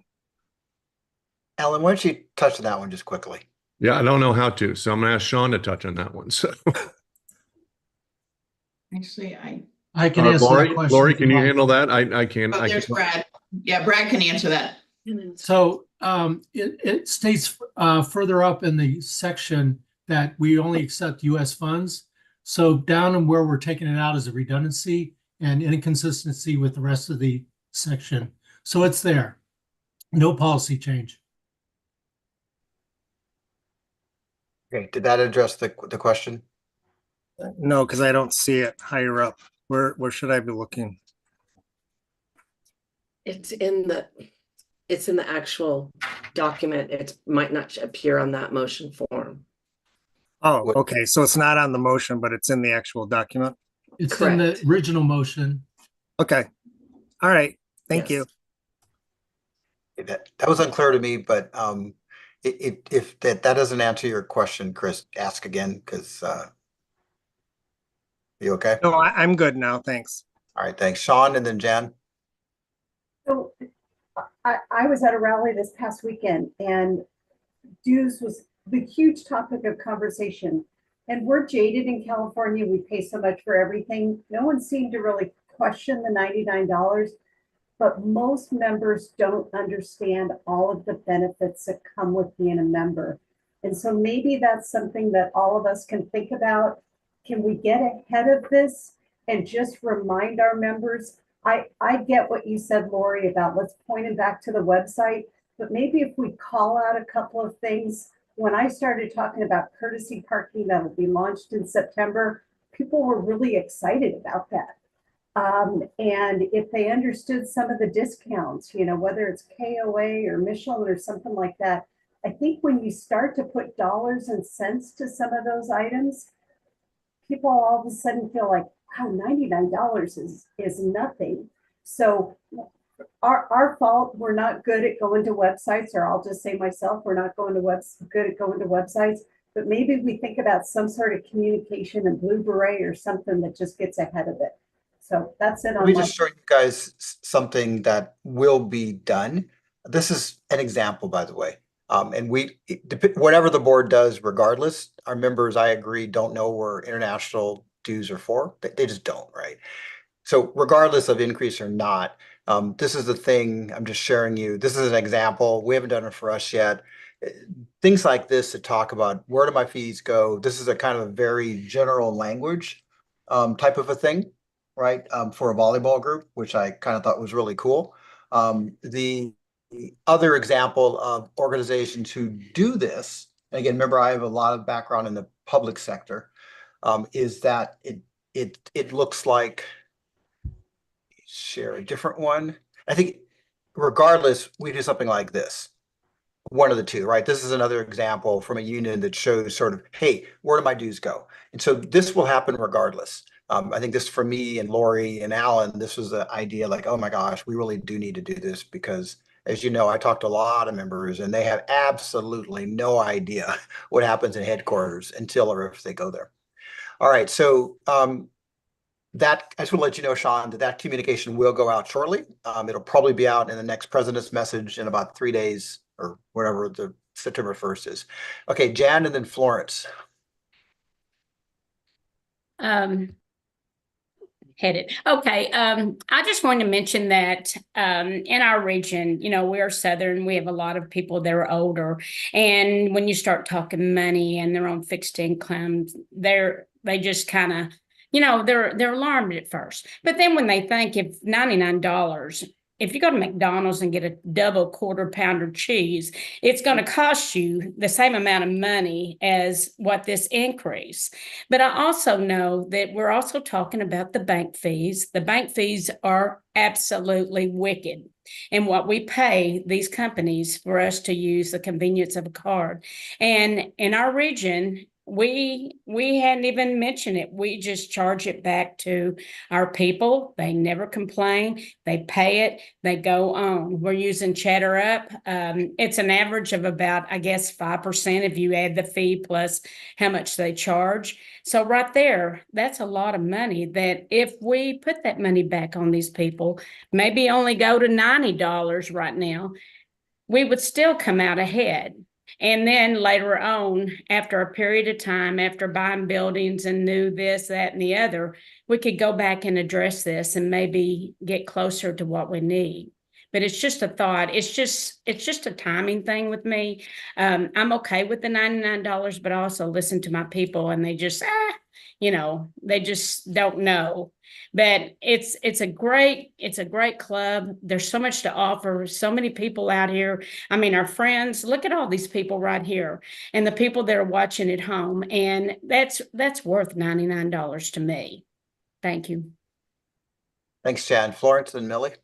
Alan, why don't you touch on that one just quickly? Yeah, I don't know how to, so I'm gonna ask Sean to touch on that one. So Actually, I can answer Lori, that question. Lori, if can you like. handle that? I can. oh, I there's can. Brad. Yeah, Brad can answer that. So it states further up in the section that we only accept US funds. So down and where we're taking it out is a redundancy and inconsistency with the rest of the section. So it's there. No policy change. Okay, did that address the question? No, because I don't see it higher up. Where should I be looking? It's in the actual document. It might not appear on that motion form. Oh, okay. So it's not on the motion, but it's in the actual document. It's Correct. in the original motion. Okay. All right. Thank Yes. you. That was unclear to me, but if that doesn't answer your question, Chris, ask again, because you okay? No, I'm good now. Thanks. All right, thanks. Sean and then Jan. So I was at a rally this past weekend and dues was the huge topic of conversation. And we're jaded in California. We pay so much for everything. No one seemed to really question the $99, but most members don't understand all of the benefits that come with being a member. And so maybe that's something that all of us can think about. Can we get ahead of this and just remind our members? I get what you said, Lori, about let's point it back to the website, but maybe if we call out a couple of things. When I started talking about courtesy parking that will be launched in September, people were really excited about that. And if they understood some of the discounts, whether it's KOA or Michelin or something like that, I think when you start to put dollars and cents to some of those items, people all of a sudden feel like, wow, $99 is nothing. So our fault, we're not good at going to websites, or I'll just say myself, we're not good at going to websites, but maybe we think about some sort of communication and Blue Beret or something that just gets ahead of it. So that's it. Let me just show you guys something that will be done. This is an example, by the way. And whatever the board does, regardless, our members, I agree, don't know where international dues are for. They just don't, right? So regardless of increase or not, this is the thing I'm just sharing you. This is an example. We haven't done it for us yet. Things like this to talk about, where do my fees go? This is a kind of a very general language type of a thing, right? For a volleyball group, which I kind of thought was really cool. The other example of organizations who do this, and again, remember, I have a lot of background in the public sector, is that it looks like, share a different one. I think regardless, we do something like this. One of the two, right? This is another example from a union that shows sort of, hey, where do my dues go? And so this will happen regardless. I think this for me and Lori and Alan, this was the idea like, oh my gosh, we really do need to do this because, as you know, I talked to a lot of members and they have absolutely no idea what happens in headquarters until or if they go there. All right, so that I just want to let you know, Sean, that communication will go out shortly. It'll probably be out in the next president's message in about 3 days or whatever the September 1st is. Okay, Jan and then Florence. Headed. Okay. I just wanted to mention that in our region, we are Southern. We have a lot of people that are older. And when you start talking money and their own fixed income, they just kind of, they're alarmed at first. But then when they think if $99 if you go to McDonald's and get a double quarter pounder cheese, it's going to cost you the same amount of money as what this increase. But I also know that we're also talking about the bank fees. The bank fees are absolutely wicked. And what we pay these companies for us to use the convenience of a card. And in our region, we hadn't even mentioned it. We just charge it back to our people. They never complain. They pay it. They go on. We're using Chatter Up. It's an average of about, I guess, 5% if you add the fee plus how much they charge. So right there, that's a lot of money that if we put that money back on these people, maybe only go to $90 right now, we would still come out ahead. And then later on, after a period of time, after buying buildings and knew this, that, and the other, we could go back and address this and maybe get closer to what we need. But it's just a thought. It's just a timing thing with me. I'm okay with the $99, but I also listen to my people and they just, they just don't know. But it's a great club. There's so much to offer. So many people out here. I mean, our friends, look at all these people right here and the people that are watching at home. And that's worth $99 to me. Thank you. Thanks, Jan. Florence and Millie.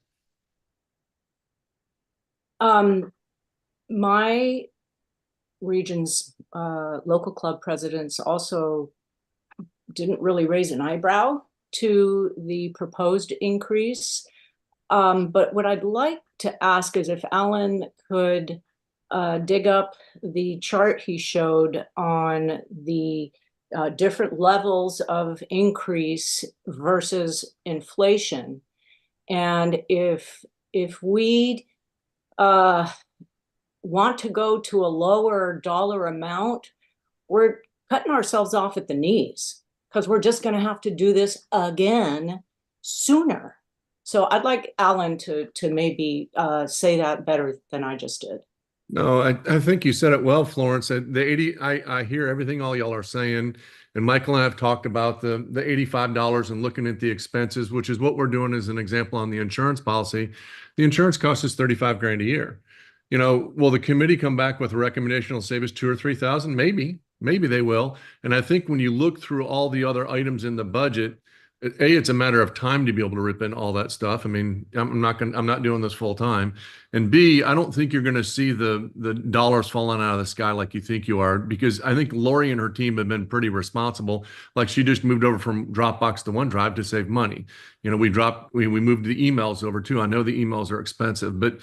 My region's local club presidents also didn't really raise an eyebrow to the proposed increase. But what I'd like to ask is if Alan could dig up the chart he showed on the different levels of increase versus inflation. And if we want to go to a lower dollar amount, we're cutting ourselves off at the knees because we're just going to have to do this again sooner. So I'd like Alan to maybe say that better than I just did. No, I think you said it well, Florence. I hear everything all y'all are saying. And Michael and I have talked about the $85 and looking at the expenses, which is what we're doing as an example on the insurance policy. The insurance cost us $35,000 a year. Will the committee come back with a recommendation that'll save us $2,000 or $3,000? Maybe they will. And I think when you look through all the other items in the budget, it's a matter of time to be able to rip in all that stuff. I mean, I'm not doing this full time. And B, I don't think you're going to see the dollars falling out of the sky like you think you are, because I think Lori and her team have been pretty responsible. Like she just moved over from Dropbox to OneDrive to save money. We moved the emails over too. I know the emails are expensive, but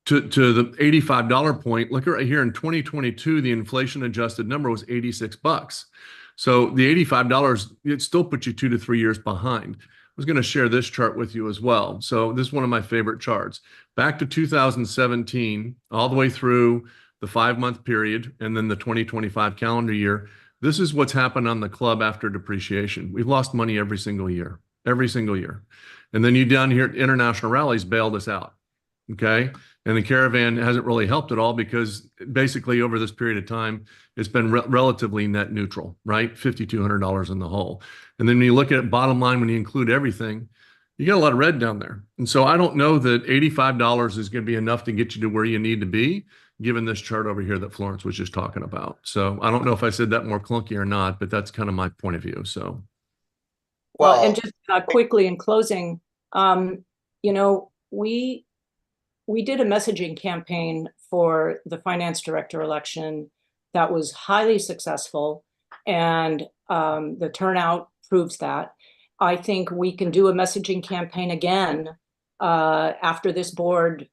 to the $85 point, look right here in 2022, the inflation adjusted number was $86. So the $85, it still puts you 2 to 3 years behind. I was going to share this chart with you as well. So this is one of my favorite charts. Back to 2017, all the way through the 5-month period, and then the 2025 calendar year. This is what's happened on the club after depreciation. We've lost money every single year. And then you down here at International Rallies bailed us out. Okay. And the caravan hasn't really helped at all because basically over this period of time, it's been relatively net neutral, right? $5,200 in the hole. And then when you look at it bottom line, when you include everything, you got a lot of red down there. And so I don't know that $85 is going to be enough to get you to where you need to be, given this chart over here that Florence was just talking about. So I don't know if I said that more clunky or not, but that's kind of my point of view. So. Well, and just quickly in closing, we did a messaging campaign for the finance director election that was highly successful, and the turnout proves that. I think we can do a messaging campaign again after this board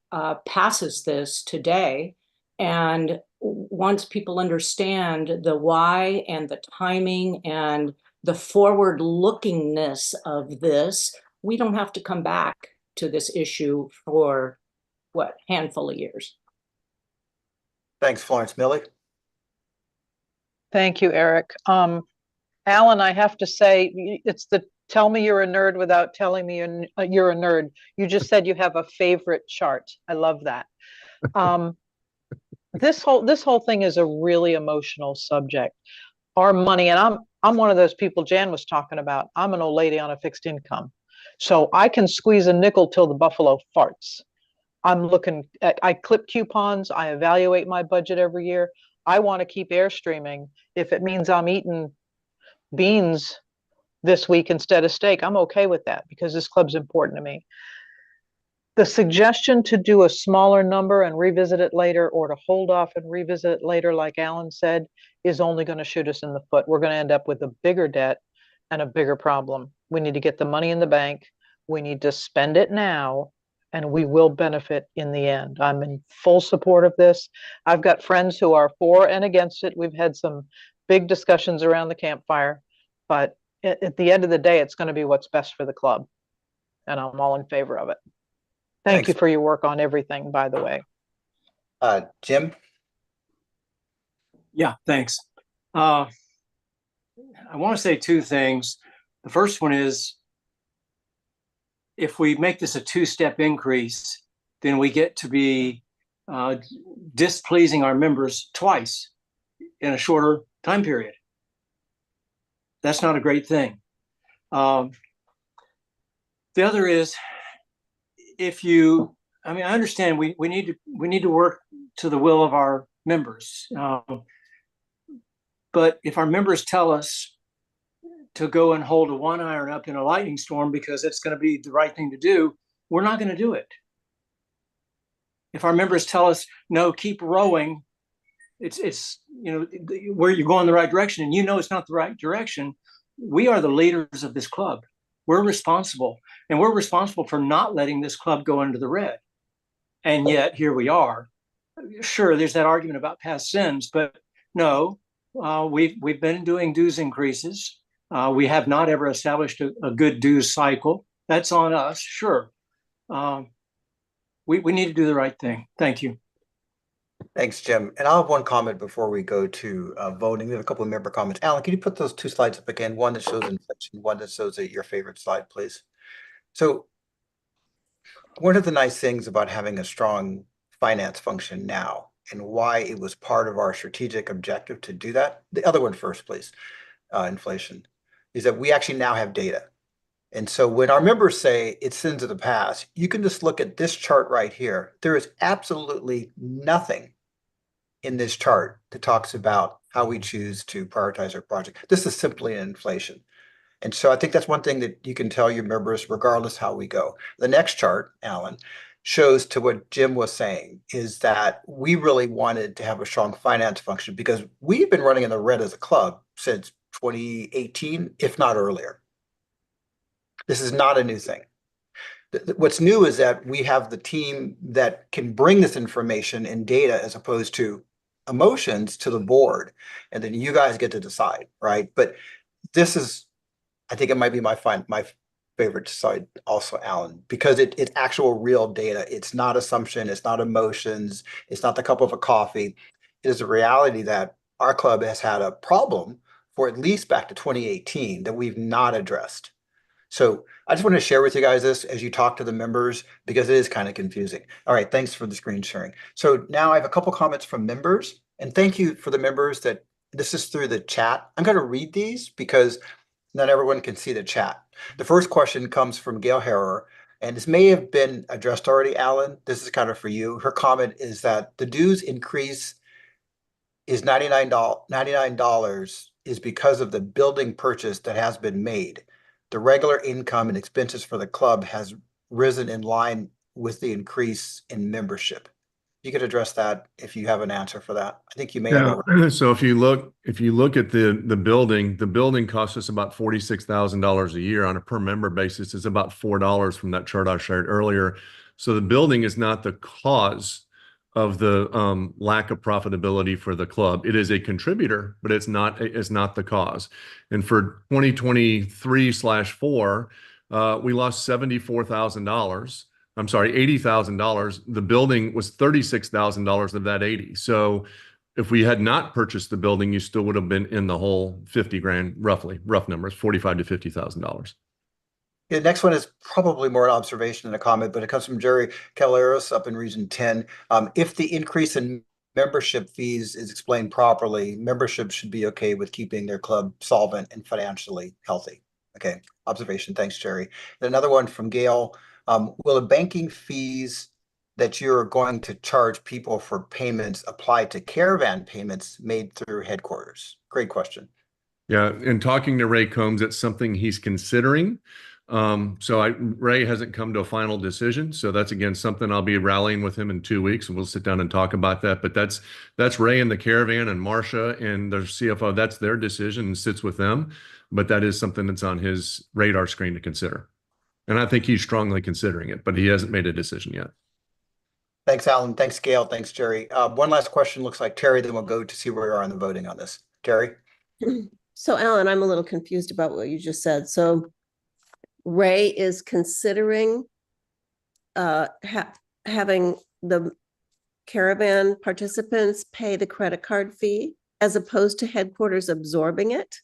passes this today. And once people understand the why and the timing and the forward-lookingness of this, we don't have to come back to this issue for handful of years. Thanks, Florence. Millie? Thank you, Eric. Alan, I have to say, it's the tell me you're a nerd without telling me you're a nerd. You just said you have a favorite chart. I love that. This whole thing is a really emotional subject. Our money, and I'm one of those people Jan was talking about. I'm an old lady on a fixed income. So I can squeeze a nickel till the buffalo farts. I'm looking at, I clip coupons, I evaluate my budget every year. I want to keep Airstreaming. If it means I'm eating beans this week instead of steak, I'm okay with that because this club's important to me. The suggestion to do a smaller number and revisit it later, or to hold off and revisit it later, like Alan said, is only going to shoot us in the foot. We're going to end up with a bigger debt and a bigger problem. We need to get the money in the bank. We need to spend it now, and we will benefit in the end. I'm in full support of this. I've got friends who are for and against it. We've had some big discussions around the campfire, but at the end of the day, it's going to be what's best for the club. And I'm all in favor of it. Thank you for your work on everything, by the way. Jim? Yeah, thanks. I want to say two things. The first one is, if we make this a two-step increase, then we get to be displeasing our members twice in a shorter time period. That's not a great thing. The other is, I understand we need to work to the will of our members. But if our members tell us to go and hold a 1-iron up in a lightning storm because it's going to be the right thing to do, we're not going to do it. If our members tell us, no, keep rowing, it's where you're going the right direction, and it's not the right direction, we are the leaders of this club. We're responsible, and we're responsible for not letting this club go into the red. And yet here we are. Sure, there's that argument about past sins, but no, we've been doing dues increases. We have not ever established a good dues cycle. That's on us, sure. We need to do the right thing. Thank you. Thanks, Jim. And I'll have one comment before we go to voting. We have a couple of member comments. Alan, can you put those two slides up again? One that shows inflation, one that shows your favorite slide, please. So one of the nice things about having a strong finance function now, and why it was part of our strategic objective to do that, the other one first, please, inflation, is that we actually now have data. And so when our members say it's sins of the past, you can just look at this chart right here. There is absolutely nothing in this chart that talks about how we choose to prioritize our project. This is simply an inflation. And so I think that's one thing that you can tell your members regardless how we go. The next chart, Alan, shows to what Jim was saying, is that we really wanted to have a strong finance function because we've been running in the red as a club since 2018, if not earlier. This is not a new thing. What's new is that we have the team that can bring this information and data as opposed to emotions to the board, and then you guys get to decide, right? But this is, I think it might be my favorite side also, Alan, because it's actual real data. It's not assumption, it's not emotions, it's not the cup of a coffee. It is a reality that our club has had a problem for at least back to 2018 that we've not addressed. So I just want to share with you guys this as you talk to the members, because it is kind of confusing. All right, thanks for the screen sharing. So now I have a couple comments from members, and thank you for the members that this is through the chat. I'm going to read these because not everyone can see the chat. The first question comes from Gail Harrer, and this may have been addressed already, Alan. This is kind of for you. Her comment is that the dues increase is $99 is because of the building purchase that has been made. The regular income and expenses for the club has risen in line with the increase in membership. You could address that if you have an answer for that. I think you may have. So if you look at the building costs us about $46,000 a year on a per member basis. It's about $4 from that chart I shared earlier. So the building is not the cause of the lack of profitability for the club. It is a contributor, but it's not the cause. And for 2023/4, we lost $74,000. I'm sorry, $80,000. The building was $36,000 of that 80. So if we had not purchased the building, you still would have been in the whole 50 grand, roughly, rough numbers, $45,000 to $50,000. The next one is probably more an observation than a comment, but it comes from Jerry Caleros up in Region 10. If the increase in membership fees is explained properly, membership should be okay with keeping their club solvent and financially healthy. Okay, observation. Thanks, Jerry. And another one from Gail. Will the banking fees that you're going to charge people for payments apply to caravan payments made through headquarters? Great question. Yeah, and talking to Ray Combs, it's something he's considering. Ray hasn't come to a final decision. So that's again something I'll be rallying with him in 2 weeks, and we'll sit down and talk about that. But that's Ray and the caravan and Marcia and their CFO. That's their decision and sits with them. But that is something that's on his radar screen to consider. And I think he's strongly considering it, but he hasn't made a decision yet. Thanks, Alan. Thanks, Gail. Thanks, Jerry. One last question. Looks like Terry, then we'll go to see where we are on the voting on this. Terry? So Alan, I'm a little confused about what you just said. So Ray is considering having the caravan participants pay the credit card fee as opposed to headquarters absorbing it?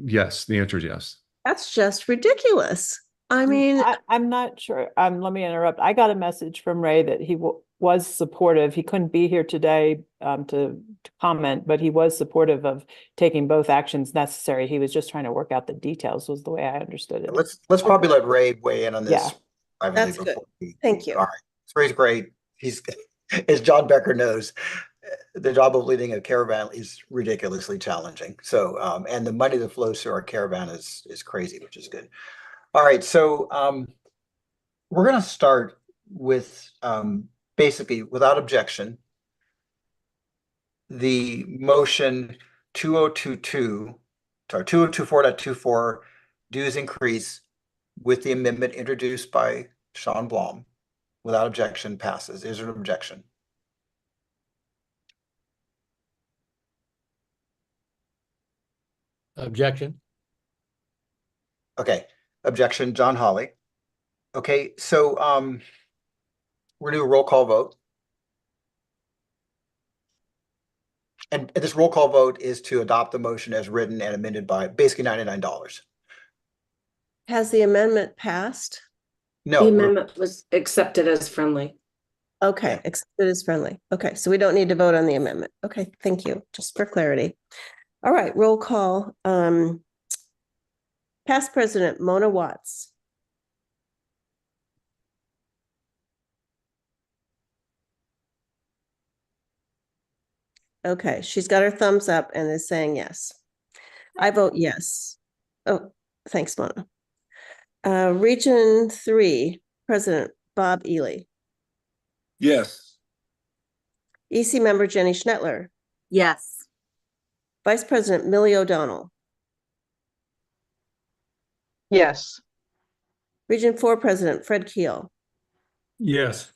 Yes, the answer is yes. That's just ridiculous. I mean, I'm not sure. Let me interrupt. I got a message from Ray that he was supportive. He couldn't be here today to comment, but he was supportive of taking both actions necessary. He was just trying to work out the details, was the way I understood it. Let's probably let Ray weigh in on this. Yeah, privately that's good. before Thank you. All right. So Ray's great. He's, as John Becker knows, the job of leading a caravan is ridiculously challenging. So, and the money that flows through our caravan is crazy, which is good. All right, so we're going to start with basically, without objection, the motion 2024.24 dues increase with the amendment introduced by Sean Blum. Without objection, passes. Is there an objection? Objection. Okay, objection, John Hawley. Okay, so we're gonna do a roll call vote. And this roll call vote is to adopt the motion as written and amended by basically $99. Has the amendment passed? No. The amendment was accepted as friendly. Okay, accepted as friendly. Okay, so we don't need to vote on the amendment. Okay, thank you. Just for clarity. All right, roll call. Past President Mona Watts. Okay, she's got her thumbs up and is saying yes. I vote yes. Oh, thanks, Mona. Region 3, President Bob Ely. Yes. EC member Jenny Schnettler. Yes. Vice President Millie O'Donnell. Yes. Region 4 President Fred Keel. Yes.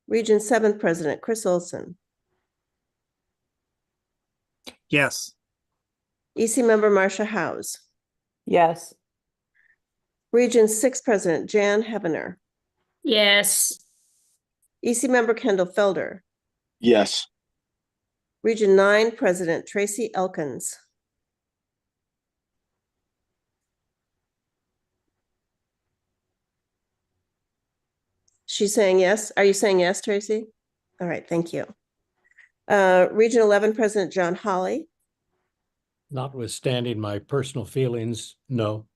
Region 7 President Chris Olson. Yes. EC member Marcia Howes. Yes. Region 6 President Jan Hevener. Yes. EC member Kendall Felder. Yes. Region 9 President Tracy Elkins. She's saying yes. Are you saying yes, Tracy? All right, thank you. Region 11 President John Hawley. Notwithstanding my personal feelings, no.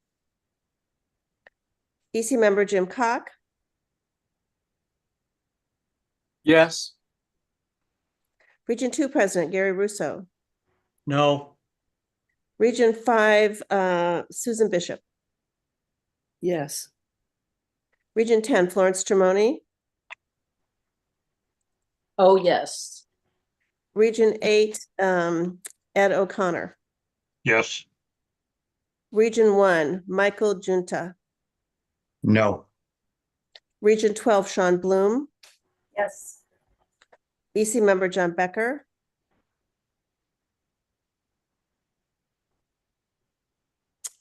EC member Jim Cock. Yes. Region 2 President Gary Russo. No. Region 5 Susan Bishop. Yes. Region 10 Florence Tremoni. Oh, yes. Region 8 Ed O'Connor. Yes. Region 1 Michael Junta. No. Region 12 Sean Bloom. Yes. EC member John Becker.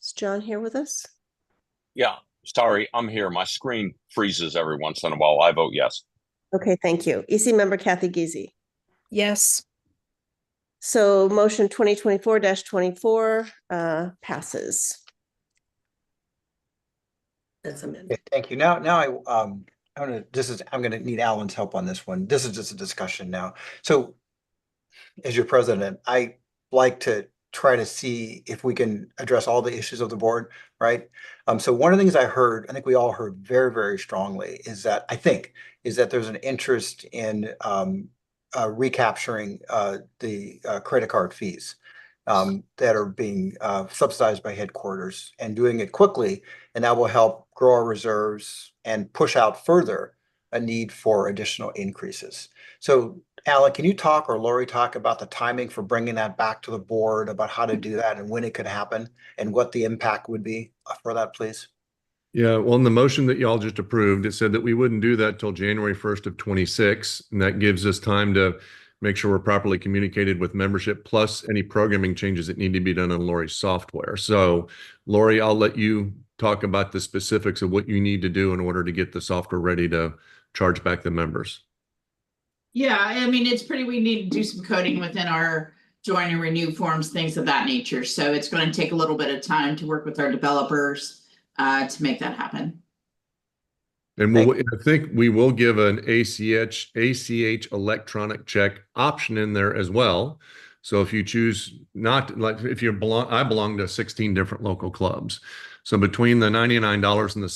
Is John here with us? Yeah, sorry, I'm here. My screen freezes every once in a while. I vote yes. Okay, thank you. EC member Kathy Giese. Yes. So motion 2024-24 passes. That's amended. Okay, thank you. Now I'm gonna need Alan's help on this one. This is just a discussion now. So as your president, I like to try to see if we can address all the issues of the board, right? So one of the things I heard, I think we all heard very, very strongly is that there's an interest in recapturing the credit card fees that are being subsidized by headquarters and doing it quickly. And that will help grow our reserves and push out further a need for additional increases. So Alan, can you talk, or Lori talk, about the timing for bringing that back to the board, about how to do that and when it could happen and what the impact would be for that, please? Yeah, well, in the motion that y'all just approved, it said that we wouldn't do that till January 1st of 26. And that gives us time to make sure we're properly communicated with membership, plus any programming changes that need to be done on Lori's software. So Lori, I'll let you talk about the specifics of what you need to do in order to get the software ready to charge back the members. Yeah, I mean, we need to do some coding within our join and renew forms, things of that nature. So it's going to take a little bit of time to work with our developers to make that happen. And I think we will give an ACH electronic check option in there as well. So if you choose not, like if you I belong to 16 different local clubs. So between the $99 and the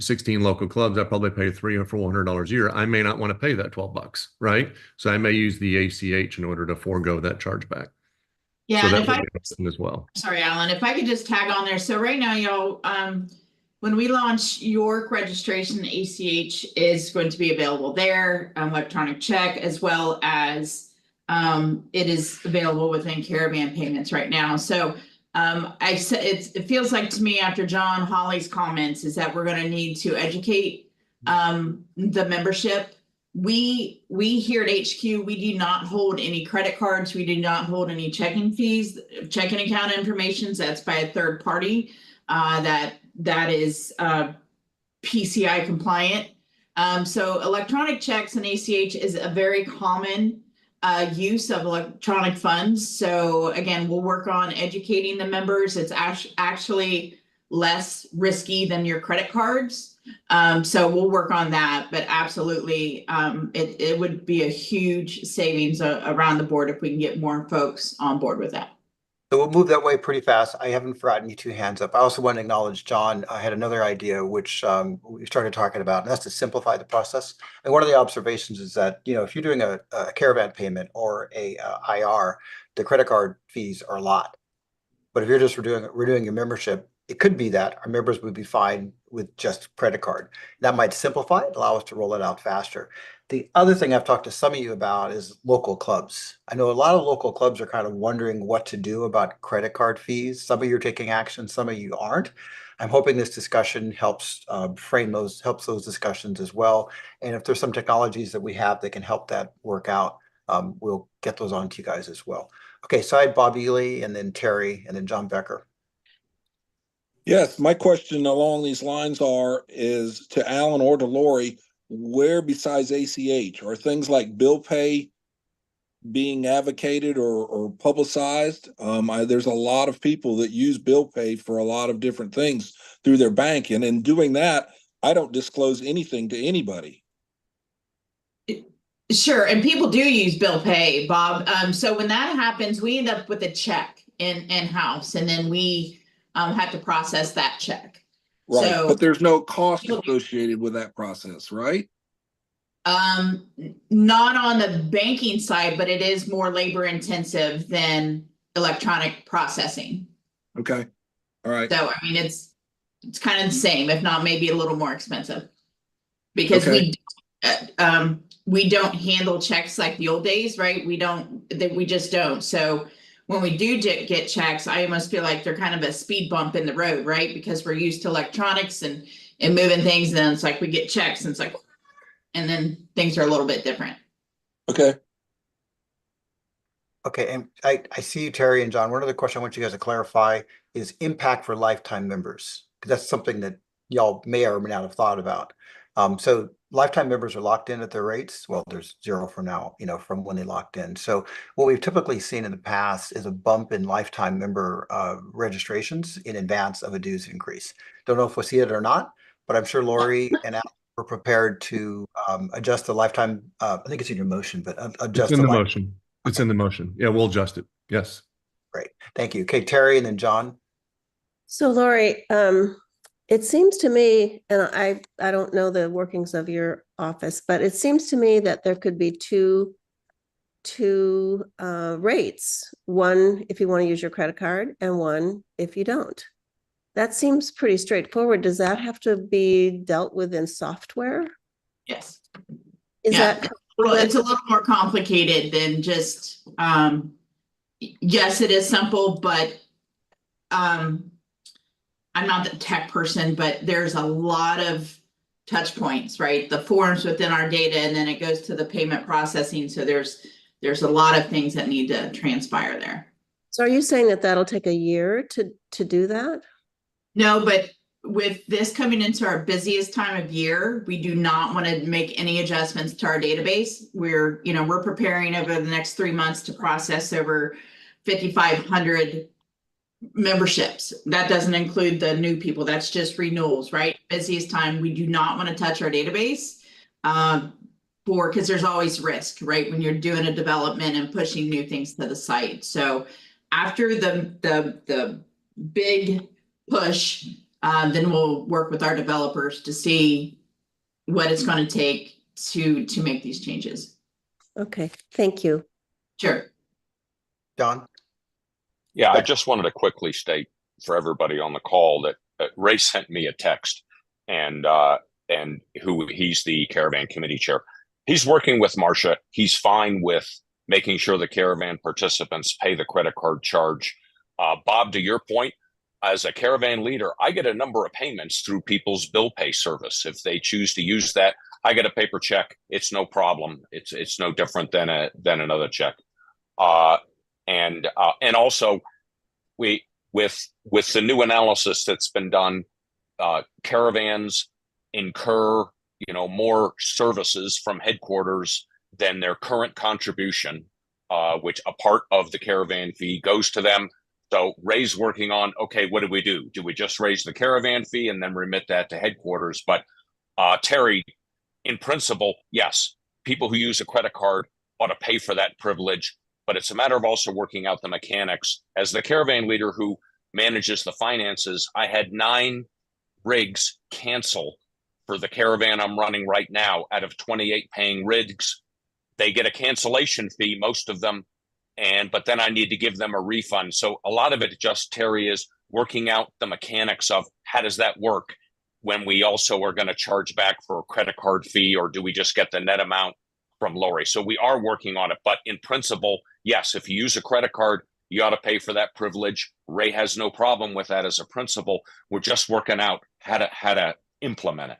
16 local clubs, I probably pay $300 or $400 a year. I may not want to pay that $12, right? So I may use the ACH in order to forego that chargeback. Yeah, so and that if would be option as well. Sorry, Alan, if I could just tag on there. So right now, y'all, when we launch York registration, ACH is going to be available there, electronic check, as well as it is available within Caravan Payments right now. So I said it feels like to me after John Hawley's comments is that we're going to need to educate the membership. We here at HQ, we do not hold any credit cards. We do not hold any checking fees, checking account information. That's by a third party that is PCI compliant. So electronic checks and ACH is a very common use of electronic funds. So again, we'll work on educating the members. It's actually less risky than your credit cards. So we'll work on that, but absolutely, it would be a huge savings around the board if we can get more folks on board with that. So we'll move that way pretty fast. I haven't forgotten you two hands up. I also want to acknowledge John. I had another idea which we started talking about, and that's to simplify the process. And one of the observations is that, if you're doing a caravan payment or a IR, the credit card fees are a lot. But if you're just renewing your membership, it could be that our members would be fine with just credit card. That might simplify it, allow us to roll it out faster. The other thing I've talked to some of you about is local clubs. I know a lot of local clubs are kind of wondering what to do about credit card fees. Some of you are taking action, some of you aren't. I'm hoping this discussion helps helps those discussions as well. And if there's some technologies that we have that can help that work out, we'll get those on to you guys as well. Okay, so I had Bob Ely and then Terry and then John Becker. Yes, my question along these lines is to Alan or to Lori, where besides ACH are things like bill pay being advocated or publicized? There's a lot of people that use bill pay for a lot of different things through their bank. And in doing that, I don't disclose anything to anybody. Sure, and people do use bill pay, Bob. So when that happens, we end up with a check in-house, and then we have to process that check. Right, so, but there's no cost associated with that process, right? Not on the banking side, but it is more labor intensive than electronic processing. Okay, all right. So I mean, it's kind of the same, if not maybe a little more expensive, because we don't handle checks like the old days, right? We just don't. So when we do get checks, I almost feel like they're kind of a speed bump in the road, right? Because we're used to electronics and moving things. And then it's like we get checks and it's like, and then things are a little bit different. Okay. Okay, and I see you, Terry and John. One other question I want you guys to clarify is impact for lifetime members, because that's something that y'all may or may not have thought about. So lifetime members are locked in at their rates. Well, there's zero for now, from when they locked in. So what we've typically seen in the past is a bump in lifetime member registrations in advance of a dues increase. Don't know if we'll see it or not, but I'm sure Lori and Al are prepared to adjust the lifetime. I think it's in your motion, but adjust It's in the life. motion. It's in the motion. Yeah, we'll adjust it. Yes. Great, thank you. Okay, Terry and then John. So Lori, it seems to me, and I don't know the workings of your office, but it seems to me that there could be two rates. One, if you want to use your credit card, and one if you don't. That seems pretty straightforward. Does that have to be dealt with in software? Yes. Is Yeah. that? Well, it's a little more complicated than just, yes, it is simple, but I'm not the tech person, but there's a lot of touch points, right? The forms within our data, and then it goes to the payment processing. So there's a lot of things that need to transpire there. So are you saying that that'll take a year to do that? No, but with this coming into our busiest time of year, we do not want to make any adjustments to our database. We're preparing over the next 3 months to process over 5,500 memberships. That doesn't include the new people. That's just renewals, right? Busiest time. We do not want to touch our database because there's always risk, right? When you're doing a development and pushing new things to the site. So after the big push, then we'll work with our developers to see what it's going to take to make these changes. Okay, thank you. Sure. John? Yeah, I just wanted to quickly state for everybody on the call that Ray sent me a text, and he's the caravan committee chair. He's working with Marcia. He's fine with making sure the caravan participants pay the credit card charge. Bob, to your point, as a caravan leader, I get a number of payments through people's bill pay service. If they choose to use that, I get a paper check. It's no problem. It's no different than another check. And also with the new analysis that's been done, caravans incur more services from headquarters than their current contribution, which a part of the caravan fee goes to them. So Ray's working on, okay, what do we do? Do we just raise the caravan fee and then remit that to headquarters? But Terry, in principle, yes, people who use a credit card ought to pay for that privilege, but it's a matter of also working out the mechanics. As the caravan leader who manages the finances, I had 9 rigs cancel for the caravan I'm running right now. Out of 28 paying rigs, they get a cancellation fee, most of them, but then I need to give them a refund. So a lot of it just, Terry, is working out the mechanics of how does that work when we also are going to charge back for a credit card fee, or do we just get the net amount from Lori? So we are working on it, but in principle, yes, if you use a credit card, you ought to pay for that privilege. Ray has no problem with that as a principle. We're just working out how to implement it.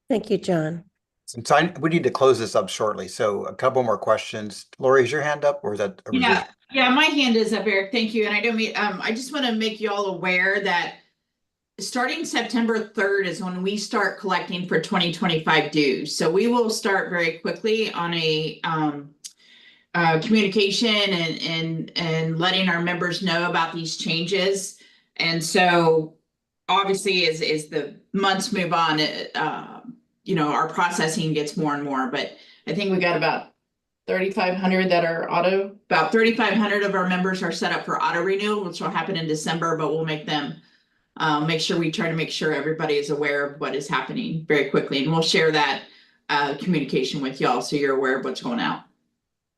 Thank you, John. Since we need to close this up shortly, so a couple more questions. Lori, is your hand up, or is that? Yeah, my hand is up, Eric. Thank you. And I just want to make you all aware that starting September 3rd is when we start collecting for 2025 dues. So we will start very quickly on a communication and letting our members know about these changes. And so obviously as the months move on, our processing gets more and more, but I think we got about 3,500 that are about 3,500 of our members are set up for auto renewal, which will happen in December, but we'll make them we try to make sure everybody is aware of what is happening very quickly. And we'll share that communication with y'all so you're aware of what's going out.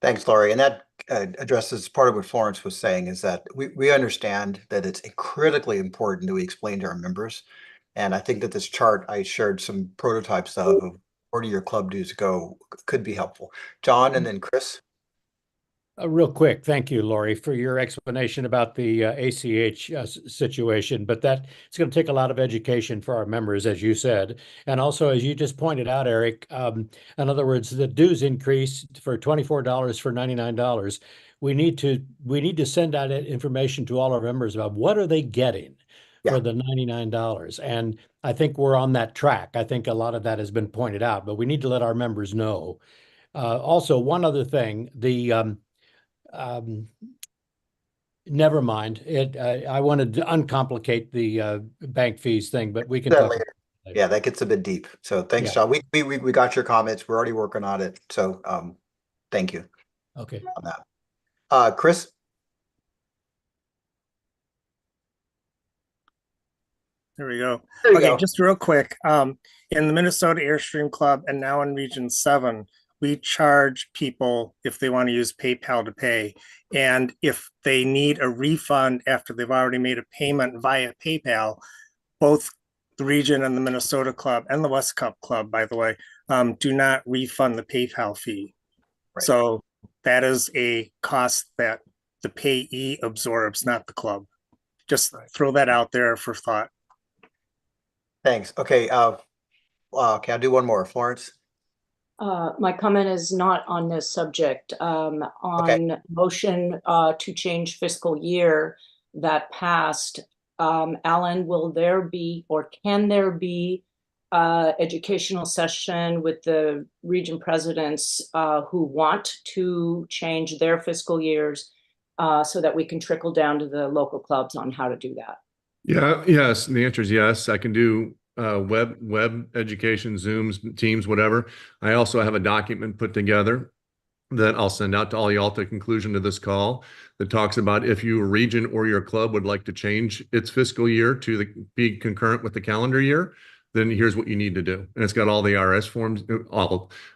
Thanks, Lori. And that addresses part of what Florence was saying, is that we understand that it's critically important that we explain to our members. And I think that this chart I shared some prototypes of where do your club dues go could be helpful. John and then Chris. Real quick, thank you, Lori, for your explanation about the ACH situation, but it's going to take a lot of education for our members, as you said. And also, as you just pointed out, Eric, in other words, the dues increase for $24 for $99. We need to send out information to all our members about what are they getting for the $99. And I think we're on that track. I think a lot of that has been pointed out, but we need to let our members know. Also, one other thing, never mind. I wanted to uncomplicate the bank fees thing, but we can talk later. Yeah, that gets a bit deep. So thanks, John. We got your comments. We're already working on it. So thank you. Okay. On that. Chris? There we go. There you Okay, go. just real quick. In the Minnesota Airstream Club and now in Region 7, we charge people if they want to use PayPal to pay. And if they need a refund after they've already made a payment via PayPal, both the region and the Minnesota Club and the West Cup Club, by the way, do not refund the PayPal fee. Right. So that is a cost that the payee absorbs, not the club. Just throw that out there for thought. Thanks. Okay. Okay, I'll do one more. Florence. My comment is not on this subject. On motion to change fiscal year that passed, Alan, will there be or can there be educational session with the region presidents who want to change their fiscal years so that we can trickle down to the local clubs on how to do that? Yeah, yes. The answer is yes. I can do web education, Zooms, Teams, whatever. I also have a document put together that I'll send out to all y'all at the conclusion of this call that talks about if your region or your club would like to change its fiscal year to be concurrent with the calendar year, then here's what you need to do. And it's got all the IRS forms,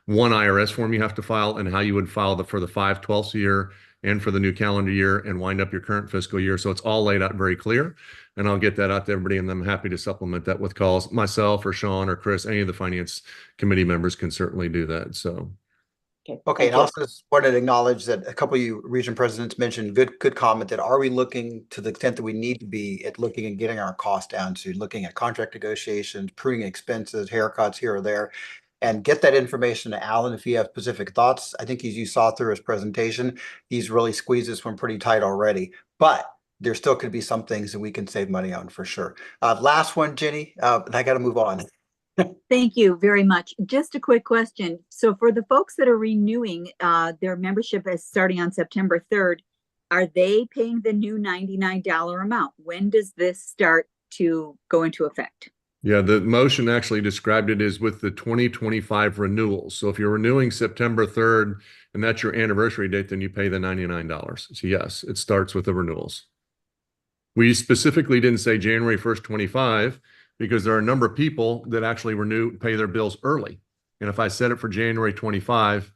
one IRS form you have to file and how you would file for the 5/12 year and for the new calendar year and wind up your current fiscal year. So it's all laid out very clear. And I'll get that out to everybody, and I'm happy to supplement that with calls. Myself or Sean or Chris, any of the finance committee members can certainly do that. So. Okay, and also just wanted to acknowledge that a couple of you region presidents mentioned good comment that are we looking to the extent that we need to be at looking and getting our costs down to looking at contract negotiations, pruning expenses, haircuts here or there, and get that information to Alan if you have specific thoughts. I think as you saw through his presentation, he's really squeezed this one pretty tight already, but there still could be some things that we can save money on for sure. Last one, Jenny, and I got to move on. Thank you very much. Just a quick question. So for the folks that are renewing their membership as starting on September 3rd, are they paying the new $99 amount? When does this start to go into effect? Yeah, the motion actually described it as with the 2025 renewals. So if you're renewing September 3rd and that's your anniversary date, then you pay the $99. So yes, it starts with the renewals. We specifically didn't say January 1st, 25, because there are a number of people that actually pay their bills early. And if I set it for January 25,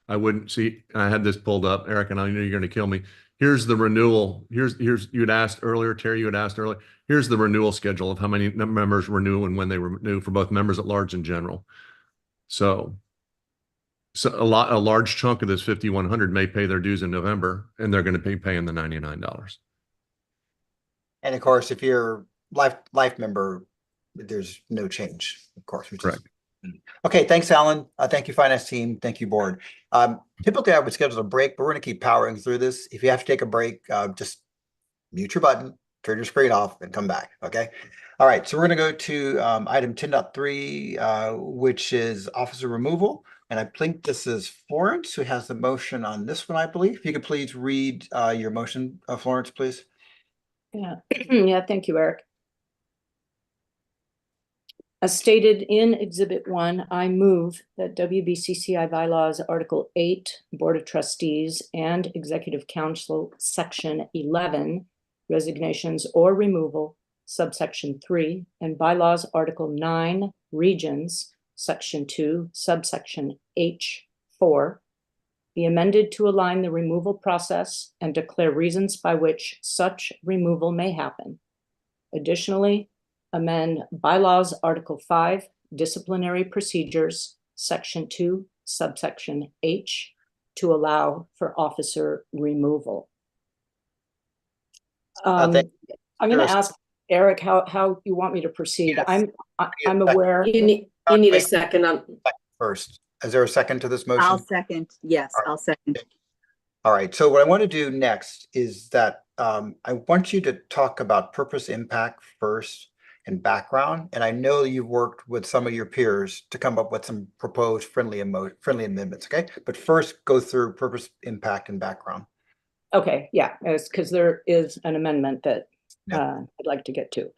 I wouldn't see, I had this pulled up, Eric, and I know you're going to kill me. Here's the renewal. Here's you'd asked earlier, Terry, you had asked earlier. Here's the renewal schedule of how many members renew and when they renew for both members at large and general. So a large chunk of this 5,100 may pay their dues in November, and they're going to be paying the $99. And of course, if you're life member, there's no change, of course. Correct. Okay, thanks, Alan. Thank you, finance team. Thank you, board. Typically, I would schedule a break, but we're going to keep powering through this. If you have to take a break, just mute your button, turn your screen off, and come back. Okay. All right. So we're going to go to item 10.3, which is officer removal. And I think this is Florence who has the motion on this one, I believe. If you could please read your motion, Florence, please. Yeah, yeah, thank you, Eric. As stated in Exhibit 1, I move that WBCCI Bylaws Article 8, Board of Trustees and Executive Council, Section 11, Resignations or Removal, Subsection 3, and Bylaws Article 9, Regions, Section 2, Subsection H4, be amended to align the removal process and declare reasons by which such removal may happen. Additionally, amend Bylaws Article 5, Disciplinary Procedures, Section 2, Subsection H, to allow for officer removal. I'm going to ask Eric how you want me to proceed. Yes. I'm aware. You need a second on first. Is there a second to this motion? I'll second. Yes, I'll second. All right. So what I want to do next is that I want you to talk about purpose, impact first and background. And I know you've worked with some of your peers to come up with some proposed friendly amendments. Okay. But first go through purpose, impact, and background. Okay. Yeah. Because there is an amendment that I'd like to get to.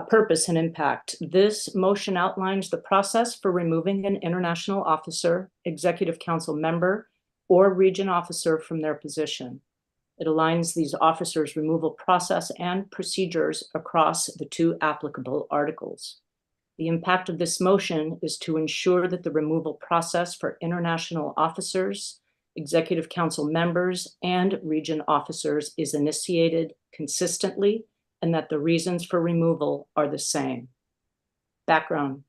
Purpose and impact. This motion outlines the process for removing an international officer, executive council member, or region officer from their position. It aligns these officers' removal process and procedures across the two applicable articles. The impact of this motion is to ensure that the removal process for international officers, executive council members, and region officers is initiated consistently and that the reasons for removal are the same. Background.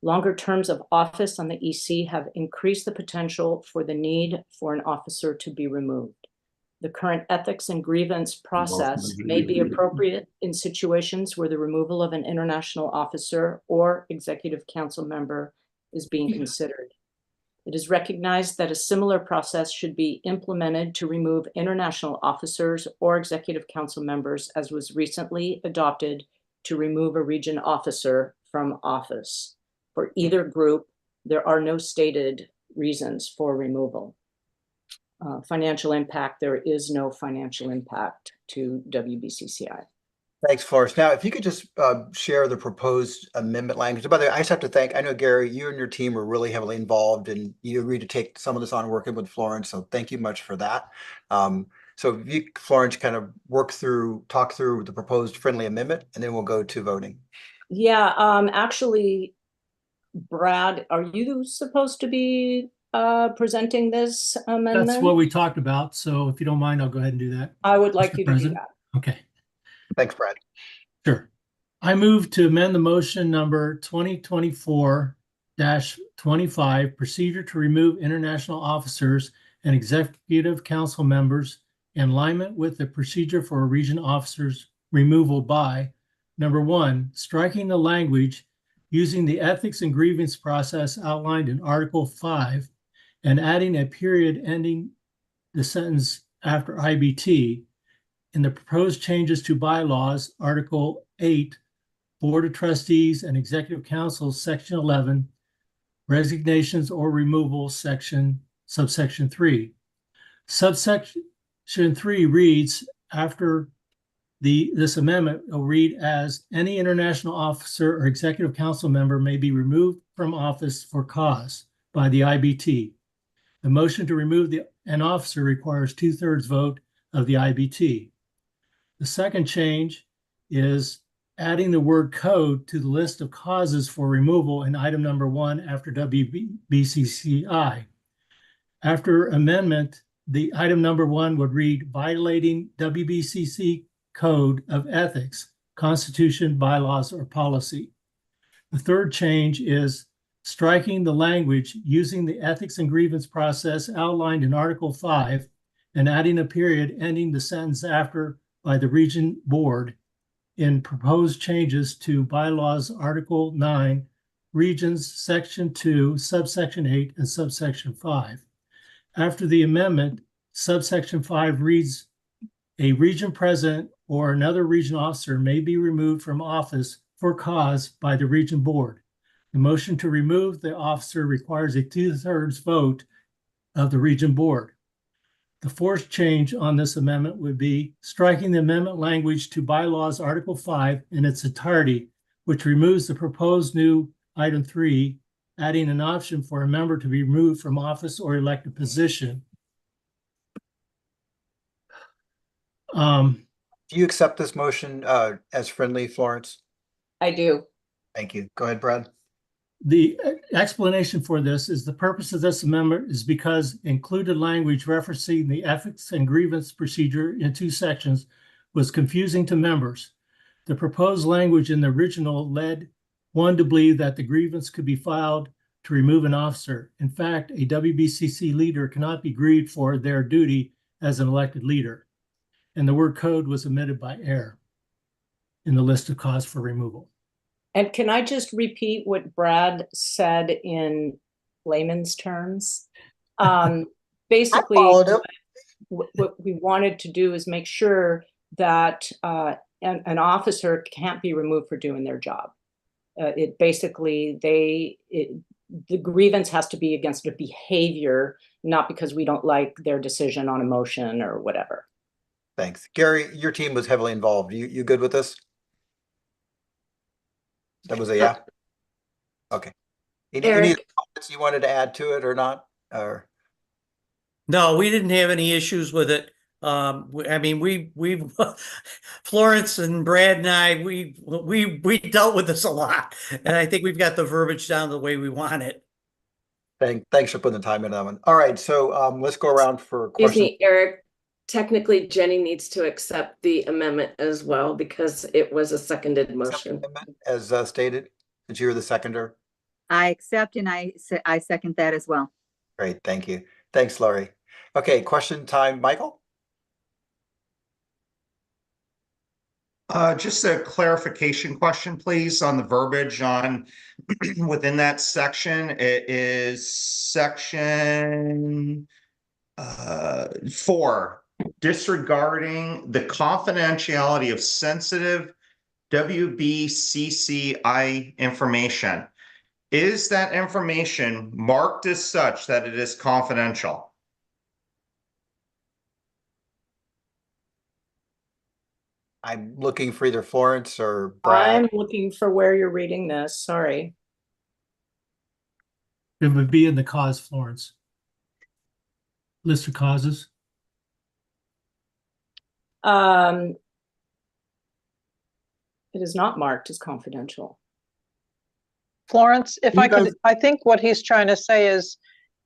Longer terms of office on the EC have increased the potential for the need for an officer to be removed. The current ethics and grievance process may be appropriate in situations where the removal of an international officer or executive council member is being considered. It is recognized that a similar process should be implemented to remove international officers or executive council members, as was recently adopted to remove a region officer from office. For either group, there are no stated reasons for removal. Financial impact, there is no financial impact to WBCCI. Thanks, Florence. Now, if you could just share the proposed amendment language. By the way, I just have to thank, I know, Gary, you and your team were really heavily involved and you agreed to take some of this on working with Florence. So thank you much for that. So if you, Florence, kind of talk through the proposed friendly amendment, and then we'll go to voting. Yeah, actually, Brad, are you supposed to be presenting this amendment? That's what we talked about. So if you don't mind, I'll go ahead and do that. I would like Mr. you President. to do that. Okay. Thanks, Brad. Sure. I move to amend the motion number 2024-25, procedure to remove international officers and executive council members in alignment with the procedure for region officers removal by, number one, striking the language using the ethics and grievance process outlined in Article 5 and adding a period ending the sentence after IBT. In the proposed changes to bylaws, Article 8, Board of Trustees and Executive Council, Section 11, resignations or removal, subsection 3. Subsection 3 reads, after this amendment will read as any international officer or executive council member may be removed from office for cause by the IBT. The motion to remove an officer requires 2/3 vote of the IBT. The second change is adding the word code to the list of causes for removal in item number 1 after WBCCI. After amendment, the item number 1 would read violating WBCC Code of Ethics, Constitution, bylaws, or policy. The third change is striking the language using the ethics and grievance process outlined in Article 5 and adding a period ending the sentence after by the region board in proposed changes to bylaws Article 9, regions, Section 2, subsection 8, and subsection 5. After the amendment, subsection 5 reads, a region president or another region officer may be removed from office for cause by the region board. The motion to remove the officer requires a 2/3 vote of the region board. The fourth change on this amendment would be striking the amendment language to bylaws Article 5 in its entirety, which removes the proposed new item 3, adding an option for a member to be removed from office or elected position. Do you accept this motion as friendly, Florence? I do. Thank you. Go ahead, Brad. The explanation for this is the purpose of this amendment is because included language referencing the ethics and grievance procedure in 2 sections was confusing to members. The proposed language in the original led one to believe that the grievance could be filed to remove an officer. In fact, a WBCC leader cannot be grieved for their duty as an elected leader. And the word code was omitted by error in the list of cause for removal. And can I just repeat what Brad said in layman's terms? Basically, what we wanted to do is make sure that an officer can't be removed for doing their job. The grievance has to be against a behavior, not because we don't like their decision on a motion or whatever. Thanks. Gary, your team was heavily involved. You good with this? That was a yeah? Okay. Any comments you wanted to add to it or not? Or No, we didn't have any issues with it. I mean, we've Florence and Brad and I, we dealt with this a lot, and I think we've got the verbiage down the way we want it. Thanks for putting the time in that one. All right, so let's go around for Excuse questions. me, Eric. Technically, Jenny needs to accept the amendment as well because it was a seconded motion. As stated, since you were the seconder. I accept and I second that as well. Great, thank you. Thanks, Laurie. Okay, question time, Michael? Just a clarification question, please, on the verbiage on within that section. It is section 4, disregarding the confidentiality of sensitive WBCCI information. Is that information marked as such that it is confidential? I'm looking for either Florence or Brad. I'm looking for where you're reading this. Sorry. It would be in the cause, Florence. List of causes. It is not marked as confidential. Florence, if You I could, guys- I think what he's trying to say is,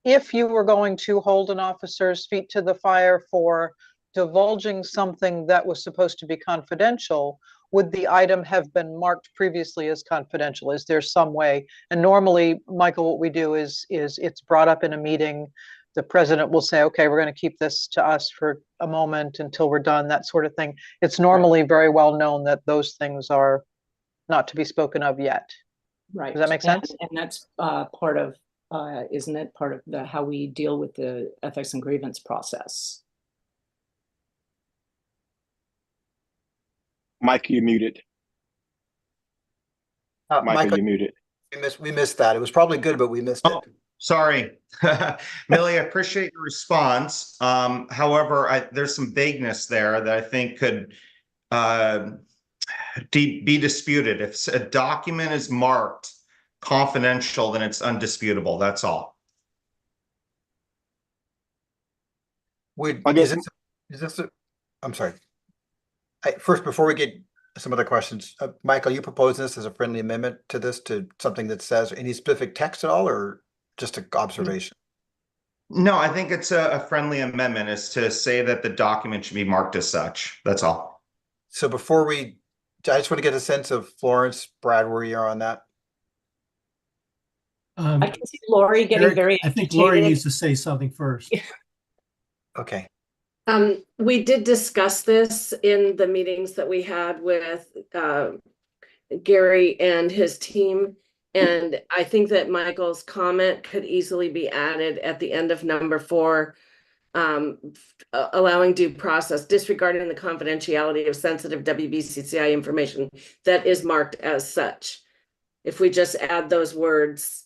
if you were going to hold an officer's feet to the fire for divulging something that was supposed to be confidential, would the item have been marked previously as confidential? Is there some way? And normally, Michael, what we do is it's brought up in a meeting. The president will say, okay, we're going to keep this to us for a moment until we're done, that sort of thing. It's normally very well known that those things are not to be spoken of yet. Right. Does that make sense? And that's part of, isn't it part of how we deal with the ethics and grievance process? Mike, you muted. Michael, you muted. We missed that. It was probably good, but we missed it. Sorry. Millie, I appreciate your response. However, there's some vagueness there that I think could be disputed. If a document is marked confidential, then it's undisputable. That's all. I'm sorry. First, before we get some other questions, Michael, you propose this as a friendly amendment to this, to something that says any specific text at all, or just an observation? No, I think it's a friendly amendment, is to say that the document should be marked as such. That's all. So before I just want to get a sense of Florence, Brad, where you are on that. I can see Lori getting Eric, very I think agitated. Lori needs to say something first. Okay. We did discuss this in the meetings that we had with Gary and his team. And I think that Michael's comment could easily be added at the end of number 4, allowing due process, disregarding the confidentiality of sensitive WBCCI information that is marked as such. If we just add those words,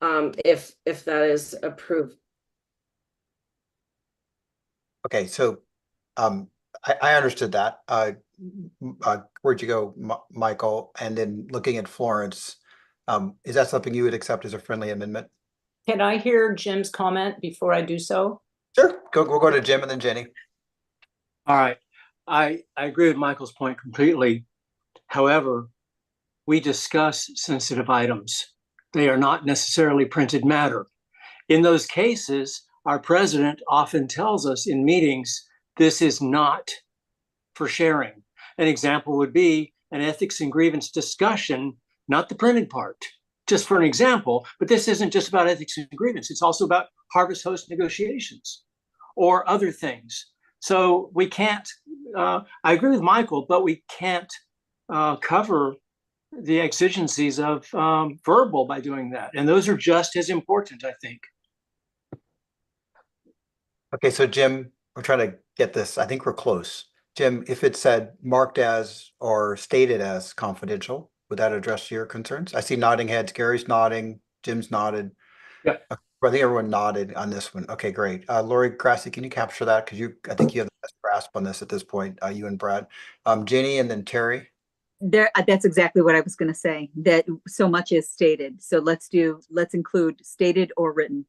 if that is approved. Okay, so I understood that. Where'd you go, Michael? And then looking at Florence, is that something you would accept as a friendly amendment? Can I hear Jim's comment before I do so? Sure. We'll go to Jim and then Jenny. All right. I agree with Michael's point completely. However, we discuss sensitive items. They are not necessarily printed matter. In those cases, our president often tells us in meetings, this is not for sharing. An example would be an ethics and grievance discussion, not the printed part, just for an example, but this isn't just about ethics and grievance. It's also about harvest host negotiations or other things. So we can't, I agree with Michael, but we can't cover the exigencies of verbal by doing that. And those are just as important, I think. Okay, so Jim, we're trying to get this. I think we're close. Jim, if it said marked as or stated as confidential, would that address your concerns? I see nodding heads. Gary's nodding. Jim's nodded. Yeah. I think everyone nodded on this one. Okay, great. Lori Grassi, can you capture that? Because I think you have the best grasp on this at this point, you and Brad. Jenny and then Terry. That's exactly what I was going to say, that so much is stated. So let's include stated or written.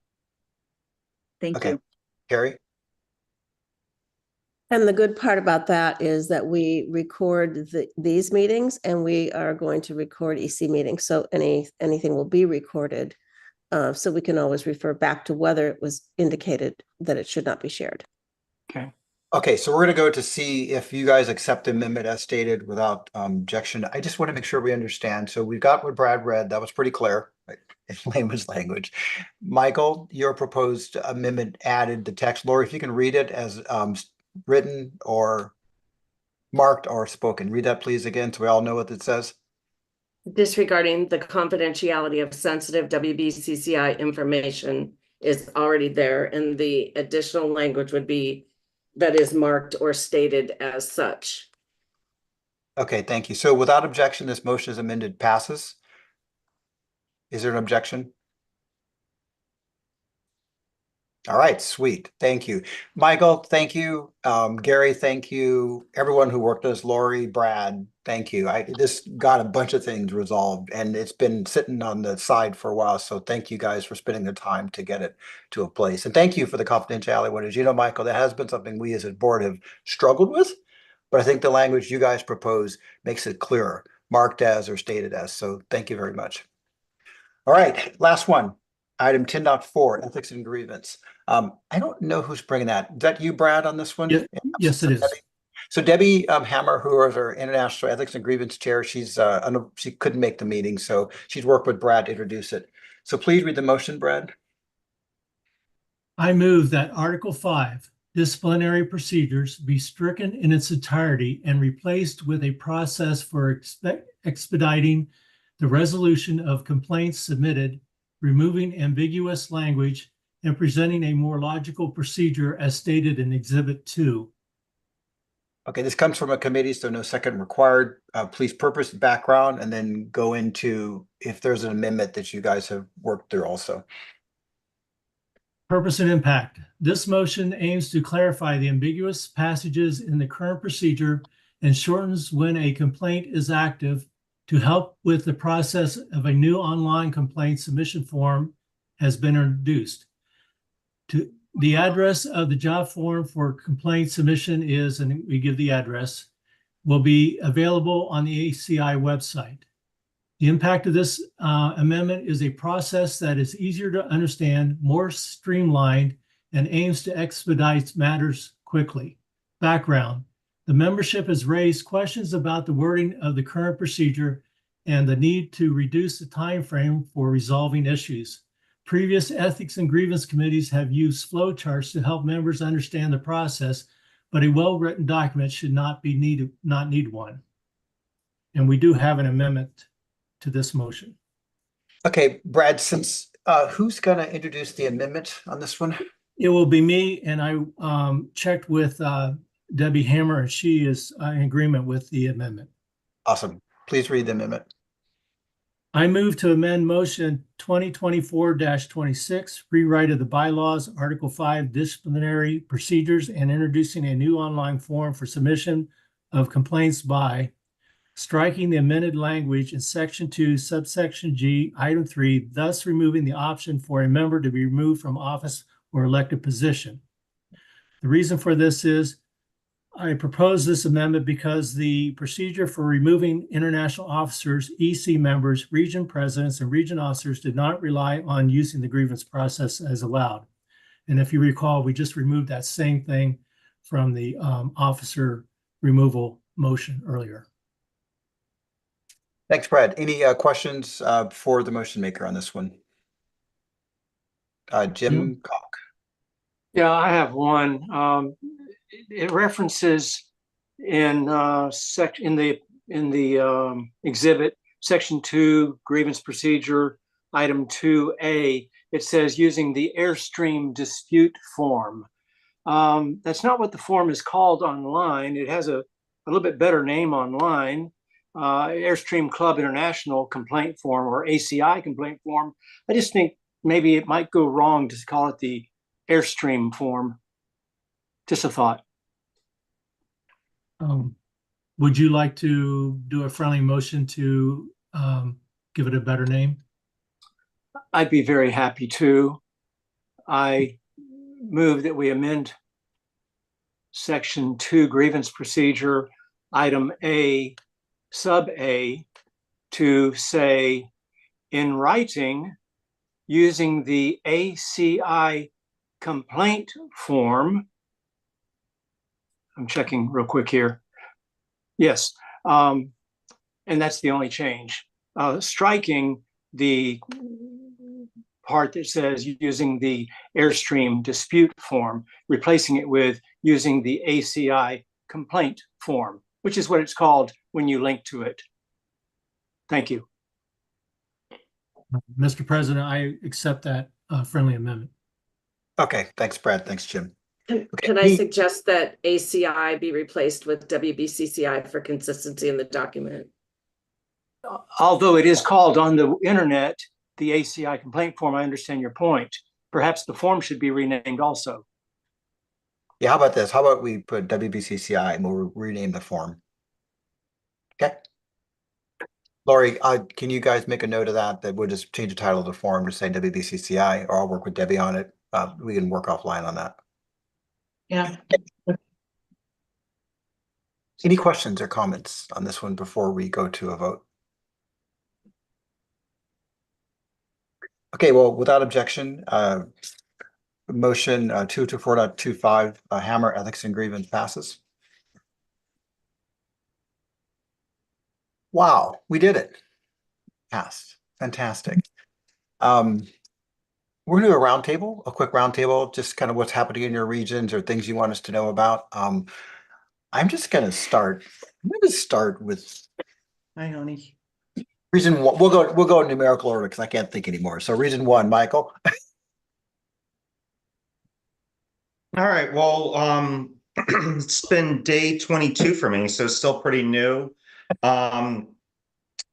Thank you. Terry? And the good part about that is that we record these meetings and we are going to record EC meetings. So anything will be recorded. So we can always refer back to whether it was indicated that it should not be shared. Okay. Okay, so we're going to go to see if you guys accept the amendment as stated without objection. I just want to make sure we understand. So we've got what Brad read. That was pretty clear in layman's language. Michael, your proposed amendment added the text. Lori, if you can read it as written or marked or spoken. Read that please again so we all know what it says. Disregarding the confidentiality of sensitive WBCCI information is already there, and the additional language would be that is marked or stated as such. Okay, thank you. So without objection, this motion is amended passes. Is there an objection? All right, sweet. Thank you. Michael, thank you. Gary, thank you. Everyone who worked with us, Lori, Brad, thank you. This got a bunch of things resolved and it's been sitting on the side for a while. So thank you guys for spending the time to get it to a place. And thank you for the confidentiality. What is, you know, Michael, that has been something we as a board have struggled with, but I think the language you guys propose makes it clearer, marked as or stated as. So thank you very much. All right, last one. Item 10.4, ethics and grievance. I don't know who's bringing that. Is that you, Brad, on this one? Yes, it is. Debbie? So Debbie Hammer, who is our International Ethics and Grievance Chair, she couldn't make the meeting, so she's worked with Brad to introduce it. So please read the motion, Brad. I move that Article 5, disciplinary procedures, be stricken in its entirety and replaced with a process for expediting the resolution of complaints submitted, removing ambiguous language, and presenting a more logical procedure as stated in Exhibit 2. Okay, this comes from a committee, so no second required. Please purpose background and then go into if there's an amendment that you guys have worked through also. Purpose and impact. This motion aims to clarify the ambiguous passages in the current procedure and shortens when a complaint is active to help with the process of a new online complaint submission form has been introduced. The address of the job form for complaint submission is, and we give the address, will be available on the ACI website. The impact of this amendment is a process that is easier to understand, more streamlined, and aims to expedite matters quickly. Background. The membership has raised questions about the wording of the current procedure and the need to reduce the time frame for resolving issues. Previous ethics and grievance committees have used flowcharts to help members understand the process, but a well-written document should not need one. And we do have an amendment to this motion. Okay, Brad, since who's going to introduce the amendment on this one? It will be me, and I checked with Debbie Hammer, and she is in agreement with the amendment. Awesome. Please read the amendment. I move to amend motion 2024-26, rewrite of the bylaws, Article 5, disciplinary procedures, and introducing a new online form for submission of complaints by striking the amended language in Section 2, subsection G, Item 3, thus removing the option for a member to be removed from office or elected position. The reason for this is I propose this amendment because the procedure for removing international officers, EC members, region presidents, and region officers did not rely on using the grievance process as allowed. And if you recall, we just removed that same thing from the officer removal motion earlier. Thanks, Brad. Any questions for the motion maker on this one? Jim Cock. Yeah, I have one. It references in the exhibit section 2 grievance procedure item 2A. It says using the Airstream dispute form. That's not what the form is called online. It has a little bit better name online. Airstream Club International complaint form or ACI complaint form. I just think maybe it might go wrong to call it the Airstream form. Just a thought. Would you like to do a friendly motion to give it a better name? I'd be very happy to. I move that we amend Section 2 grievance procedure, item A, sub A, to say in writing using the ACI complaint form. I'm checking real quick here. Yes, and that's the only change. Striking the part that says using the Airstream dispute form, replacing it with using the ACI complaint form, which is what it's called when you link to it. Thank you. Mr. President, I accept that friendly amendment. Okay, thanks, Brad. Thanks, Jim. Can I suggest that ACI be replaced with WBCCI for consistency in the document? Although it is called on the internet, the ACI complaint form, I understand your point. Perhaps the form should be renamed also. Yeah, how about this? How about we put WBCCI and we'll rename the form? Okay. Lori, can you guys make a note of that? That we'll just change the title of the form to say WBCCI, or I'll work with Debbie on it. We can work offline on that. Yeah. Any questions or comments on this one before we go to a vote? Okay, well, without objection, motion 224.25 Hammer Ethics and Grievance passes. Wow, we did it. Passed. Fantastic. We're gonna do a roundtable, a quick roundtable, just kind of what's happening in your regions or things you want us to know about. I'm just gonna start. I'm gonna start with Hi, honey. reason one. We'll go in numerical order because I can't think anymore. So reason one, Michael. All right, well, it's been day 22 for me, so still pretty new.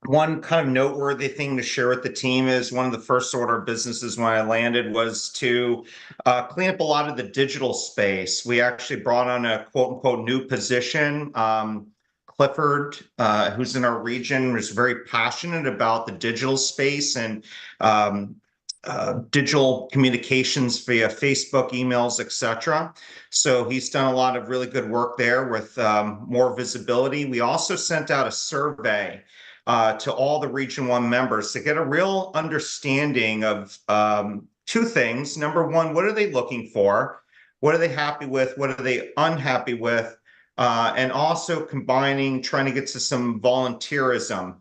One kind of noteworthy thing to share with the team is one of the first order of businesses when I landed was to clean up a lot of the digital space. We actually brought on a quote unquote new position. Clifford, who's in our region, was very passionate about the digital space and digital communications via Facebook, emails, etc. So he's done a lot of really good work there with more visibility. We also sent out a survey to all the Region 1 members to get a real understanding of two things. Number one, what are they looking for? What are they happy with? What are they unhappy with? And also combining, trying to get to some volunteerism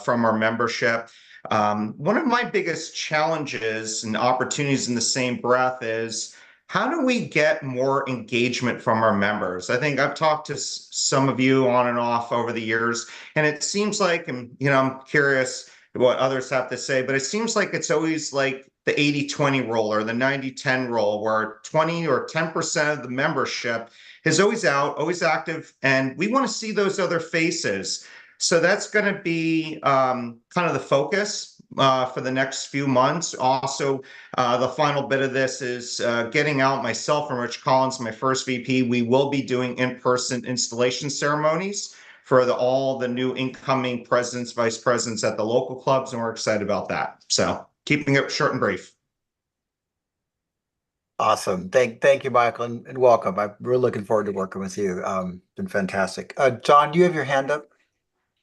from our membership. One of my biggest challenges and opportunities in the same breath is how do we get more engagement from our members? I think I've talked to some of you on and off over the years, and it seems like, and I'm curious what others have to say, but it seems like it's always like the 80-20 rule or the 90-10 rule, where 20 or 10% of the membership is always out, always active, and we want to see those other faces. So that's going to be kind of the focus for the next few months. Also, the final bit of this is getting out myself and Rich Collins, my first VP. We will be doing in-person installation ceremonies for all the new incoming presidents, vice presidents at the local clubs, and we're excited about that. So keeping it short and brief. Awesome. Thank you, Michael, and welcome. We're looking forward to working with you. Been fantastic. John, do you have your hand up?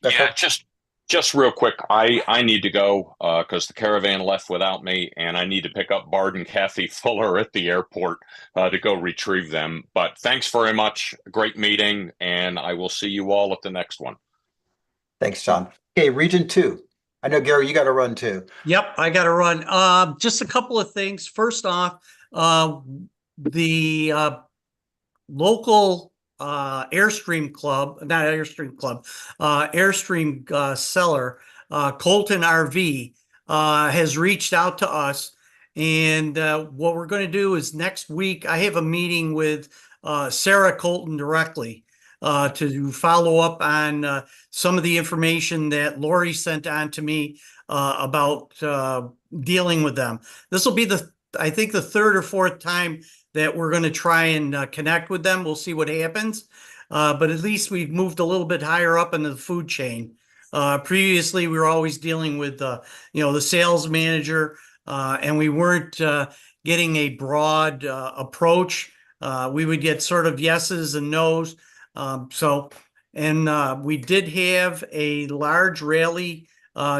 Yeah, just real quick. I need to go because the caravan left without me, and I need to pick up Bard and Kathy Fuller at the airport to go retrieve them. But thanks very much. Great meeting, and I will see you all at the next one. Thanks, John. Okay, Region 2. I know, Gary, you got to run too. Yep, I got to run. Just a couple of things. First off, the local Airstream club, not Airstream club, Airstream seller, Colton RV, has reached out to us. And what we're going to do is next week, I have a meeting with Sarah Colton directly to follow up on some of the information that Lori sent on to me about dealing with them. This will be I think the third or fourth time that we're going to try and connect with them. We'll see what happens. But at least we've moved a little bit higher up in the food chain. Previously, we were always dealing with, the sales manager, and we weren't getting a broad approach We would get sort of yeses and nos. We did have a large rally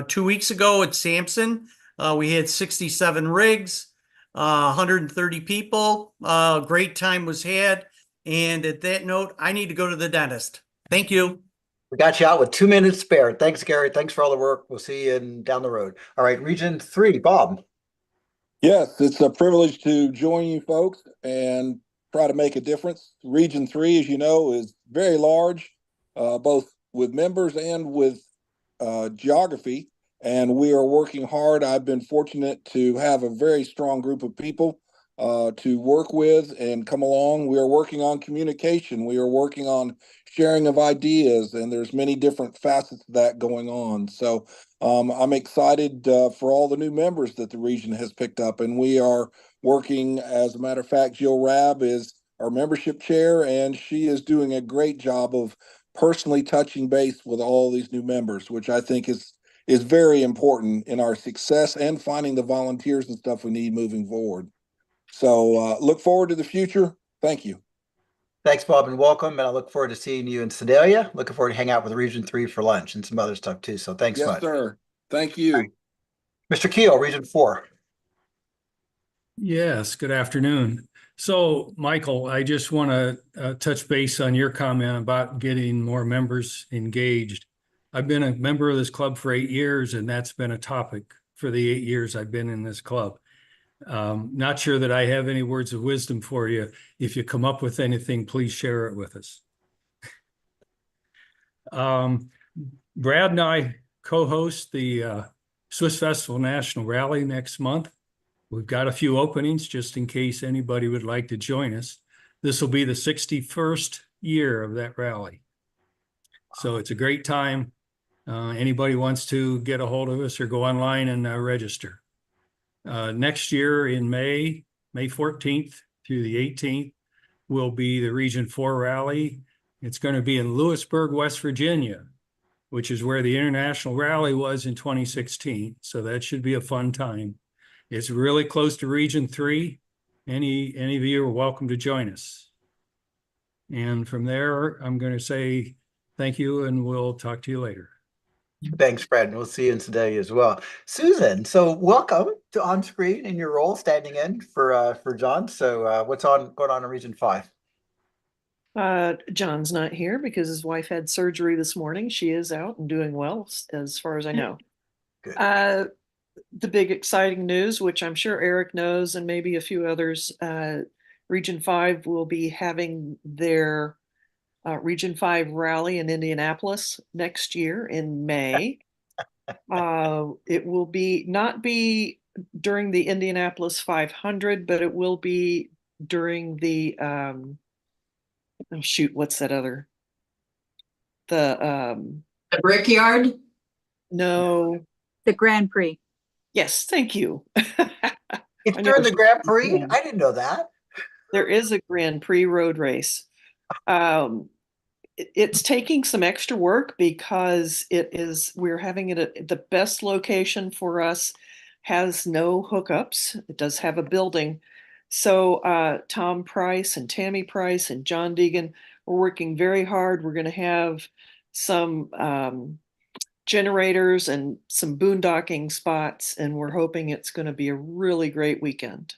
2 weeks ago at Sampson. We had 67 rigs, 130 people. Great time was had. And at that note, I need to go to the dentist. Thank you. We got you out with 2 minutes spare. Thanks, Gary. Thanks for all the work. We'll see you down the road. All right, Region 3, Bob. Yes, it's a privilege to join you folks and try to make a difference. Region 3, as you know, is very large, both with members and with geography, and we are working hard. I've been fortunate to have a very strong group of people to work with and come along. We are working on communication. We are working on sharing of ideas, and there's many different facets of that going on. So I'm excited for all the new members that the region has picked up, and we are working. As a matter of fact, Jill Rabb is our membership chair, and she is doing a great job of personally touching base with all these new members, which I think is very important in our success and finding the volunteers and stuff we need moving forward. So look forward to the future. Thank you. Thanks, Bob, and welcome. And I look forward to seeing you in Sedalia. Looking forward to hang out with Region 3 for lunch and some other stuff too. So thanks much. Yes, sir. Thank you. Right. Mr. Keel, Region 4. Yes, good afternoon. So, Michael, I just want to touch base on your comment about getting more members engaged. I've been a member of this club for 8 years, and that's been a topic for the 8 years I've been in this club. Not sure that I have any words of wisdom for you. If you come up with anything, please share it with us. Brad and I co-host the Swiss Festival National Rally next month. We've got a few openings just in case anybody would like to join us. This will be the 61st year of that rally. So it's a great time. Anybody wants to get a hold of us or go online and register. Next year in May 14th through the 18th, will be the Region 4 rally. It's going to be in Lewisburg, West Virginia, which is where the International Rally was in 2016. So that should be a fun time. It's really close to Region 3. Any of you are welcome to join us. And from there, I'm going to say thank you, and we'll talk to you later. Thanks, Fred. We'll see you in Sedalia as well. Susan, so welcome to on screen in your role, standing in for John. So what's going on in Region 5? John's not here because his wife had surgery this morning. She is out and doing well, as far as I know. Good. The big exciting news, which I'm sure Eric knows and maybe a few others, Region 5 will be having their Region 5 rally in Indianapolis next year in May. It will not be during the Indianapolis 500, but it will be during the oh shoot, what's that other? The Brickyard? No. The Grand Prix. Yes, thank you. It's during the Grand Prix? I didn't know that. There is a Grand Prix road race. It's taking some extra work because we're having it at the best location for us, has no hookups. It does have a building. So Tom Price and Tammy Price and John Deegan are working very hard. We're going to have some generators and some boondocking spots, and we're hoping it's going to be a really great weekend.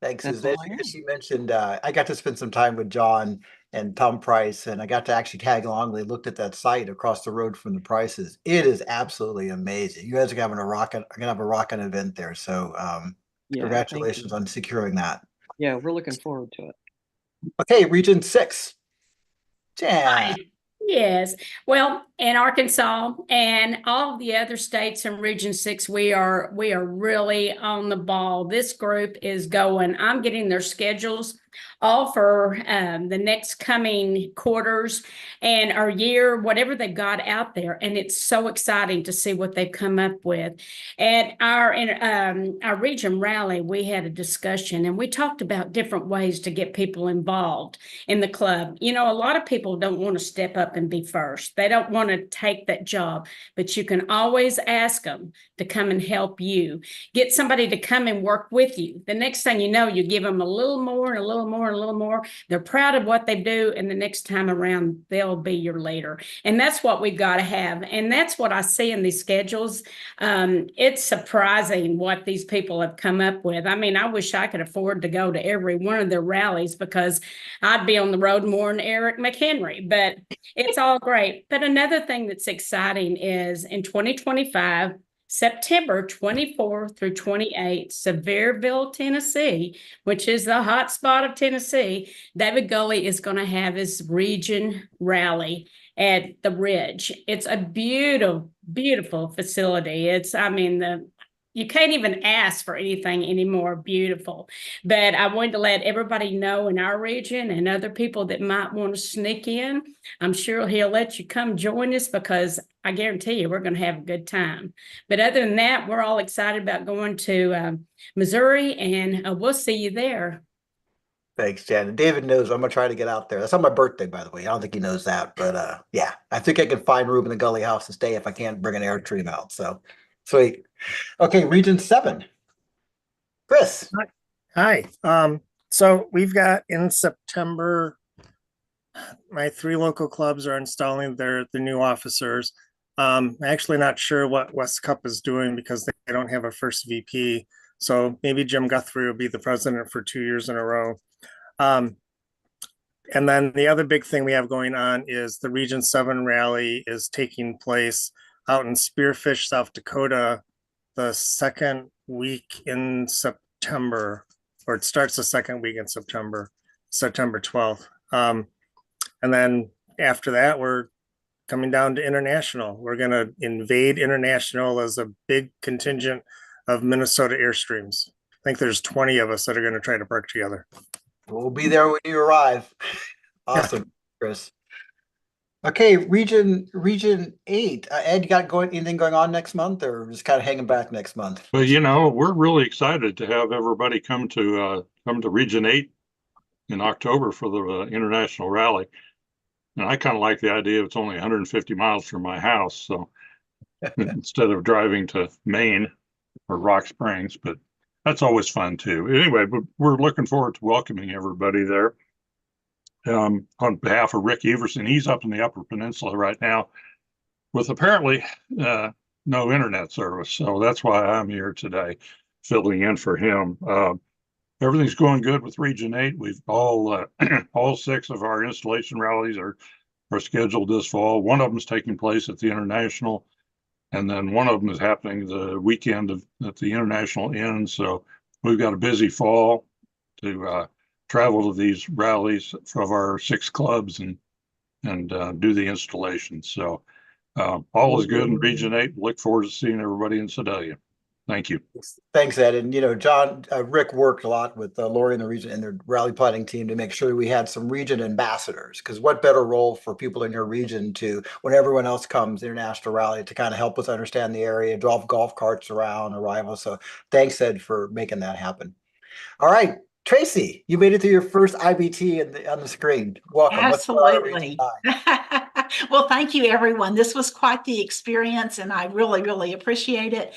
Thanks, Susan. As you mentioned, I got to spend some time with John and Tom Price, and I got to actually tag along. They looked at that site across the road from the Prices. It is absolutely amazing. You guys are going to have a rocking event there. So congratulations on securing that. Yeah, we're looking forward to it. Okay, Region 6. Jan. Yes. Well, in Arkansas and all of the other states in Region 6, we are really on the ball. This group is going. I'm getting their schedules all for the next coming quarters and our year, whatever they've got out there. And it's so exciting to see what they've come up with. At our region rally, we had a discussion and we talked about different ways to get people involved in the club. You know, a lot of people don't want to step up and be first. They don't want to take that job, but you can always ask them to come and help you. Get somebody to come and work with you. The next thing you know, you give them a little more and a little little more and a little more. They're proud of what they do, and the next time around, they'll be your leader. And that's what we've got to have. And that's what I see in these schedules. It's surprising what these people have come up with. I mean, I wish I could afford to go to every one of their rallies because I'd be on the road more than Eric McHenry, but it's all great. But another thing that's exciting is in 2025, September 24 through 28, Sevierville, Tennessee, which is the hot spot of Tennessee, David Gully is going to have his region rally at the Ridge. It's a beautiful, beautiful facility. You can't even ask for anything any more beautiful. But I wanted to let everybody know in our region and other people that might want to sneak in. I'm sure he'll let you come join us because I guarantee you we're going to have a good time. But other than that, we're all excited about going to Missouri, and we'll see you there. Thanks, Jen. David knows I'm gonna try to get out there. That's on my birthday, by the way. I don't think he knows that, but yeah, I think I can find room in the Gully House to stay if I can't bring an Airstream out. So sweet. Okay, Region 7. Chris. Hi. So we've got in September, my 3 local clubs are installing the new officers. I'm actually not sure what West Cup is doing because they don't have a first VP. So maybe Jim Guthrie will be the president for 2 years in a row. And then the other big thing we have going on is the Region 7 rally is taking place out in Spearfish, South Dakota, the second week in September, or it starts the second week in September, September 12th. And then after that, we're coming down to International. We're going to invade International as a big contingent of Minnesota Airstreams. I think there's 20 of us that are going to try to park together. We'll be there when you arrive. Awesome, Chris. Okay, Region 8. Ed, you got anything going on next month, or just kind of hanging back next month? Well, we're really excited to have everybody come to Region 8 in October for the international rally. And I kind of like the idea it's only 150 miles from my house, so instead of driving to Maine or Rock Springs, but that's always fun too. Anyway, but we're looking forward to welcoming everybody there. On behalf of Rick Everson, he's up in the Upper Peninsula right now with apparently no internet service. So that's why I'm here today, filling in for him. Everything's going good with Region 8. We've all 6 of our installation rallies are scheduled this fall. One of them is taking place at the International, and then one of them is happening the weekend at the International Inn. So we've got a busy fall to travel to these rallies of our 6 clubs and do the installations. So all is good in Region 8. Look forward to seeing everybody in Sedalia. Thank you. Thanks, Ed. And Rick worked a lot with Lori and the region and their rally planning team to make sure we had some region ambassadors. Because what better role for people in your region to, when everyone else comes, international rally, to kind of help us understand the area, drive golf carts around, arrival. So thanks, Ed, for making that happen. All right, Tracy, you made it to your first IBT on the screen. Welcome. Absolutely. Well, thank you, everyone. This was quite the experience, and I really, really appreciate it.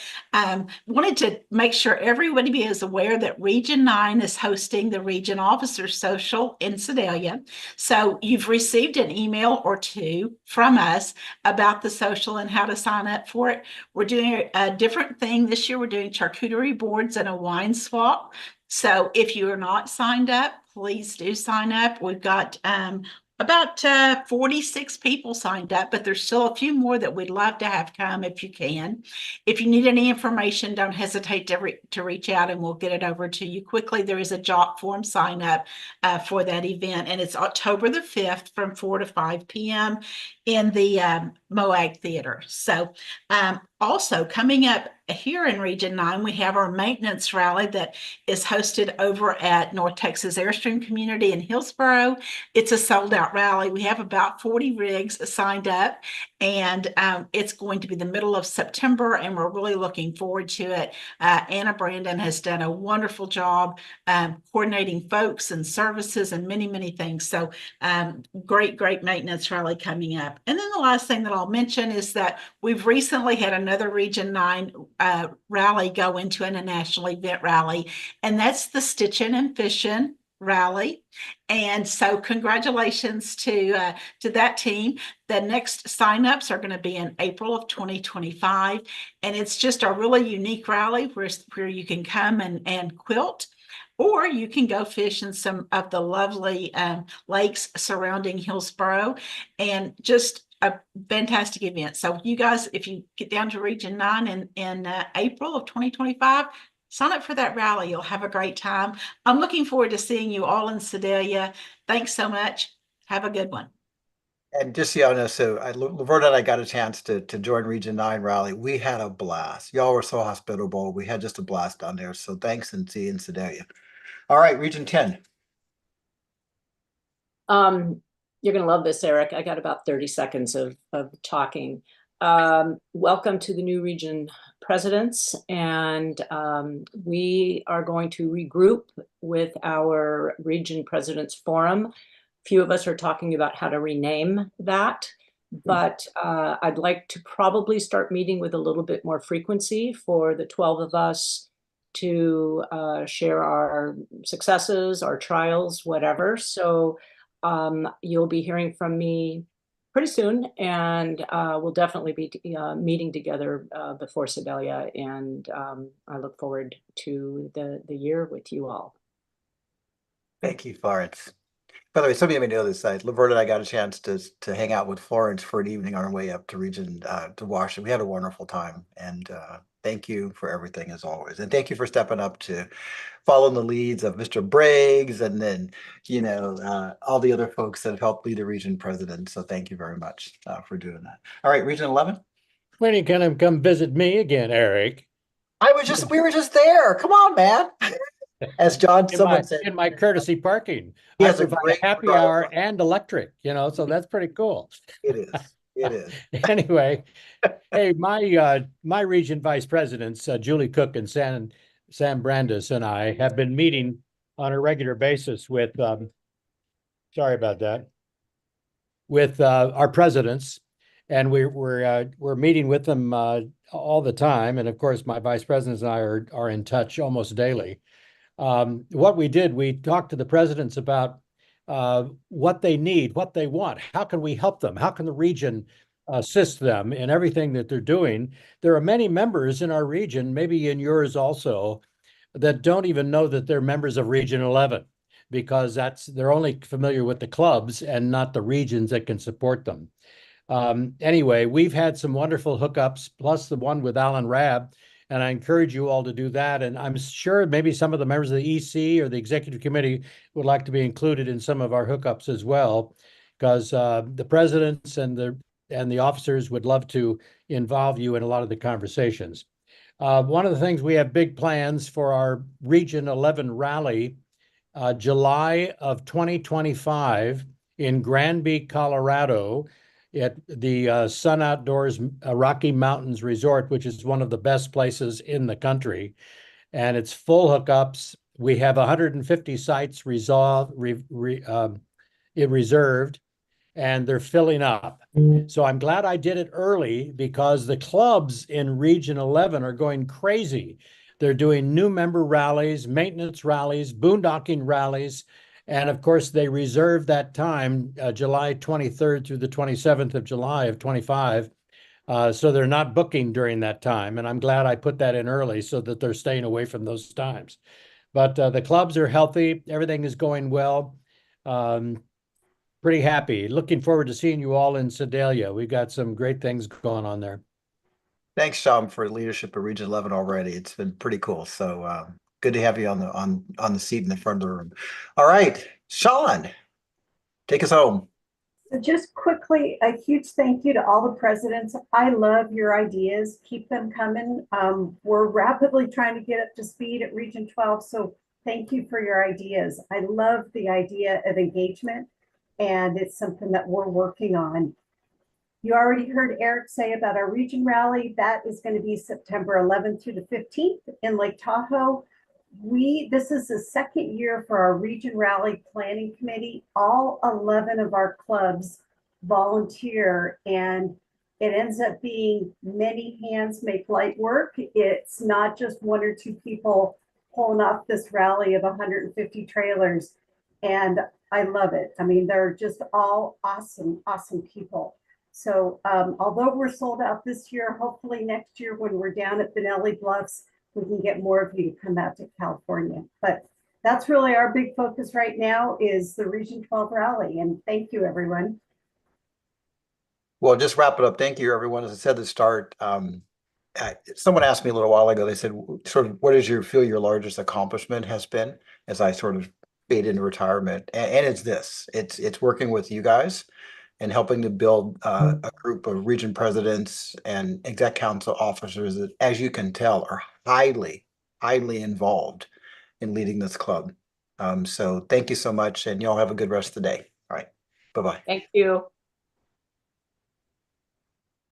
Wanted to make sure everybody is aware that Region 9 is hosting the Region Officer Social in Sedalia. So you've received an email or 2 from us about the social and how to sign up for it. We're doing a different thing this year. We're doing charcuterie boards and a wine swap. So if you are not signed up, please do sign up. We've got about 46 people signed up, but there's still a few more that we'd love to have come if you can. If you need any information, don't hesitate to reach out and we'll get it over to you quickly. There is a job form sign up for that event, and it's October the 5th from 4 to 5 p.m. in the Moag Theater. So also coming up here in Region 9, we have our maintenance rally that is hosted over at North Texas Airstream Community in Hillsboro. It's a sold out rally. We have about 40 rigs signed up, and it's going to be the middle of September, and we're really looking forward to it. Anna Brandon has done a wonderful job coordinating folks and services and many, many things. So great maintenance rally coming up. And then the last thing that I'll mention is that we've recently had another Region 9 rally go into a national event rally, and that's the Stitchin' and Fishin' rally. And so congratulations to that team. The next signups are going to be in April of 2025. And it's just a really unique rally where you can come and quilt, or you can go fish in some of the lovely lakes surrounding Hillsborough, and just a fantastic event. So you guys, if you get down to Region 9 in April of 2025, sign up for that rally. You'll have a great time. I'm looking forward to seeing you all in Sedalia. Thanks so much. Have a good one. And just so y'all know, so Laverta and I got a chance to join Region 9 rally. We had a blast. Y'all were so hospitable. We had just a blast down there. So thanks, and see you in Sedalia. All right, Region 10. You're going to love this, Eric. I got about 30 seconds of talking. Welcome to the new region presidents. And we are going to regroup with our region presidents forum. Few of us are talking about how to rename that, but I'd like to probably start meeting with a little bit more frequency for the 12 of us to share our successes, our trials, whatever. So you'll be hearing from me pretty soon, and we'll definitely be meeting together before Sedalia, and I look forward to the year with you all. Thank you, Florence. By the way, some of you may know this. Laverta and I got a chance to hang out with Florence for an evening on our way up to Region to Washington. We had a wonderful time, and thank you for everything as always. And thank you for stepping up to following the leads of Mr. Briggs, and then, you know, all the other folks that have helped lead the region president. So thank you very much for doing that. All right, Region 11. When are you gonna come visit me again, Eric? We were just there. Come on, man. As John, someone said, in my courtesy parking. He I has a provide great happy hour and electric, you know, so that's pretty cool. It is. It is. Anyway, hey, my region vice presidents, Julie Cook and Sam Brandes, and I have been meeting on a regular basis with sorry about that, with our presidents, and we're meeting with them all the time. And of course, my vice presidents and I are in touch almost daily. What we did, we talked to the presidents about what they need, what they want. How can we help them? How can the region assist them in everything that they're doing? There are many members in our region, maybe in yours also, that don't even know that they're members of Region 11, because they're only familiar with the clubs and not the regions that can support them. Anyway, we've had some wonderful hookups, plus the one with Alan Rabb. And I encourage you all to do that. And I'm sure maybe some of the members of the EC or the executive committee would like to be included in some of our hookups as well, because the presidents and the officers would love to involve you in a lot of the conversations. One of the things, we have big plans for our Region 11 rally, July of 2025 in Granby, Colorado, at the Sun Outdoors Rocky Mountains Resort, which is one of the best places in the country. And it's full hookups. We have 150 sites reserved, and they're filling up. So I'm glad I did it early, because the clubs in Region 11 are going crazy. They're doing new member rallies, maintenance rallies, boondocking rallies. And of course, they reserve that time, July 23rd through the 27th of July of 25. So they're not booking during that time. And I'm glad I put that in early so that they're staying away from those times. But the clubs are healthy. Everything is going well. Pretty happy. Looking forward to seeing you all in Sedalia. We've got some great things going on there. Thanks, Sean, for leadership of Region 11 already. It's been pretty cool. So good to have you on the seat in the front of the room. All right, Sean, take us home. So just quickly, a huge thank you to all the presidents. I love your ideas. Keep them coming. We're rapidly trying to get up to speed at Region 12. So thank you for your ideas. I love the idea of engagement, and it's something that we're working on. You already heard Eric say about our region rally. That is going to be September 11th through the 15th in Lake Tahoe. This is the second year for our region rally planning committee. All 11 of our clubs volunteer, and it ends up being many hands make light work. It's not just one or two people pulling off this rally of 150 trailers. And I love it. I mean, they're just all awesome, awesome people. So although we're sold out this year, hopefully next year when we're down at Benelli Bluffs, we can get more of you to come out to California. But that's really our big focus right now is the Region 12 rally. And thank you, everyone. Well, just wrap it up. Thank you, everyone. As I said at the start, someone asked me a little while ago, they said, sort of, what is your largest accomplishment has been as I sort of fade into retirement? And it's this, it's working with you guys and helping to build a group of region presidents and exec council officers that, as you can tell, are highly involved in leading this club. So thank you so much, and y'all have a good rest of the day. All right, bye-bye. Thank you.